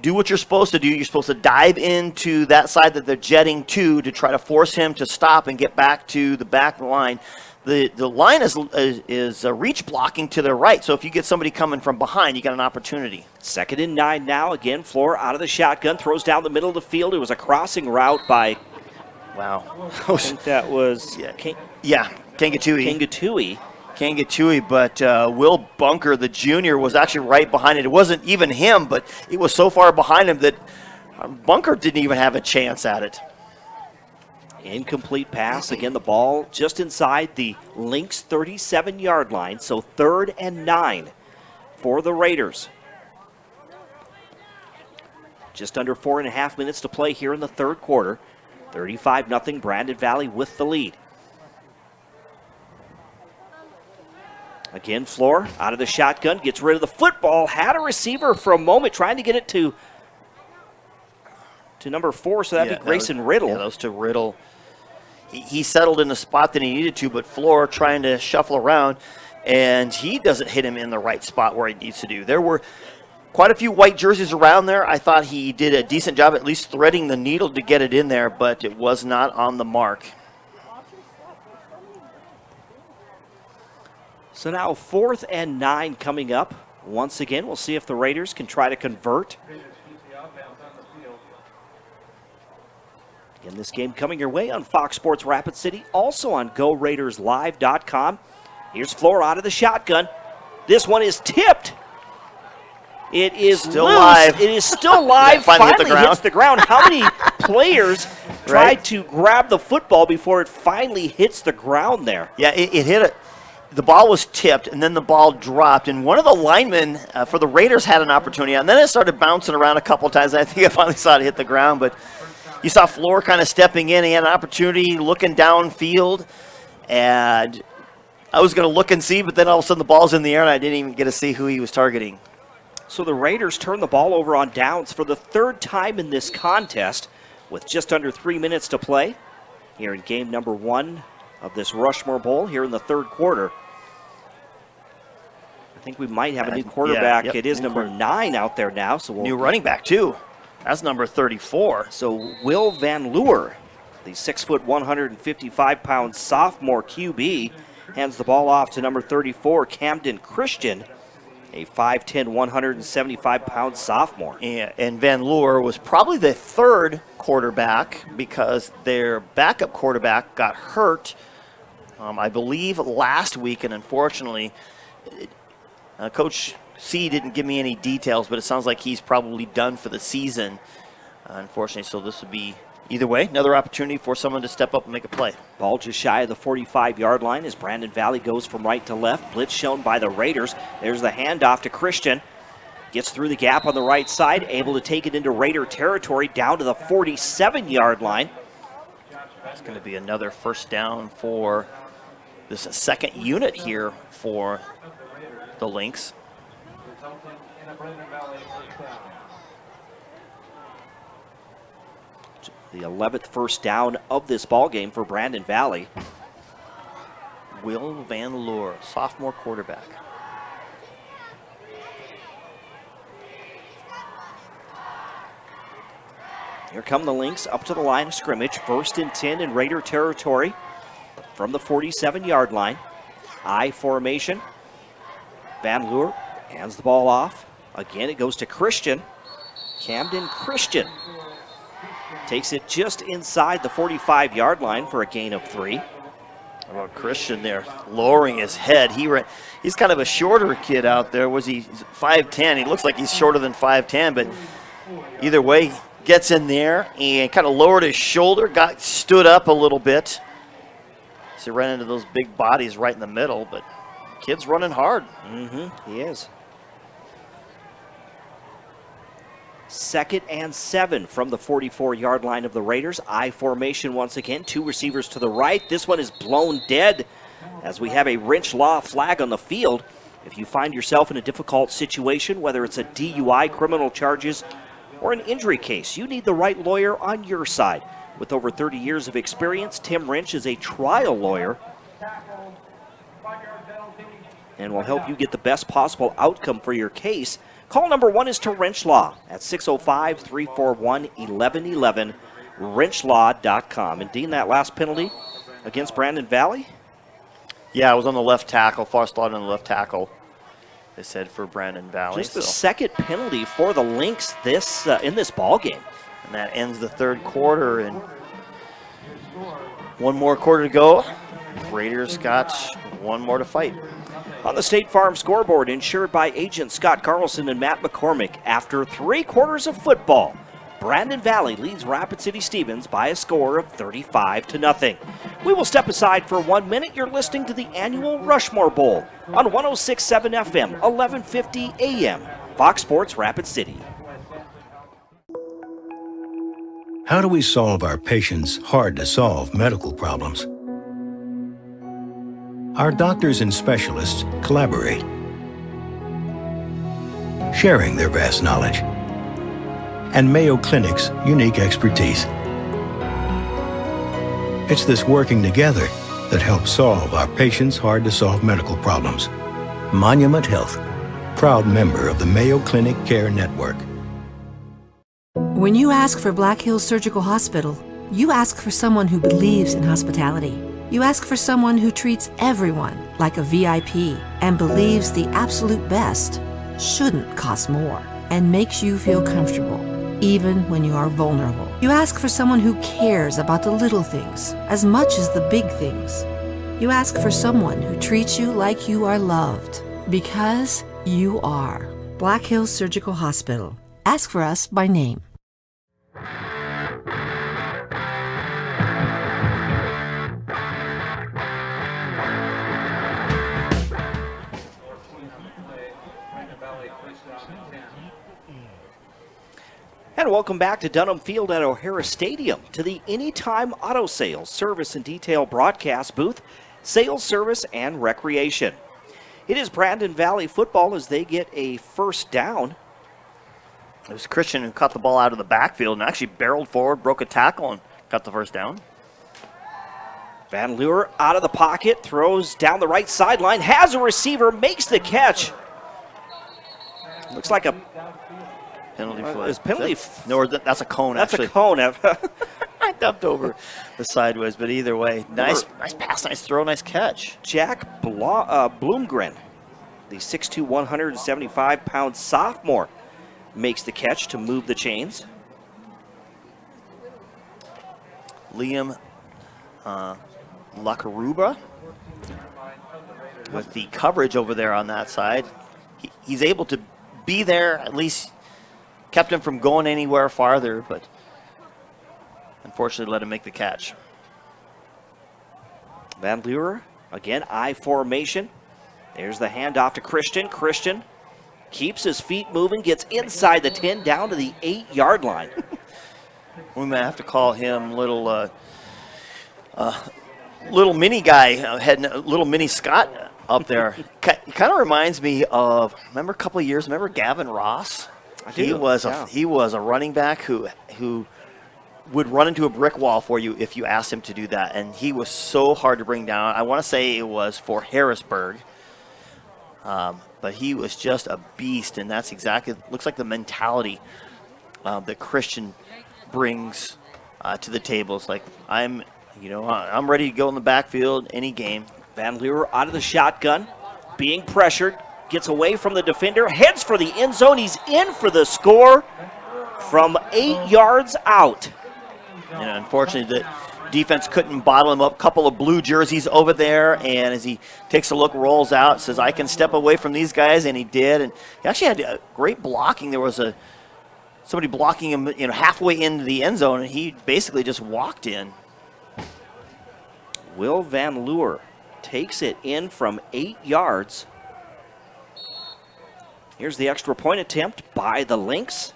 do what you're supposed to do. You're supposed to dive into that side that they're jetting to try to force him to stop and get back to the back of the line. The line is reach blocking to their right, so if you get somebody coming from behind, you got an opportunity. 2nd and 9 now. Again, Floor out of the shotgun, throws down the middle of the field. It was a crossing route by... Wow. I think that was... Kangatui, but Will Bunker, the junior, was actually right behind it. It wasn't even him, but it was so far behind him that Bunker didn't even have a chance at it. Incomplete pass. Again, the ball just inside the Lynx 37-yard line, so 3rd and 9 for the Raiders. Just under 4.5 minutes to play here in the 3rd quarter. 35-0, Brandon Valley with the lead. Again, Floor out of the shotgun, gets rid of the football, had a receiver for a moment trying to get it to number 4, so that'd be Grayson Riddle. Yeah, that was to Riddle. He settled in the spot that he needed to, but Floor trying to shuffle around, and he doesn't hit him in the right spot where he needs to do. There were quite a few white jerseys around there. I thought he did a decent job at least threading the needle to get it in there, but it was not on the mark. So now 4th and 9 coming up. Once again, we'll see if the Raiders can try to convert. Again, this game coming your way on Fox Sports Rapid City, also on GoRaidersLive.com. Here's Floor out of the shotgun. This one is tipped. It is still loose. Live. It is still live. Finally hits the ground. How many players tried to grab the football before it finally hits the ground there? Yeah, it hit it. The ball was tipped, and then the ball dropped, and one of the linemen for the Raiders had an opportunity, and then it started bouncing around a couple times. I think I finally saw it hit the ground, but you saw Floor kind of stepping in. He had an opportunity, looking downfield, and I was going to look and see, but then all of a sudden the ball's in the air, and I didn't even get to see who he was targeting. So the Raiders turn the ball over on downs for the 3rd time in this contest with just under 3 minutes to play here in game number 1 of this Rushmore Bowl here in the 3rd quarter. I think we might have a new quarterback. It is number 9 out there now. So new running back, too. That's number 34. So Will Van Leeuwen, the 6', 155-pound sophomore QB, hands the ball off to number 34, Camden Christian, a 5'10", 175-pound sophomore. Yeah, and Van Leeuwen was probably the 3rd quarterback because their backup quarterback got hurt, I believe, last week, and unfortunately, Coach C didn't give me any details, but it sounds like he's probably done for the season, unfortunately. So this would be, either way, another opportunity for someone to step up and make a play. Ball just shy of the 45-yard line as Brandon Valley goes from right to left. Blitz shown by the Raiders. There's the handoff to Christian. Gets through the gap on the right side, able to take it into Raider territory down to the 47-yard line. It's going to be another first down for this 2nd unit here for the Lynx. The 11th first down of this ball game for Brandon Valley. Will Van Leeuwen, sophomore quarterback. Here come the Lynx up to the line of scrimmage. 1st and 10 in Raider territory from the 47-yard line. I formation. Van Leeuwen hands the ball off. Again, it goes to Christian. Camden Christian takes it just inside the 45-yard line for a gain of 3. How about Christian there, lowering his head. He's kind of a shorter kid out there. Was he 5'10"? He looks like he's shorter than 5'10", but either way, gets in there and kind of lowered his shoulder, stood up a little bit. So he ran into those big bodies right in the middle, but kid's running hard. He is. 2nd and 7 from the 44-yard line of the Raiders. I formation once again. 2 receivers to the right. This one is blown dead as we have a wrench law flag on the field. If you find yourself in a difficult situation, whether it's a DUI, criminal charges, or an injury case, you need the right lawyer on your side. With over 30 years of experience, Tim Wrench is a trial lawyer and will help you get the best possible outcome for your case. Call number 1 is to Wrench Law at 605-341-1111, wrenchlaw.com. And Dean, that last penalty against Brandon Valley? Yeah, it was on the left tackle, false start on the left tackle, they said, for Brandon Valley. Just the second penalty for the Lynx in this ball game. And that ends the third quarter, and one more quarter to go. Raiders got one more to fight. On the State Farm scoreboard, insured by agents Scott Carlson and Matt McCormick, after 3 quarters of football, Brandon Valley leads Rapid City Stevens by a score of 35-0. We will step aside for 1 minute. You're listening to the annual Rushmore Bowl on 106.7 FM, 1150 AM, Fox Sports Rapid City. How do we solve our patients' hard-to-solve medical problems? Our doctors and specialists collaborate, sharing their vast knowledge and Mayo Clinic's unique expertise. It's this working together that helps solve our patients' hard-to-solve medical problems. Monument Health, proud member of the Mayo Clinic Care Network. When you ask for Black Hills Surgical Hospital, you ask for someone who believes in hospitality. You ask for someone who treats everyone like a VIP and believes the absolute best shouldn't cost more and makes you feel comfortable, even when you are vulnerable. You ask for someone who cares about the little things as much as the big things. You ask for someone who treats you like you are loved, because you are. Black Hills Surgical Hospital. Ask for us by name. And welcome back to Dunham Field at O'Hara Stadium to the Anytime Auto Sales Service and Detail broadcast booth, sales, service, and recreation. It is Brandon Valley football as they get a first down. It was Christian who caught the ball out of the backfield and actually barreled forward, broke a tackle, and got the first down. Van Leeuwer out of the pocket, throws down the right sideline, has a receiver, makes the catch. Looks like a penalty flag. Is penalty? No, that's a cone. That's actually. a cone. I dumped over the sideways, but either way, nice pass, nice throw, nice catch. Jack Bloomgren, the 6'2", 175-pound sophomore, makes the catch to move the chains. Liam Lakaruba with the coverage over there on that side. He's able to be there, at least kept him from going anywhere farther, but unfortunately let him make the catch. Van Leeuwer, again, I formation. There's the handoff to Christian. Christian keeps his feet moving, gets inside the 10, down to the 8-yard line. We might have to call him little mini guy, little mini Scott up there. He kind of reminds me of, remember a couple of years, remember Gavin Ross? He was a running back who would run into a brick wall for you if you asked him to do that, and he was so hard to bring down. I want to say it was for Harrisburg, but he was just a beast, and that's exactly, looks like the mentality that Christian brings to the table. It's like, I'm ready to go in the backfield any game. Van Leeuwer out of the shotgun, being pressured, gets away from the defender, heads for the end zone. He's in for the score from 8 yards out. And unfortunately, the defense couldn't bottle him up. Couple of blue jerseys over there, and as he takes a look, rolls out, says, I can step away from these guys, and he did. And he actually had a great blocking. There was somebody blocking him, halfway into the end zone, and he basically just walked in. Will Van Leeuwer takes it in from 8 yards. Here's the extra point attempt by the Lynx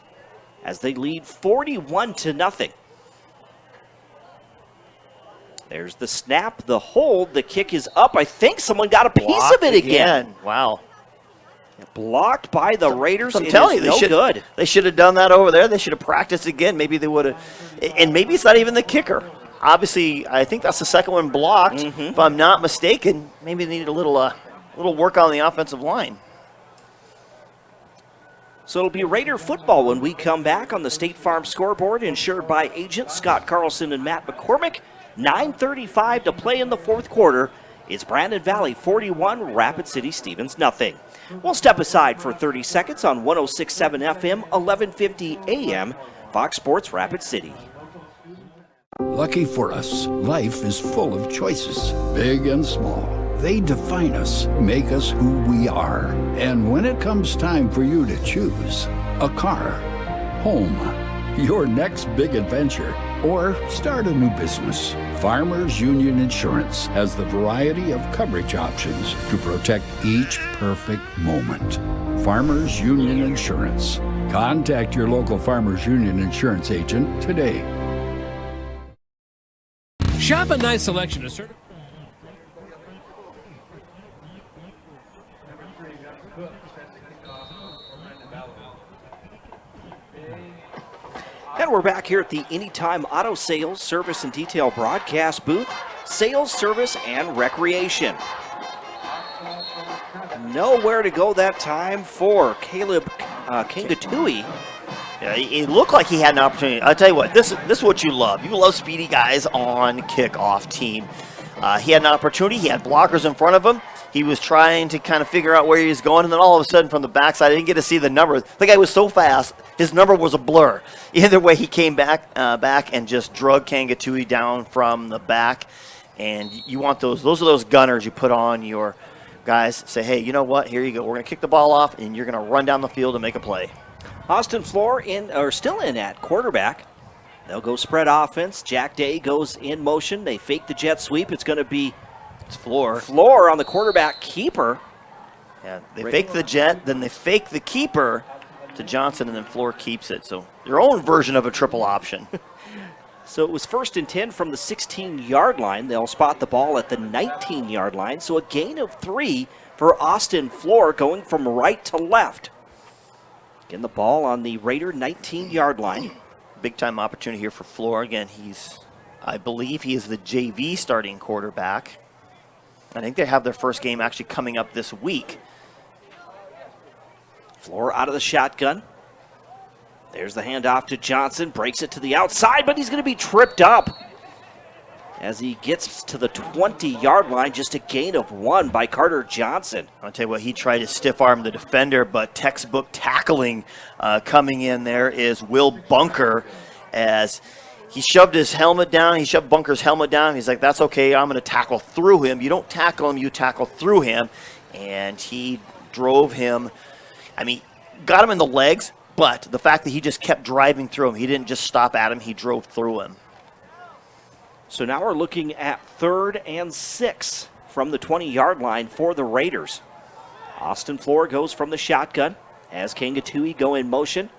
as they lead 41-0. There's the snap, the hold, the kick is up. I think someone got a piece of it again. Wow. Blocked by the Raiders. I'm telling you, good. They should have done that over there. They should have practiced again. Maybe they would have. And maybe it's not even the kicker. Obviously, I think that's the second one blocked. If I'm not mistaken, maybe they needed a little work on the offensive line. So it'll be Raider football when we come back on the State Farm scoreboard, insured by agents Scott Carlson and Matt McCormick. 9:35 to play in the fourth quarter. It's Brandon Valley 41, Rapid City Stevens nothing. We'll step aside for 30 seconds on 106.7 FM, 1150 AM, Fox Sports Rapid City. Lucky for us, life is full of choices, big and small. They define us, make us who we are. And when it comes time for you to choose, a car, home, your next big adventure, or start a new business, Farmers Union Insurance has the variety of coverage options to protect each perfect moment. Farmers Union Insurance. Contact your local Farmers Union Insurance agent today. Shop a nice selection of certain. And we're back here at the Anytime Auto Sales, Service, and Detail broadcast booth. Sales, service, and recreation. Nowhere to go that time for Caleb Kingatui. Yeah, it looked like he had an opportunity. I'll tell you what, this is what you love. You love speedy guys on kickoff team. He had an opportunity. He had blockers in front of him. He was trying to kind of figure out where he was going, and then all of a sudden from the backside, I didn't get to see the number. The guy was so fast, his number was a blur. Either way, he came back and just drug Kangatui down from the back. And you want those are those gunners you put on your guys. Say, hey, you know what? Here you go. We're going to kick the ball off, and you're going to run down the field and make a play. Austin Floor still in at quarterback. They'll go spread offense. Jack Day goes in motion. They fake the jet sweep. It's going to be Floor on the quarterback keeper. Yeah, they fake the jet, then they fake the keeper to Johnson, and then Floor keeps it. So their own version of a triple option. So it was 1st and 10 from the 16-yard line. They'll spot the ball at the 19-yard line. So a gain of 3 for Austin Floor, going from right to left. Getting the ball on the Raider 19-yard line. Big-time opportunity here for Floor. Again, I believe he is the JV starting quarterback. I think they have their first game actually coming up this week. Floor out of the shotgun. There's the handoff to Johnson. Breaks it to the outside, but he's going to be tripped up as he gets to the 20-yard line. Just a gain of 1 by Carter Johnson. I'll tell you what, he tried to stiff arm the defender, but textbook tackling coming in there is Will Bunker as he shoved his helmet down. He shoved Bunker's helmet down. He's like, that's okay. I'm going to tackle through him. You don't tackle him. You tackle through him. And he drove him. I mean, got him in the legs, but the fact that he just kept driving through him, he didn't just stop at him. He drove through him. So now we're looking at 3rd and 6 from the 20-yard line for the Raiders. Austin Floor goes from the shotgun as Kangatui go in motion.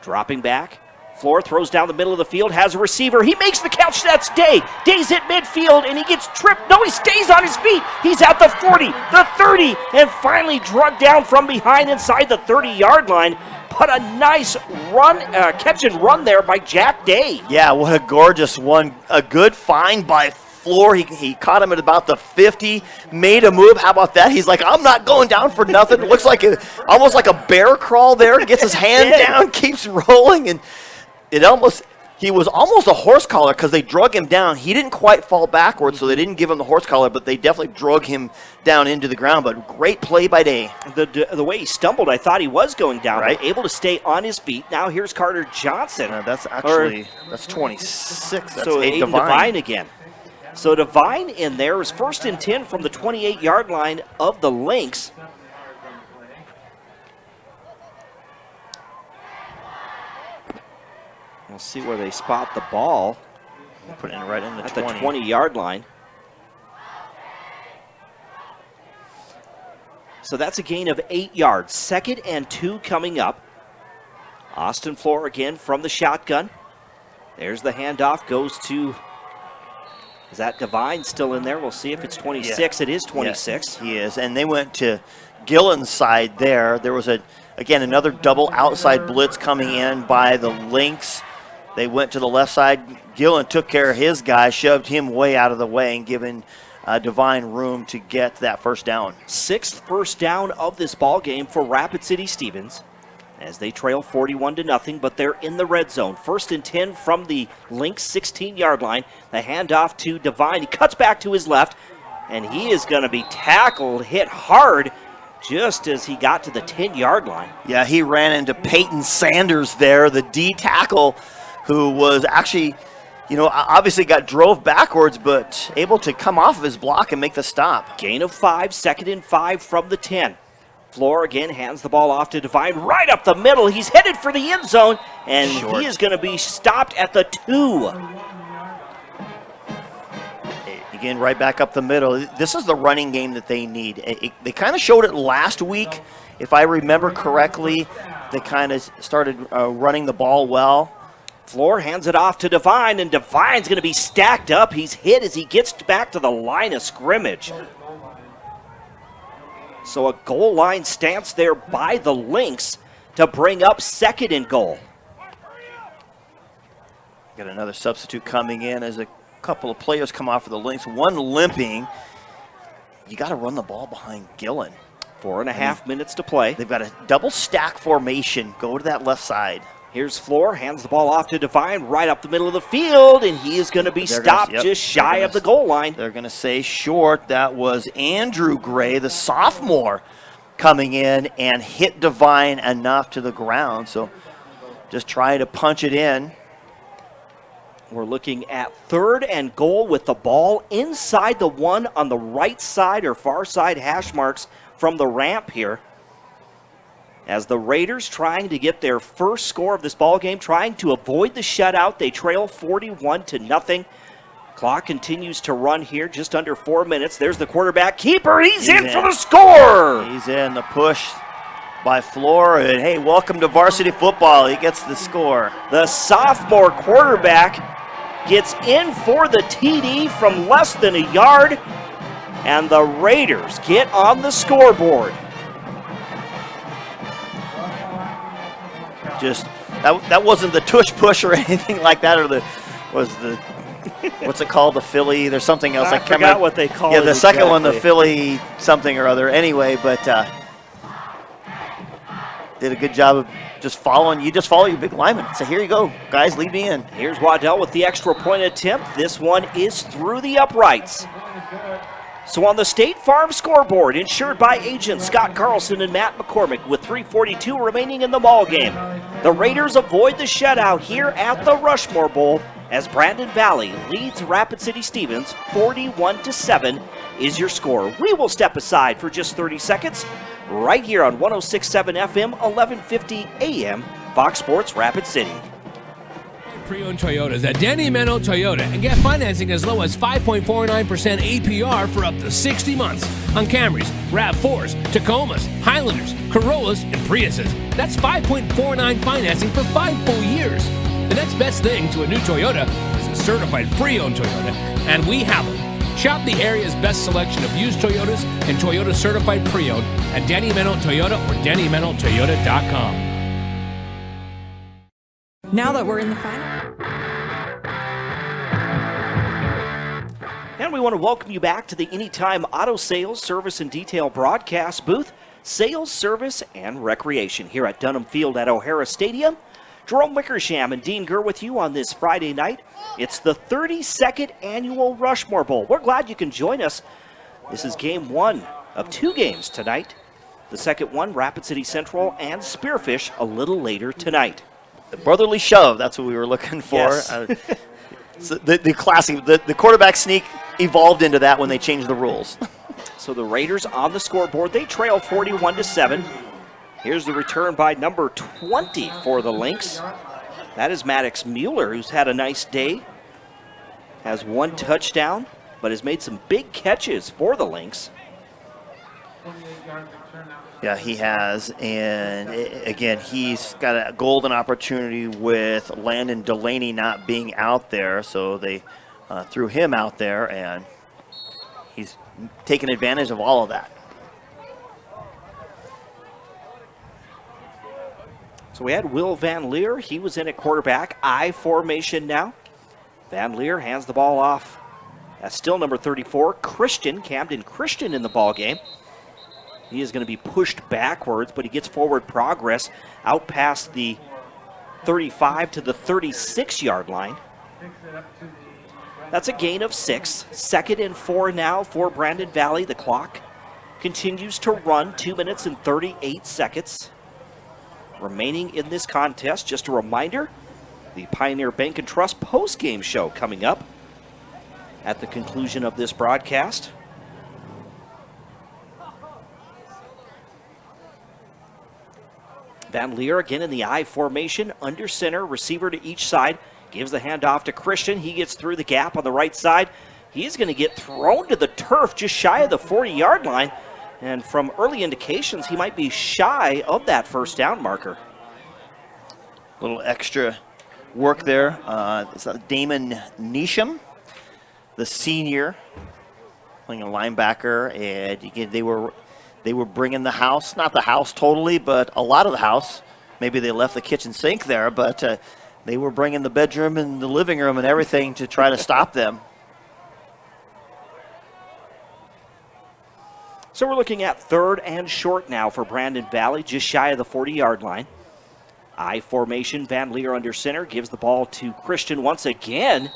Dropping back. Floor throws down the middle of the field, has a receiver. He makes the catch. That's Day. Day's at midfield, and he gets tripped. No, he stays on his feet. He's at the 40, the 30, and finally drugged down from behind inside the 30-yard line. But a nice run, catch and run there by Jack Day. Yeah, what a gorgeous one. A good find by Floor. He caught him at about the 50, made a move. How about that? He's like, I'm not going down for nothing. It looks like almost like a bear crawl there. He gets his hand down, keeps rolling, and he was almost a horse collar because they drug him down. He didn't quite fall backwards, so they didn't give him the horse collar, but they definitely drug him down into the ground. But great play by Day. The way he stumbled, I thought he was going down, right? But able to stay on his feet. Now here's Carter Johnson. That's 26. That's so Aiden Devine again. So Devine in there is 1st and 10 from the 28-yard line of the Lynx. We'll see where they spot the ball. Put it right in the at 20. the 20-yard line. So that's a gain of 8 yards. 2nd and 2 coming up. Austin Floor again from the shotgun. There's the handoff. Goes to, is that Devine still in there? We'll see if it's 26. Yeah. It is 26. Yeah, he is. And they went to Gillen's side there. There was, again, another double outside blitz coming in by the Lynx. They went to the left side. Gillen took care of his guy, shoved him way out of the way, and given Divine room to get that first down. 6th first down of this ball game for Rapid City Stevens as they trail 41-0, but they're in the red zone. 1st and 10 from the Lynx 16-yard line. The handoff to Divine. He cuts back to his left, and he is going to be tackled, hit hard, just as he got to the 10-yard line. Yeah, he ran into Peyton Sanders there, the D tackle, who was actually, obviously drove backwards, but able to come off of his block and make the stop. Gain of 5, 2nd and 5 from the 10. Floor again hands the ball off to Divine right up the middle. He's headed for the end zone, and he is going to be stopped at the 2. Again, right back up the middle. This is the running game that they need. They kind of showed it last week. If I remember correctly, they kind of started running the ball well. Floor hands it off to Divine, and Divine's going to be stacked up. He's hit as he gets back to the line of scrimmage. So a goal line stance there by the Lynx to bring up 2nd and goal. Got another substitute coming in as a couple of players come off for the Lynx. One limping. You got to run the ball behind Gillen. 4.5 minutes to play. They've got a double stack formation. Go to that left side. Here's Floor, hands the ball off to Divine right up the middle of the field, and he is going to be stopped just shy of the goal line. They're going to say short. That was Andrew Gray, the sophomore, coming in and hit Divine enough to the ground. So just trying to punch it in. We're looking at 3rd and goal with the ball inside the 1 on the right side or far side hash marks from the ramp here. As the Raiders trying to get their first score of this ball game, trying to avoid the shutout. They trail 41-0. Clock continues to run here, just under 4 minutes. There's the quarterback keeper. He's in for the score. He's in. The push by Floor. And hey, welcome to varsity football. He gets the score. The sophomore quarterback gets in for the TD from less than a yard. And the Raiders get on the scoreboard. Just that wasn't the tush push or anything like that, or what's it called, the Philly? There's something else. I forgot what they call it. Yeah, the second one, the Philly something or other. Anyway, but did a good job of just following. You just follow your big lineman. So here you go, guys, lead me in. Here's Waddell with the extra point attempt. This one is through the uprights. So on the State Farm scoreboard, insured by agents Scott Carlson and Matt McCormick, with 3:42 remaining in the ball game, the Raiders avoid the shutout here at the Rushmore Bowl as Brandon Valley leads Rapid City Stevens 41-7 is your score. We will step aside for just 30 seconds right here on 106.7 FM, 1150 AM, Fox Sports Rapid City. Pre-owned Toyotas at Danny Meno Toyota and get financing as low as 5.49% APR for up to 60 months on Camrys, RAV4s, Tacomas, Highlanders, Corollas, and Priuses. That's 5.49 financing for 5 full years. The next best thing to a new Toyota is a certified pre-owned Toyota, and we have them. Shop the area's best selection of used Toyotas and Toyota certified pre-owned at Danny Meno Toyota or DannyMenoToyota.com. Now that we're in the final. And we want to welcome you back to the Anytime Auto Sales, Service, and Detail broadcast booth, Sales, Service, and Recreation here at Dunham Field at O'Hara Stadium. Jerome Wickersham and Dean Gurr with you on this Friday night. It's the 32nd Annual Rushmore Bowl. We're glad you can join us. This is game 1 of 2 games tonight. The second one, Rapid City Central and Spearfish, a little later tonight. The brotherly shove, that's what we were looking for. Yes. The classic, the quarterback sneak evolved into that when they changed the rules. So the Raiders on the scoreboard, they trail 41-7. Here's the return by number 20 for the Lynx. That is Maddox Mueller, who's had a nice day. Has 1 touchdown, but has made some big catches for the Lynx. Yeah, he has, and again, he's got a golden opportunity with Landon Delaney not being out there, so they threw him out there, and he's taken advantage of all of that. So we had Will Van Leer. He was in at quarterback. I formation now. Van Leer hands the ball off. That's still number 34, Camden Christian in the ball game. He is going to be pushed backwards, but he gets forward progress out past the 35 to the 36-yard line. That's a gain of 6. 2nd and 4 now for Brandon Valley. The clock continues to run, 2 minutes and 38 seconds remaining in this contest. Just a reminder, the Pioneer Bank and Trust post-game show coming up at the conclusion of this broadcast. Van Leer again in the I formation, under center, receiver to each side, gives the handoff to Christian. He gets through the gap on the right side. He's going to get thrown to the turf just shy of the 40-yard line. And from early indications, he might be shy of that first down marker. A little extra work there. It's Damon Neesham, the senior, playing a linebacker. And again, they were bringing the house, not the house totally, but a lot of the house. Maybe they left the kitchen sink there, but they were bringing the bedroom and the living room and everything to try to stop them. So we're looking at 3rd and short now for Brandon Valley, just shy of the 40-yard line. I formation, Van Leer under center, gives the ball to Christian once again.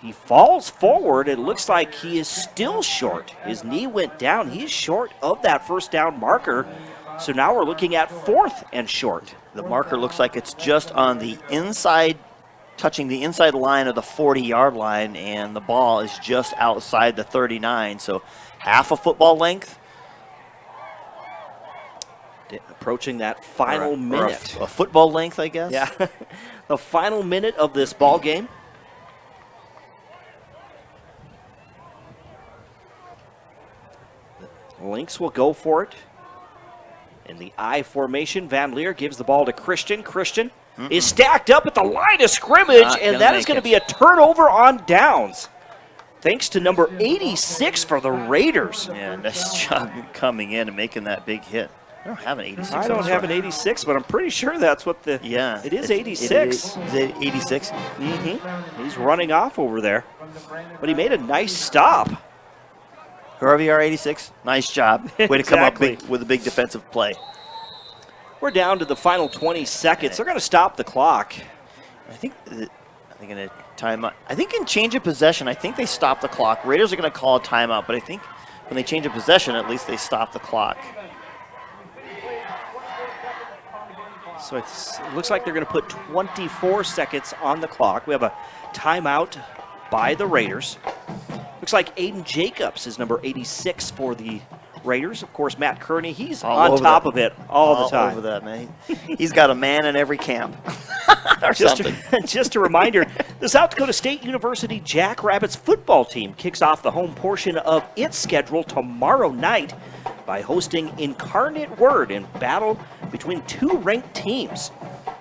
He falls forward. It looks like he is still short. His knee went down. He's short of that first down marker. So now we're looking at 4th and short. The marker looks like it's just on the inside, touching the inside line of the 40-yard line, and the ball is just outside the 39. So half a football length. Approaching that final minute. A football length, I guess. Yeah, the final minute of this ball game. Lynx will go for it. In the I formation, Van Leer gives the ball to Christian. Christian is stacked up at the line of scrimmage, and that is going to be a turnover on downs. Thanks to number 86 for the Raiders. Yeah, nice job coming in and making that big hit. I don't have an 86. I don't have an 86, but I'm pretty sure that's what the... Yeah. It is 86. Is it 86? Mm-hmm. He's running off over there. But he made a nice stop. Whoever you are, 86, nice job. Way to come up big with a big defensive play. We're down to the final 20 seconds. They're going to stop the clock. I think in a timeout. I think in change of possession, I think they stop the clock. Raiders are going to call a timeout, but I think when they change of possession, at least they stop the clock. So it looks like they're going to put 24 seconds on the clock. We have a timeout by the Raiders. Looks like Aiden Jacobs is number 86 for the Raiders. Of course, Matt Kearney, he's on top of it all the time. All over that, man. He's got a man in every camp. Just a reminder, the South Dakota State University Jackrabbits football team kicks off the home portion of its schedule tomorrow night by hosting Incarnate Word in battle between 2 ranked teams.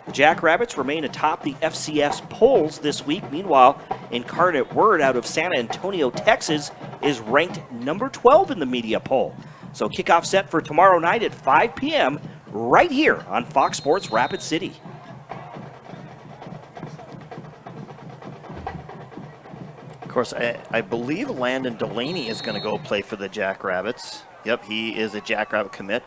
The Jackrabbits remain atop the FCS polls this week. Meanwhile, Incarnate Word out of San Antonio, Texas, is ranked number 12 in the media poll. So kickoff set for tomorrow night at 5 p.m. right here on Fox Sports Rapid City. Of course, I believe Landon Delaney is going to go play for the Jackrabbits. Yep, he is a Jackrabbit commit.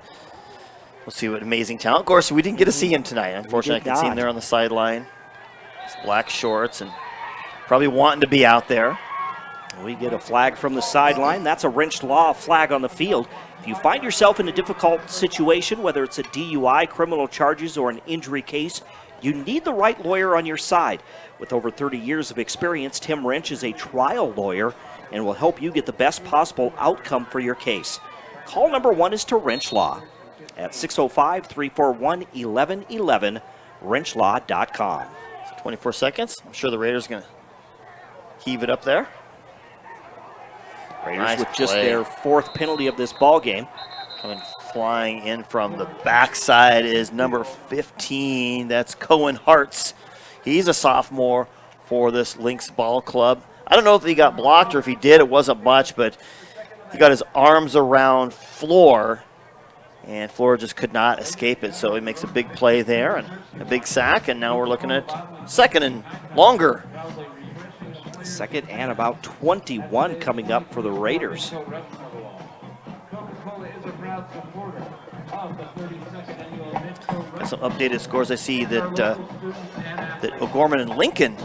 We'll see what amazing talent. Of course, we didn't get to see him tonight. Unfortunately, I can see him there on the sideline. His black shorts and probably wanting to be out there. We get a flag from the sideline. That's a wrenched law flag on the field. If you find yourself in a difficult situation, whether it's a DUI, criminal charges, or an injury case, you need the right lawyer on your side. With over 30 years of experience, Tim Wrench is a trial lawyer and will help you get the best possible outcome for your case. Call number 1 is to Wrench Law at 605-341-1111, wrenchlaw.com. 24 seconds. I'm sure the Raiders are going to heave it up there. Raiders nice with play. Just their 4th penalty of this ball game. Coming flying in from the backside is number 15. That's Cohen Hartz. He's a sophomore for this Lynx ball club. I don't know if he got blocked or if he did. It wasn't much, but he got his arms around Floor And Flora just could not escape it, so he makes a big play there and a big sack, and now we're looking at second and longer. Second and about 21 coming up for the Raiders. Some updated scores. I see that that O'Gorman and Lincoln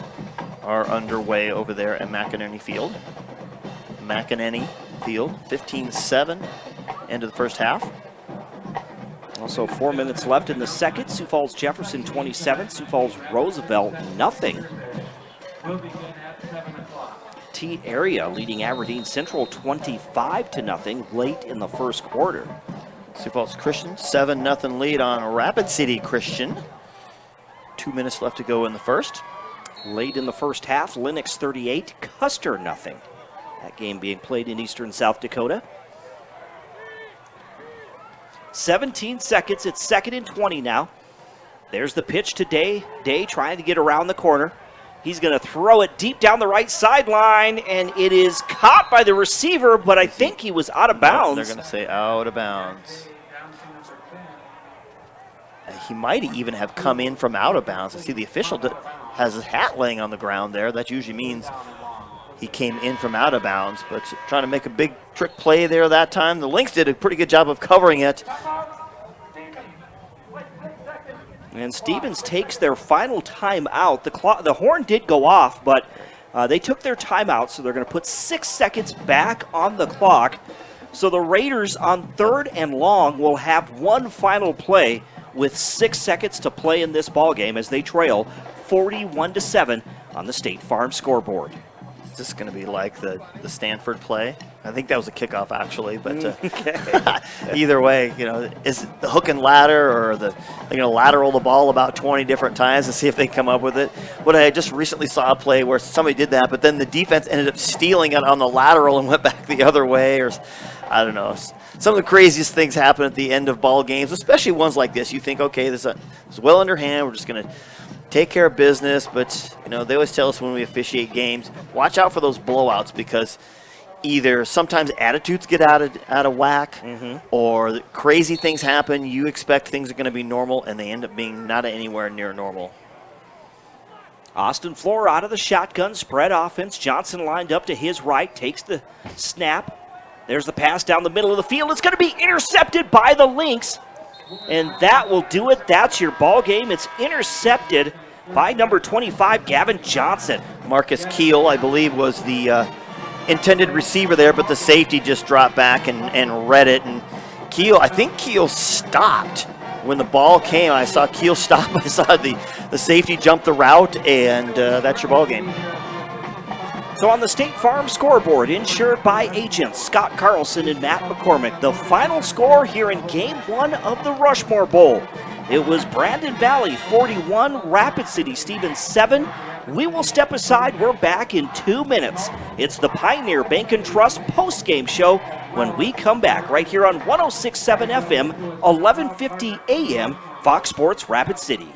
are underway over there at McInerney Field. McInerney Field, 15-7, end of the first half. Also 4 minutes left in the second. Sioux Falls Jefferson 27, Sioux Falls Roosevelt nothing. T area leading Aberdeen Central 25-0 late in the first quarter. Sioux Falls Christian, 7-0 lead on Rapid City Christian. 2 minutes left to go in the first. Late in the first half, Lynx 38, Custer nothing. That game being played in eastern South Dakota. 17 seconds, it's 2nd and 20 now. There's the pitch to Day. Day trying to get around the corner. He's going to throw it deep down the right sideline, and it is caught by the receiver, but I think he was out of bounds. They're going to say out of bounds. He might even have come in from out of bounds. I see the official has his hat laying on the ground there. That usually means he came in from out of bounds, but trying to make a big trick play there that time. The Lynx did a pretty good job of covering it. And Stevens takes their final timeout. The horn did go off, but they took their timeout, so they're going to put 6 seconds back on the clock. So the Raiders on 3rd and long will have one final play with 6 seconds to play in this ballgame as they trail 41-7 on the State Farm scoreboard. Is this going to be like the Stanford play? I think that was a kickoff, actually. But either way, is it the hook and ladder, or they're going to lateral the ball about 20 different times to see if they come up with it? But I just recently saw a play where somebody did that, but then the defense ended up stealing it on the lateral and went back the other way, or I don't know. Some of the craziest things happen at the end of ball games, especially ones like this. You think, okay, this is well underhand. We're just going to take care of business, but they always tell us when we officiate games, watch out for those blowouts, because either sometimes attitudes get out of whack, or crazy things happen. You expect things are going to be normal, and they end up being not anywhere near normal. Austin Flora out of the shotgun, spread offense. Johnson lined up to his right, takes the snap. There's the pass down the middle of the field. It's going to be intercepted by the Lynx, and that will do it. That's your ball game. It's intercepted by number 25, Gavin Johnson. Marcus Keel, I believe, was the intended receiver there, but the safety just dropped back and read it. And I think Keel stopped when the ball came. I saw Keel stop. I saw the safety jump the route, and that's your ball game. So on the State Farm scoreboard, insured by agents Scott Carlson and Matt McCormick, the final score here in Game 1 of the Rushmore Bowl. It was Brandon Valley 41, Rapid City Stevens 7. We will step aside. We're back in 2 minutes. It's the Pioneer Bank and Trust post-game show when we come back right here on 106.7 FM, 1150 AM, Fox Sports Rapid City.